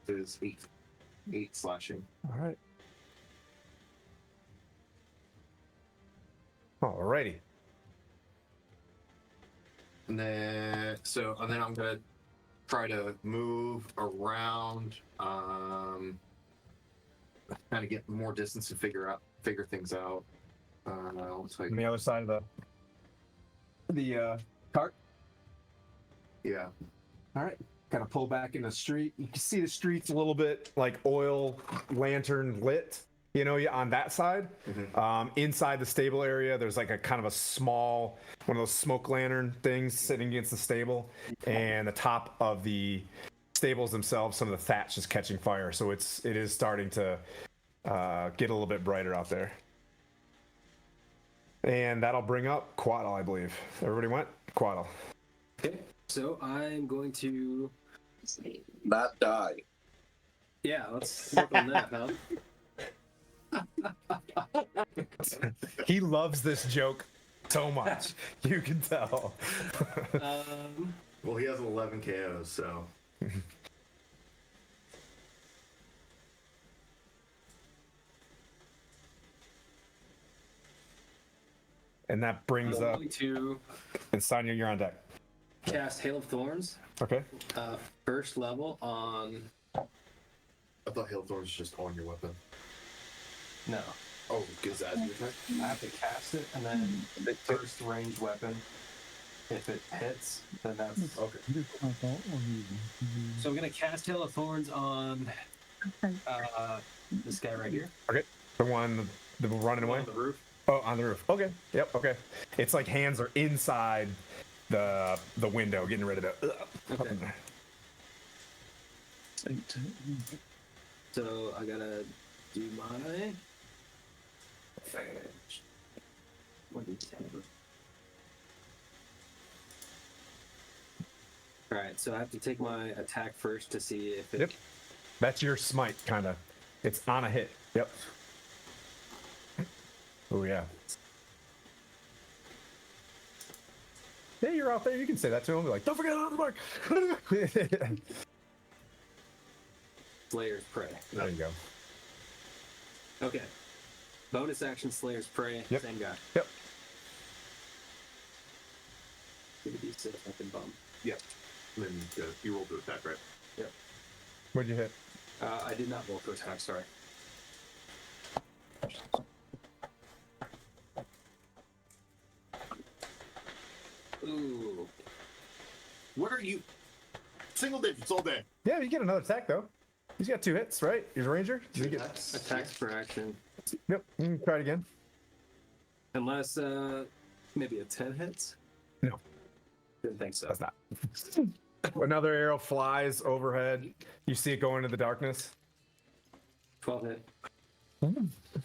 S4: It is 8. 8 slashing.
S2: All right. Alrighty.
S4: And then I'm gonna try to move around, kind of get more distance to figure things out. Looks like,
S2: On the other side of the cart.
S4: yeah.
S2: All right. Kind of pull back in the street. You can see the streets a little bit like oil lantern lit, you know, on that side. Inside the stable area, there's like a kind of a small, one of those smoke lantern things sitting against the stable. And the top of the stables themselves, some of the thatch is catching fire. So it is starting to get a little bit brighter out there. And that'll bring up Quaddle, I believe. Everybody went? Quaddle.
S6: Okay, so I'm going to.
S9: Not die.
S6: Yeah, let's work on that, huh?
S2: He loves this joke so much. You can tell.
S4: Well, he has 11 KOs, so.
S2: And that brings
S6: I'm
S2: up.
S6: going to
S2: And Sonya, you're on deck.
S6: cast Hail of Thorns,
S2: Okay.
S6: first level on.
S4: I thought Hail Thorns was just on your weapon.
S6: No,
S4: Oh, because that's your attack?
S6: I have to cast it, and then the first ranged weapon. If it hits, then that's
S4: Okay.
S6: So I'm gonna cast Hail of Thorns on this guy right here.
S2: Okay. The one running away?
S6: On the roof.
S2: Oh, on the roof. Okay. Yep. Okay. It's like hands are inside the window, getting rid of it.
S6: Okay. So I gotta do my. All right, so I have to take my attack first to see if it.
S2: Yep. That's your smite, kind of. It's on a hit. Yep. Oh, yeah. Yeah, you're out there. You can say that to him. Be like, don't forget on the mark.
S6: Slayer's Prey.
S2: There you go.
S6: Okay. Bonus action Slayer's Prey.
S2: Yep.
S6: Same guy.
S2: Yep.
S6: Give it D6, I can bump.
S4: Yeah. And then you roll to attack, right?
S6: Yep.
S2: What'd you hit?
S6: I did not roll to attack, sorry. Ooh.
S4: What are you? Single digits all day.
S2: Yeah, you get another attack, though. He's got 2 hits, right? He's a ranger. Does he get...
S6: Attacks per action.
S2: Yep. You can try it again.
S6: Unless, maybe a 10 hits?
S2: No.
S6: Didn't think so.
S2: That's not. Another arrow flies overhead. You see it go into the darkness.
S6: 12 hit.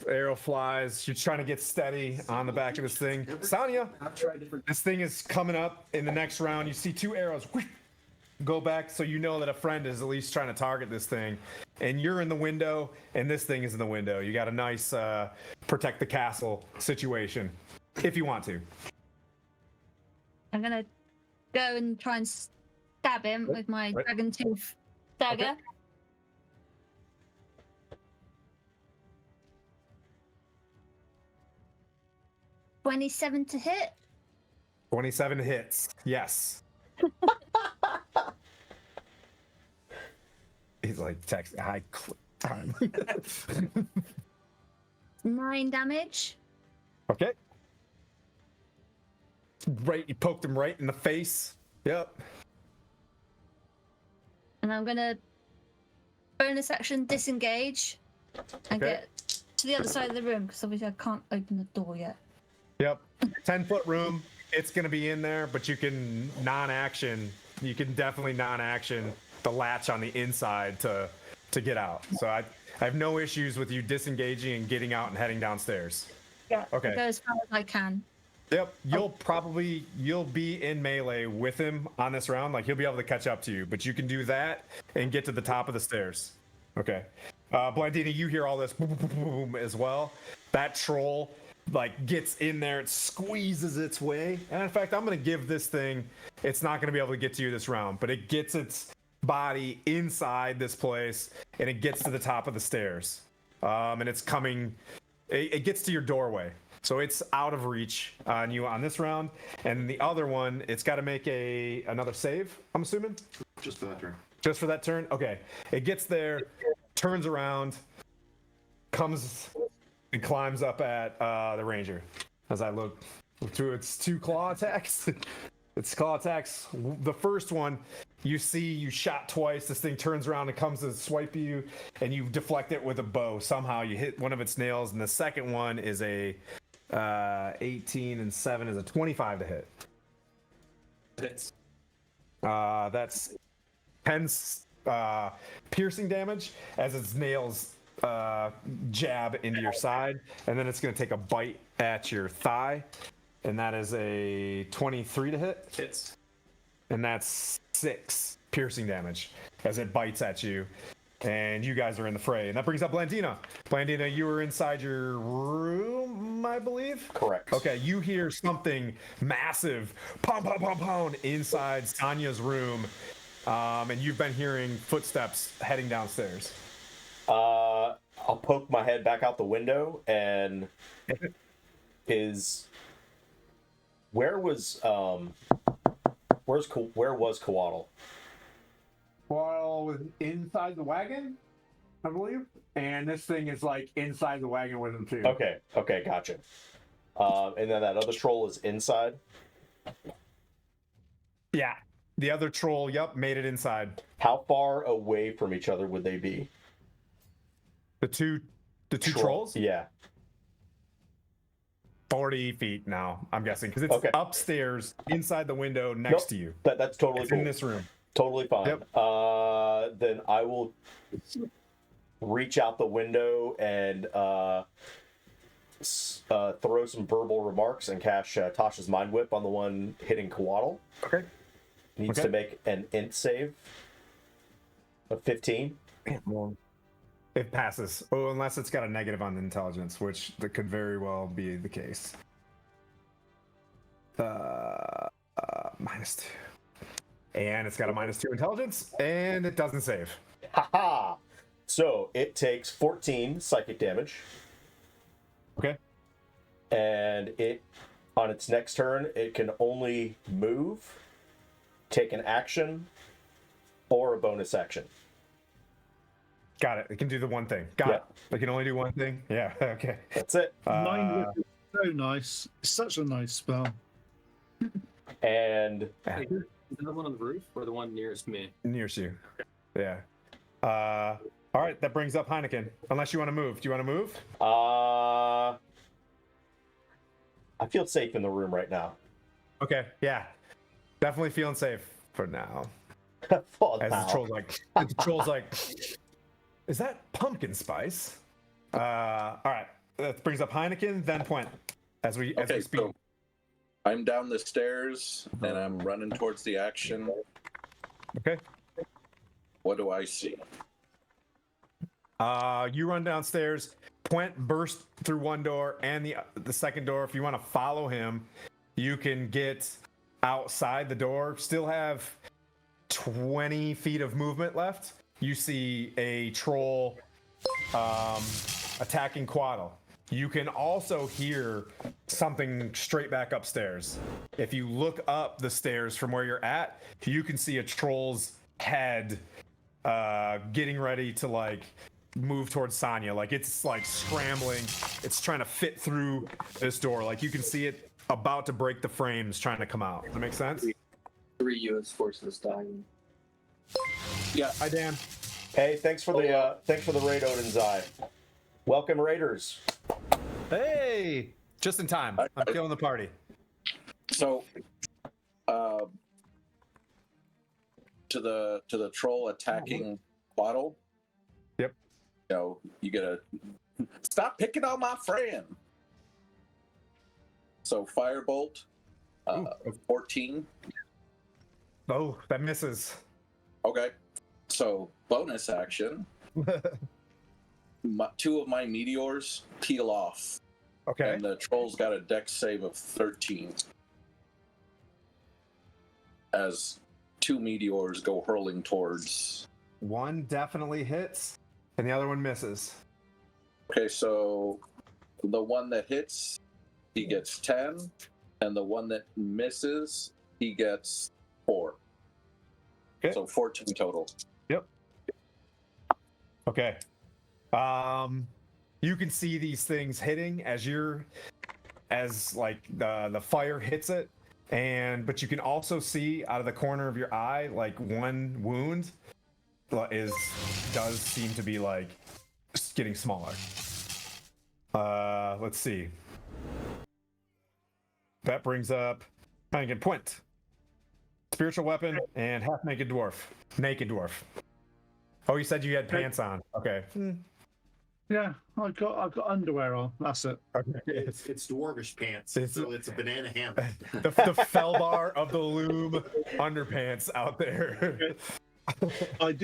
S2: Arrow flies. You're trying to get steady on the back of this thing. Sonya,
S6: I've tried different.
S2: this thing is coming up in the next round. You see 2 arrows go back, so you know that a friend is at least trying to target this thing. And you're in the window, and this thing is in the window. You got a nice protect the castle situation, if you want to.
S7: I'm gonna go and try and stab him with my
S2: Right.
S7: dragon tooth dagger.
S2: Okay.
S7: 27 to hit.
S2: 27 hits. Yes. He's like text. Time.
S7: 9 damage.
S2: Okay. Right, you poked him right in the face. Yep.
S7: And I'm gonna bonus action disengage and
S2: Okay.
S7: get to the other side of the room because obviously I can't open the door yet.
S2: Yep. 10-foot room. It's going to be in there, but you can non-action. You can definitely non-action the latch on the inside to get out. So I have no issues with you disengaging and getting out and heading downstairs.
S7: Yeah.
S2: Okay.
S7: I'll go as far as I can.
S2: Yep. You'll be in melee with him on this round. Like he'll be able to catch up to you, but you can do that and get to the top of the stairs. Okay. Blandina, you hear all this boom, boom, boom, boom as well. That troll like gets in there, it squeezes its way. And in fact, I'm gonna give this thing, it's not gonna be able to get to you this round, but it gets its body inside this place and it gets to the top of the stairs. And it's coming, it gets to your doorway. So it's out of reach on you on this round. And the other one, it's got to make another save, I'm assuming?
S4: Just for that turn.
S2: Just for that turn? Okay. It gets there, turns around, comes and climbs up at the ranger. As I look through its 2 claw attacks. Its claw attacks. The first one, you see you shot twice. This thing turns around and comes to swipe you, and you deflect it with a bow. Somehow you hit one of its nails, and the second one is a 18 and 7 is a 25 to hit.
S6: Hits.
S2: That's 10 piercing damage as its nails jab into your side, and then it's going to take a bite at your thigh, and that is a 23 to hit.
S6: Hits.
S2: And that's 6 piercing damage as it bites at you. And you guys are in the fray. And that brings up Blandina. Blandina, you were inside your room, I believe?
S3: Correct.
S2: Okay, you hear something massive, pound, pound, pound, pound, inside Sonya's room. And you've been hearing footsteps heading downstairs.
S3: I'll poke my head back out the window and where was Coatl?
S10: Coatl was inside the wagon, I believe, and this thing is like inside the wagon with him too.
S3: Okay, gotcha. And then that other troll is inside.
S2: Yeah, the other troll, made it inside.
S3: How far away from each other would they be?
S2: The two trolls?
S3: Yeah.
S2: 40 feet now, I'm guessing, because it's
S3: Okay.
S2: upstairs inside the window next to you.
S3: That's totally
S2: It's
S3: cool.
S2: in this room.
S3: Totally fine.
S2: Yep.
S3: Then I will reach out the window and throw some verbal remarks and cast Tasha's Mind Whip on the one hitting Coatl.
S2: Okay.
S3: Needs to make an int save of 15.
S2: It passes. Oh, unless it's got a negative on the intelligence, which that could very well be the case. -2. And it's got a -2 intelligence, and it doesn't save.
S3: Haha! So it takes 14 psychic damage.
S2: Okay.
S3: And it, on its next turn, it can only move, take an action, or a bonus action.
S2: Got it. It can do the one thing. Got it. It can only do one thing. Yeah. Okay.
S3: That's it.
S5: Mind Whip is so nice. It's such a nice spell.
S3: And
S6: Is that one on the roof or the one nearest me?
S2: Nearest you. Yeah. All right. That brings up Heineken. Unless you want to move. Do you want to move?
S3: I feel safe in the room right now.
S2: Okay. Yeah. Definitely feeling safe for now.
S3: For
S2: As
S3: now.
S2: the troll's like, is that pumpkin spice? All right. That brings up Heineken, then Point. As we speak.
S9: So I'm down the stairs and I'm running towards the action.
S2: Okay.
S9: What do I see?
S2: You run downstairs. Point bursts through one door and the second door. If you want to follow him, you can get outside the door. Still have 20 feet of movement left. You see a troll attacking Coatl. You can also hear something straight back upstairs. If you look up the stairs from where you're at, you can see a troll's head getting ready to move towards Sonya. Like it's like scrambling. It's trying to fit through this door. Like you can see it about to break the frames, trying to come out. Does that make sense?
S6: 3 U.S. forces dying.
S9: Yeah.
S2: Hi, Dan.
S3: Hey, thanks for the raid, Odin's Eye. Welcome, Raiders.
S2: Hey, just in time. I'm killing the party.
S9: So, to the troll attacking Bottle.
S2: Yep.
S9: You know, you get a stop picking on my friend. So firebolt, 14.
S2: Oh, that misses.
S9: Okay. So bonus action. 2 of my meteors peel off.
S2: Okay.
S9: And the troll's got a dex save of 13. As 2 meteors go hurling towards.
S2: One definitely hits, and the other one misses.
S9: Okay, so the one that hits, he gets 10, and the one that misses, he gets 4.
S2: Okay.
S9: So 14 total.
S2: Yep. Okay. You can see these things hitting as like the fire hits it, but you can also see out of the corner of your eye like one wound does seem to be like getting smaller. Let's see. That brings up Hannigan Point. Spiritual weapon and half naked dwarf. Naked dwarf. Oh, you said you had pants on. Okay.
S5: Yeah, I've got underwear on. That's it.
S2: Okay.
S4: It's dwarvish pants, so it's a banana hammock.
S2: the Felbar of the loom underpants out there.
S5: I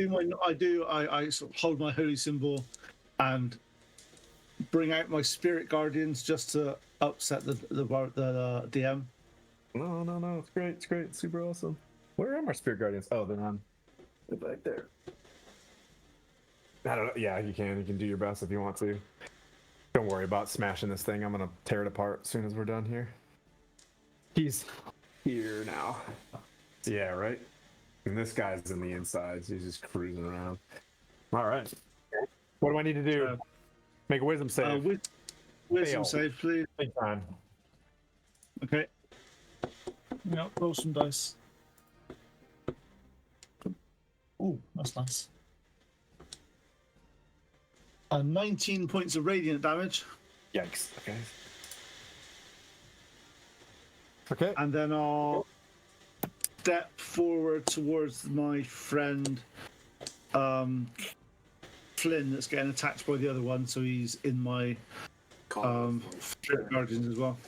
S5: sort of hold my holy symbol and bring out my spirit guardians just to upset the DM.
S2: No, it's great. It's great. It's super awesome. Where are my spirit guardians? Oh, they're back there. I don't know. Yeah, you can do your best if you want to. Don't worry about smashing this thing. I'm gonna tear it apart as soon as we're done here. He's here now. Yeah, right. And this guy's in the inside, so he's just cruising around. All right. What do I need to do? Make a wisdom save.
S5: Wisdom save, please.
S2: Big time.
S5: Okay. Yeah, roll some dice. Oh, that's nice. 19 points of radiant damage.
S2: Yikes. Okay. Okay.
S5: And then I'll step forward towards my friend Flynn that's getting attacked by the other one, so he's in my spirit guardians as well.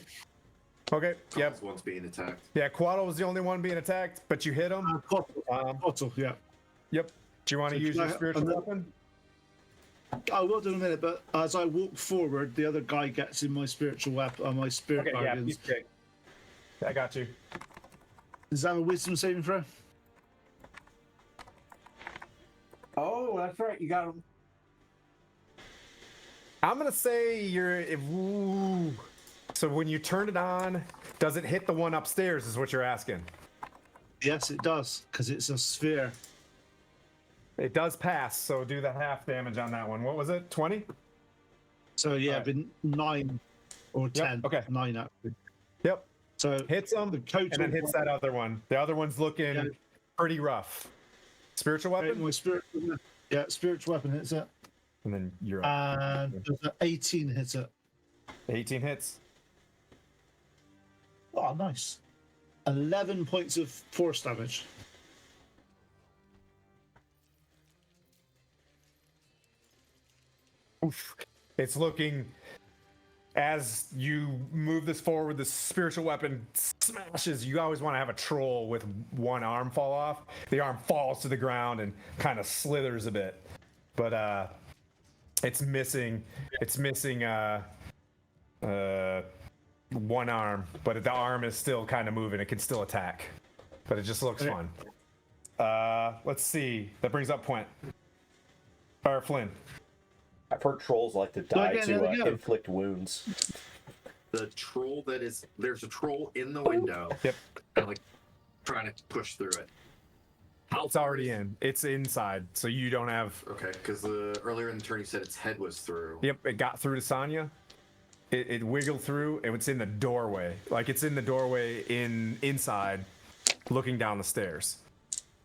S2: Okay. Yep.
S4: One's being attacked.
S2: Yeah, Quaddle was the only one being attacked, but you hit him.
S5: Bottle, yeah.
S2: Yep. Do you want to use your spiritual weapon?
S5: I will do in a minute, but as I walk forward, the other guy gets in my spiritual weapon, my spirit guardians.
S2: I got you.
S5: Is that a wisdom saving throw?
S10: Oh, that's right. You got him.
S2: I'm gonna say so when you turn it on, does it hit the one upstairs? Is what you're asking?
S5: Yes, it does, because it's a sphere.
S2: It does pass, so do the half damage on that one. What was it? 20?
S5: So yeah, been 9 or 10.
S2: Yep, okay.
S5: 9 actually.
S2: Yep.
S5: So
S2: hits him, and then hits that other one. The other one's looking pretty rough. Spiritual weapon?
S5: My spiritual weapon hits it.
S2: And then you're up.
S5: And there's an 18 hits it.
S2: 18 hits.
S5: Oh, nice. 11 points of force damage.
S2: Oof. It's looking, as you move this forward, the spiritual weapon smashes. You always want to have a troll with one arm fall off. The arm falls to the ground and kind of slithers a bit. But it's missing one arm, but the arm is still kind of moving. It can still attack, but it just looks fun. Let's see. That brings up Point. Or Flynn.
S3: I've heard trolls like to die to inflict wounds.
S4: The troll there's a troll in the window.
S2: Yep.
S4: And like trying to push through it.
S2: It's already in. It's inside, so you don't have.
S4: Okay, because earlier in the turn you said its head was through.
S2: Yep, it got through to Sonya. It wiggled through, and it's in the doorway. Like it's in the doorway inside, looking down the stairs.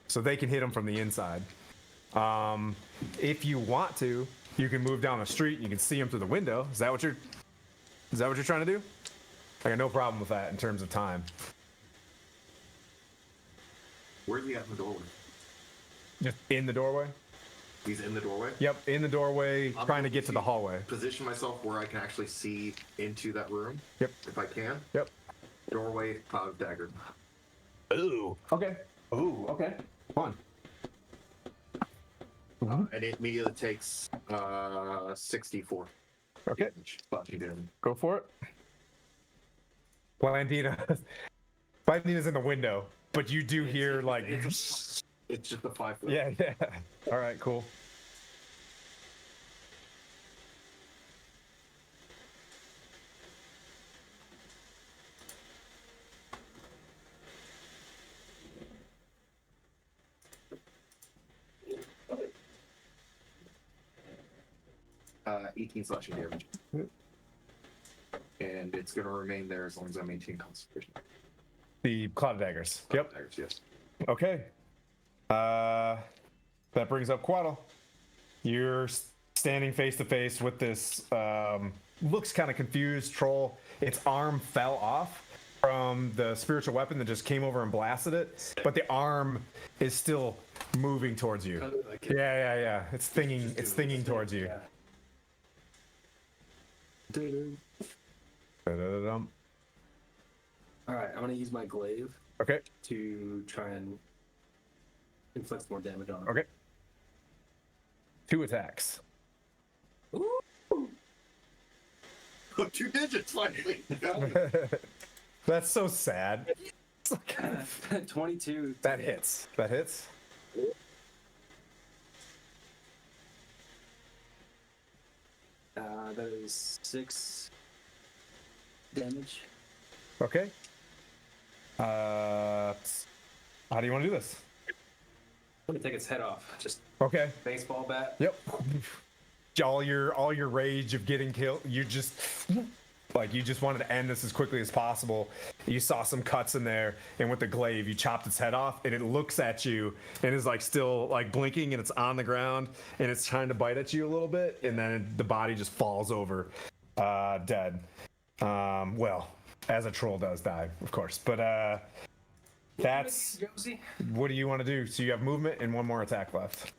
S2: So they can hit them from the inside. If you want to, you can move down the street and you can see them through the window. Is that what you're trying to do? I got no problem with that in terms of time.
S4: Where's he at in the doorway?
S2: Just in the doorway?
S4: He's in the doorway?
S2: Yep, in the doorway,
S4: I'm
S2: trying to
S4: going
S2: get to the hallway.
S4: Position myself where I can actually see into that room.
S2: Yep.
S4: If I can.
S2: Yep.
S4: Doorway, cloud dagger.
S2: Ooh. Okay. Ooh, okay. Fun.
S4: And it immediately takes 64.
S2: Okay.
S4: Slashing damage.
S2: Go for it. Blandina's in the window, but you do hear like.
S4: It's just a 5 foot.
S2: Yeah. All right, cool.
S4: Uh, 18 slashing damage. And it's going to remain there as long as I maintain concentration.
S2: The cloud daggers. Yep.
S4: Daggers, yes.
S2: Okay. That brings up Quaddle. You're standing face to face with this looks kind of confused troll. Its arm fell off from the spiritual weapon that just came over and blasted it, but the arm is still moving towards you. Yeah. It's thinking towards you. Da-da-da-dum.
S6: All right, I'm gonna use my glaive
S2: Okay.
S6: to try and inflict more damage on him.
S2: Okay. 2 attacks.
S4: Oh, 2 digits finally.
S2: That's so sad.
S6: 22.
S2: That hits. That hits.
S6: That is 6 damage.
S2: Okay. How do you want to do this?
S6: I'm gonna take its head off. Just
S2: Okay.
S6: baseball bat.
S2: Yep. All your rage of getting killed, you just wanted to end this as quickly as possible. You saw some cuts in there, and with the glaive, you chopped its head off, and it looks at you and is like still like blinking, and it's on the ground, and it's trying to bite at you a little bit, and then the body just falls over, dead. Well, as a troll does die, of course, but that's
S6: Josie.
S2: what do you want to do? So you have movement and 1 more attack left.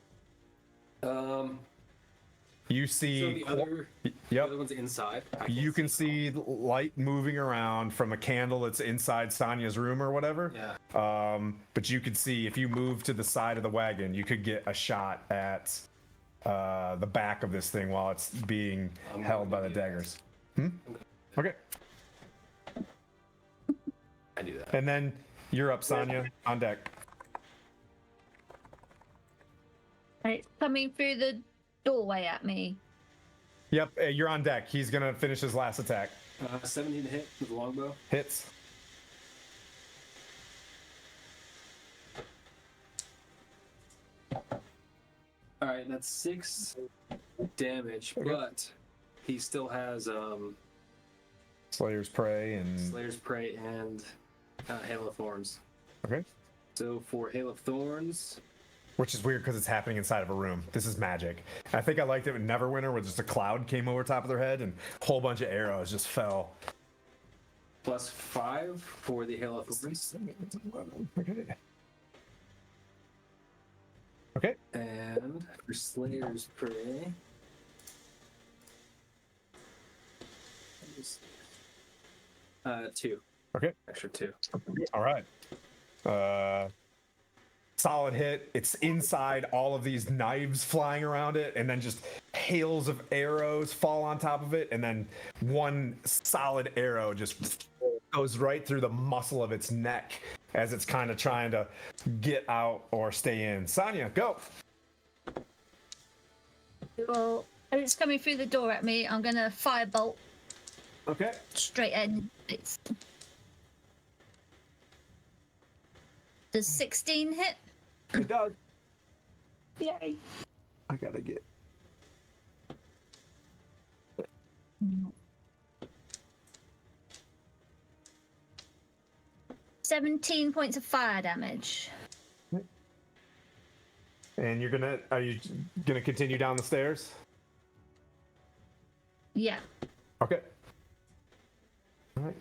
S2: You see,
S6: So the other one's inside.
S2: you can see light moving around from a candle that's inside Sonya's room or whatever.
S6: Yeah.
S2: But you could see if you move to the side of the wagon, you could get a shot at the back of this thing while it's being held by the daggers. Okay.
S6: I do that.
S2: And then you're up, Sonya, on deck.
S7: It's coming through the doorway at me.
S2: Yep, you're on deck. He's gonna finish his last attack.
S6: 17 to hit with the longbow.
S2: Hits.
S6: All right, that's 6 damage, but he still has
S2: Slayer's Prey and
S6: Slayer's Prey and Hail of Thorns.
S2: okay.
S6: So for Hail of Thorns,
S2: Which is weird because it's happening inside of a room. This is magic. I think I liked it with Neverwinter, where just a cloud came over top of their head and a whole bunch of arrows just fell.
S6: +5 for the Hail of Thorns.
S2: Okay.
S6: And for Slayer's Prey. 2.
S2: Okay.
S6: Extra 2.
S2: All right. Solid hit. It's inside all of these knives flying around it, and then just hails of arrows fall on top of it, and then one solid arrow just goes right through the muscle of its neck as it's kind of trying to get out or stay in. Sonya, go.
S7: Well, as it's coming through the door at me, I'm gonna firebolt
S2: Okay.
S7: straight in. Does 16 hit?
S2: It does.
S7: Yay.
S2: I gotta get.
S7: 17 points of fire damage.
S2: And are you gonna continue down the stairs?
S7: Yeah.
S2: Okay. All right.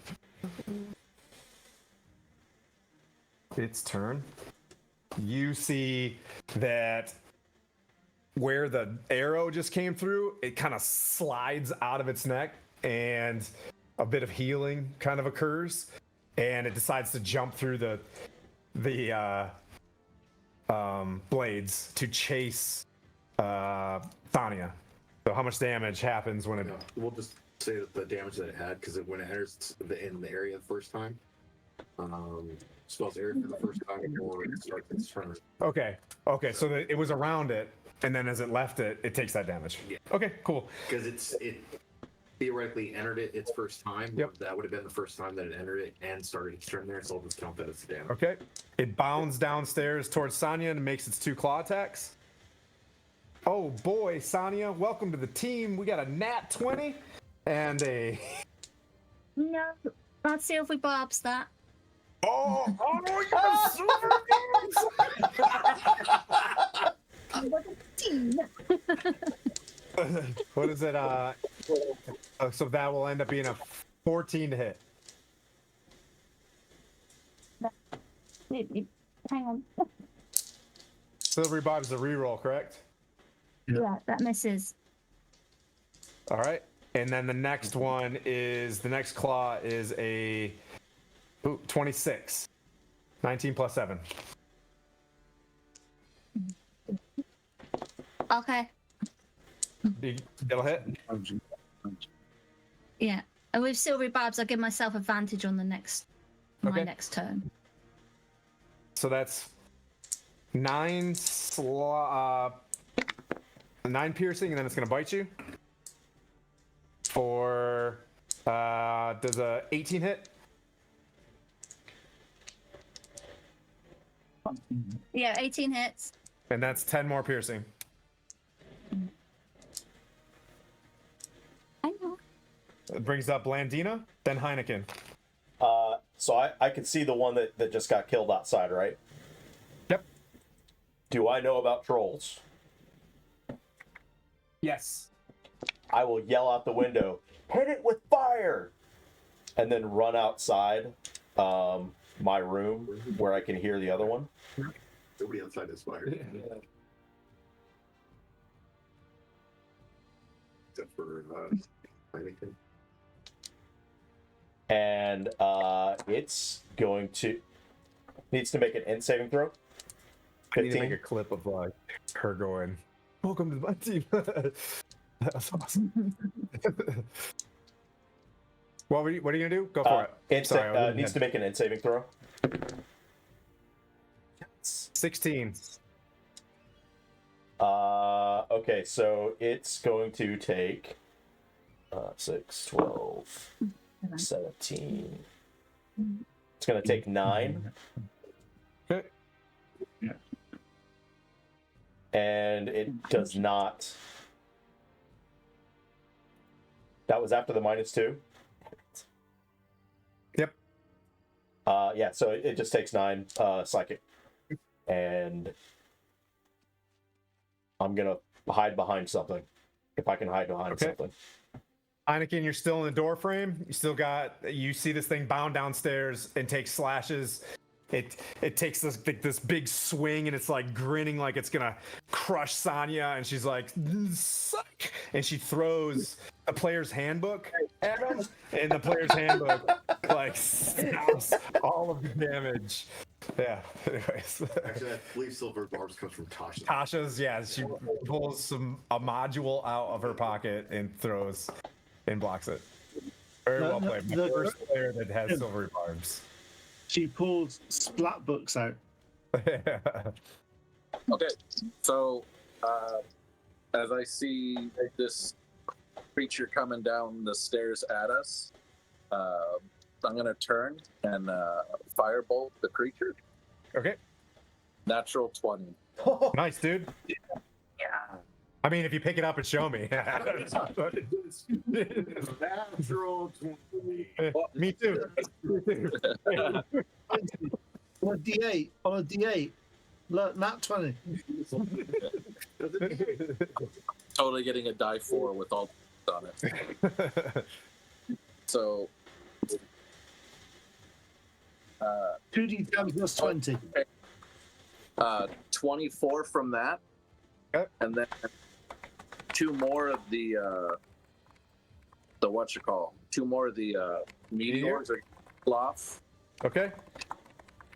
S2: Its turn. You see that where the arrow just came through, it kind of slides out of its neck, and a bit of healing kind of occurs, and it decides to jump through the blades to chase Tanya. So how much damage happens when it?
S4: No, we'll just say that the damage that it had, because when it enters in the area the first time, spells area for the first time before it starts its turn.
S2: Okay. So it was around it, and then as it left it, it takes that damage.
S4: Yeah.
S2: Okay. Cool.
S4: Because it theoretically entered it its first time.
S2: Yep.
S4: That would have been the first time that it entered it and started its turn there, so I'll just count that as damage.
S2: Okay. It bounds downstairs towards Sanya and makes its 2 claw attacks. Oh boy, Sanya, welcome to the team. We got a nat 20 and a.
S7: No. Let's see if we barbs that.
S2: Oh, you have silver What is it? So that will end up being a 14 to hit.
S7: Hang on.
S2: Silvery Bob is a reroll, correct?
S7: Yeah, that misses.
S2: All right. And then the next claw is a 26. 19 plus 7.
S7: Okay.
S2: It'll hit.
S7: Yeah. And with silvery barbs, I give myself advantage on my
S2: Okay.
S7: next turn.
S2: So that's 9 piercing, and then it's going to bite you. For does a 18 hit?
S7: Yeah, 18 hits.
S2: And that's 10 more piercing.
S7: I know.
S2: It brings up Blandina, then Heineken.
S3: So I could see the one that just got killed outside, right?
S2: Yep.
S3: Do I know about trolls?
S2: Yes.
S3: I will yell out the window, hit it with fire! And then run outside my room where I can hear the other one.
S4: Nobody outside is fired. Except for Heineken.
S3: And it's needs to make an int saving throw.
S2: I need to
S3: 15.
S2: make a clip of like her going, "Welcome to my team." That's awesome. What are you gonna do? Go for it. Sorry, I
S3: Needs to make an int saving throw.
S2: 16.
S3: Okay, so it's going to take 6, 12, 17. It's going to take 9.
S2: Okay.
S3: And it does not. That was after the -2?
S2: Yep.
S3: Yeah, so it just takes 9 psychic. And I'm going to hide behind something. If I can hide behind something.
S2: Heineken, you're still in the door frame. You see this thing bound downstairs and take slashes. It takes this big swing, and it's like grinning like it's gonna crush Sanya, and she's like, "Suck!" And she throws a player's handbook at him, and the player's handbook like stops all of the damage. Yeah. Anyways.
S4: Actually, I believe Silver Barbs comes from Tasha.
S2: Tasha's, yeah, she pulls a module out of her pocket and throws and blocks it. Very well played. My first player that has silvery barbs.
S5: She pulls splat books out.
S8: Okay, so as I see this creature coming down the stairs at us, I'm going to turn and firebolt the creature.
S2: Okay.
S9: Natural 20.
S2: Nice, dude.
S4: Yeah.
S2: I mean, if you pick it up and show me.
S4: Natural 20.
S2: Me too.
S5: On a D8. On a D8. Look, nat 20.
S8: Totally getting a die 4 with all on it. So
S5: 2d10 plus 20.
S8: 24 from that.
S2: Okay.
S8: And then 2 more of the what you call 2 more of the meteors or off
S2: Okay.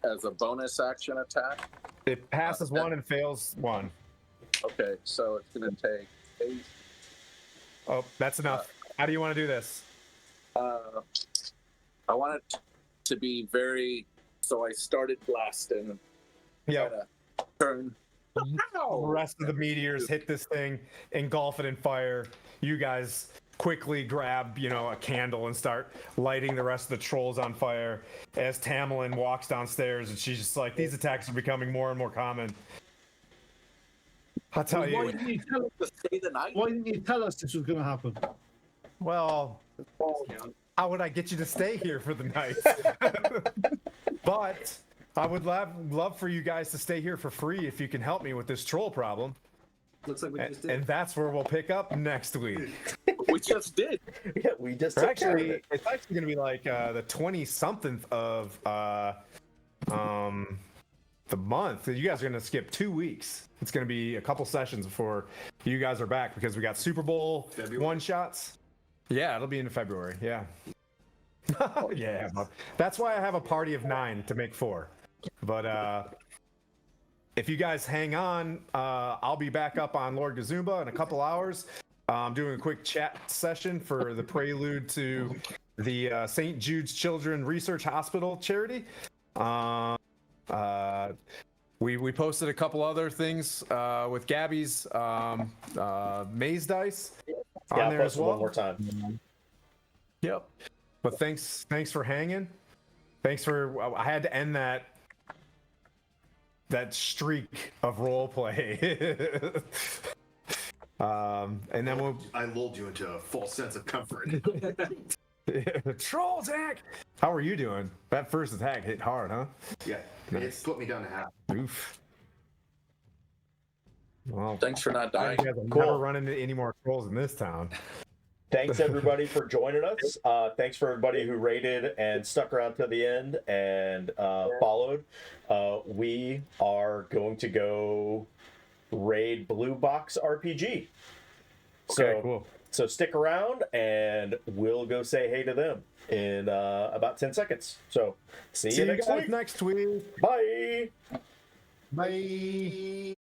S8: as a bonus action attack.
S2: It passes one and fails one.
S8: Okay, so it's gonna take 8.
S2: Oh, that's enough. How do you want to do this?
S8: I want it to be very. So I started blasting.
S2: Yeah.
S8: Kinda turn.
S2: The rest of the meteors hit this thing, engulf it in fire. You guys quickly grab, a candle and start lighting the rest of the trolls on fire. As Tamlin walks downstairs, and she's just like, "These attacks are becoming more and more common." I'll tell
S5: Why
S2: you.
S5: didn't you tell us,
S8: To stay the night.
S5: why didn't you tell us this was going to happen?
S2: Well, how would I get you to stay here for the night? But I would love for you guys to stay here for free if you can help me with this troll problem.
S6: Looks like we just did.
S2: And that's where we'll pick up next week.
S8: We just did.
S3: Yeah, we just
S2: Or
S3: took care of
S2: actually,
S3: it.
S2: it's actually going to be like the 20-something of the month. You guys are going to skip 2 weeks. It's going to be a couple sessions before you guys are back because we got Super Bowl one-shots. Yeah, it'll be in February. Yeah. Yeah. That's why I have a party of 9 to make 4. But if you guys hang on, I'll be back up on Lord Gazumba in a couple hours. I'm doing a quick chat session for the prelude to the St. Jude's Children Research Hospital charity. We posted a couple other things with Gabby's maze dice on
S3: Yeah,
S2: there
S3: post
S2: as
S3: it
S2: well.
S3: one more time.
S2: Yep. But thanks for hanging. Thanks for. I had to end that streak of role play. And then we'll
S4: I lulled you into a false sense of comfort.
S2: troll attack. How are you doing? That first attack hit hard, huh?
S4: Yeah, it split me down to half.
S2: Oof. Well,
S8: Thanks for not dying.
S2: you guys will
S3: Cool.
S2: never run into any more trolls in this town.
S3: Thanks everybody for joining us. Thanks for everybody who rated and stuck around to the end and followed. We are going to go raid Blue Box RPG.
S2: Okay, cool.
S3: So stick around and we'll go say hey to them in about 10 seconds. So see you next
S2: guys
S3: week.
S2: next week.
S3: Bye.
S10: Bye.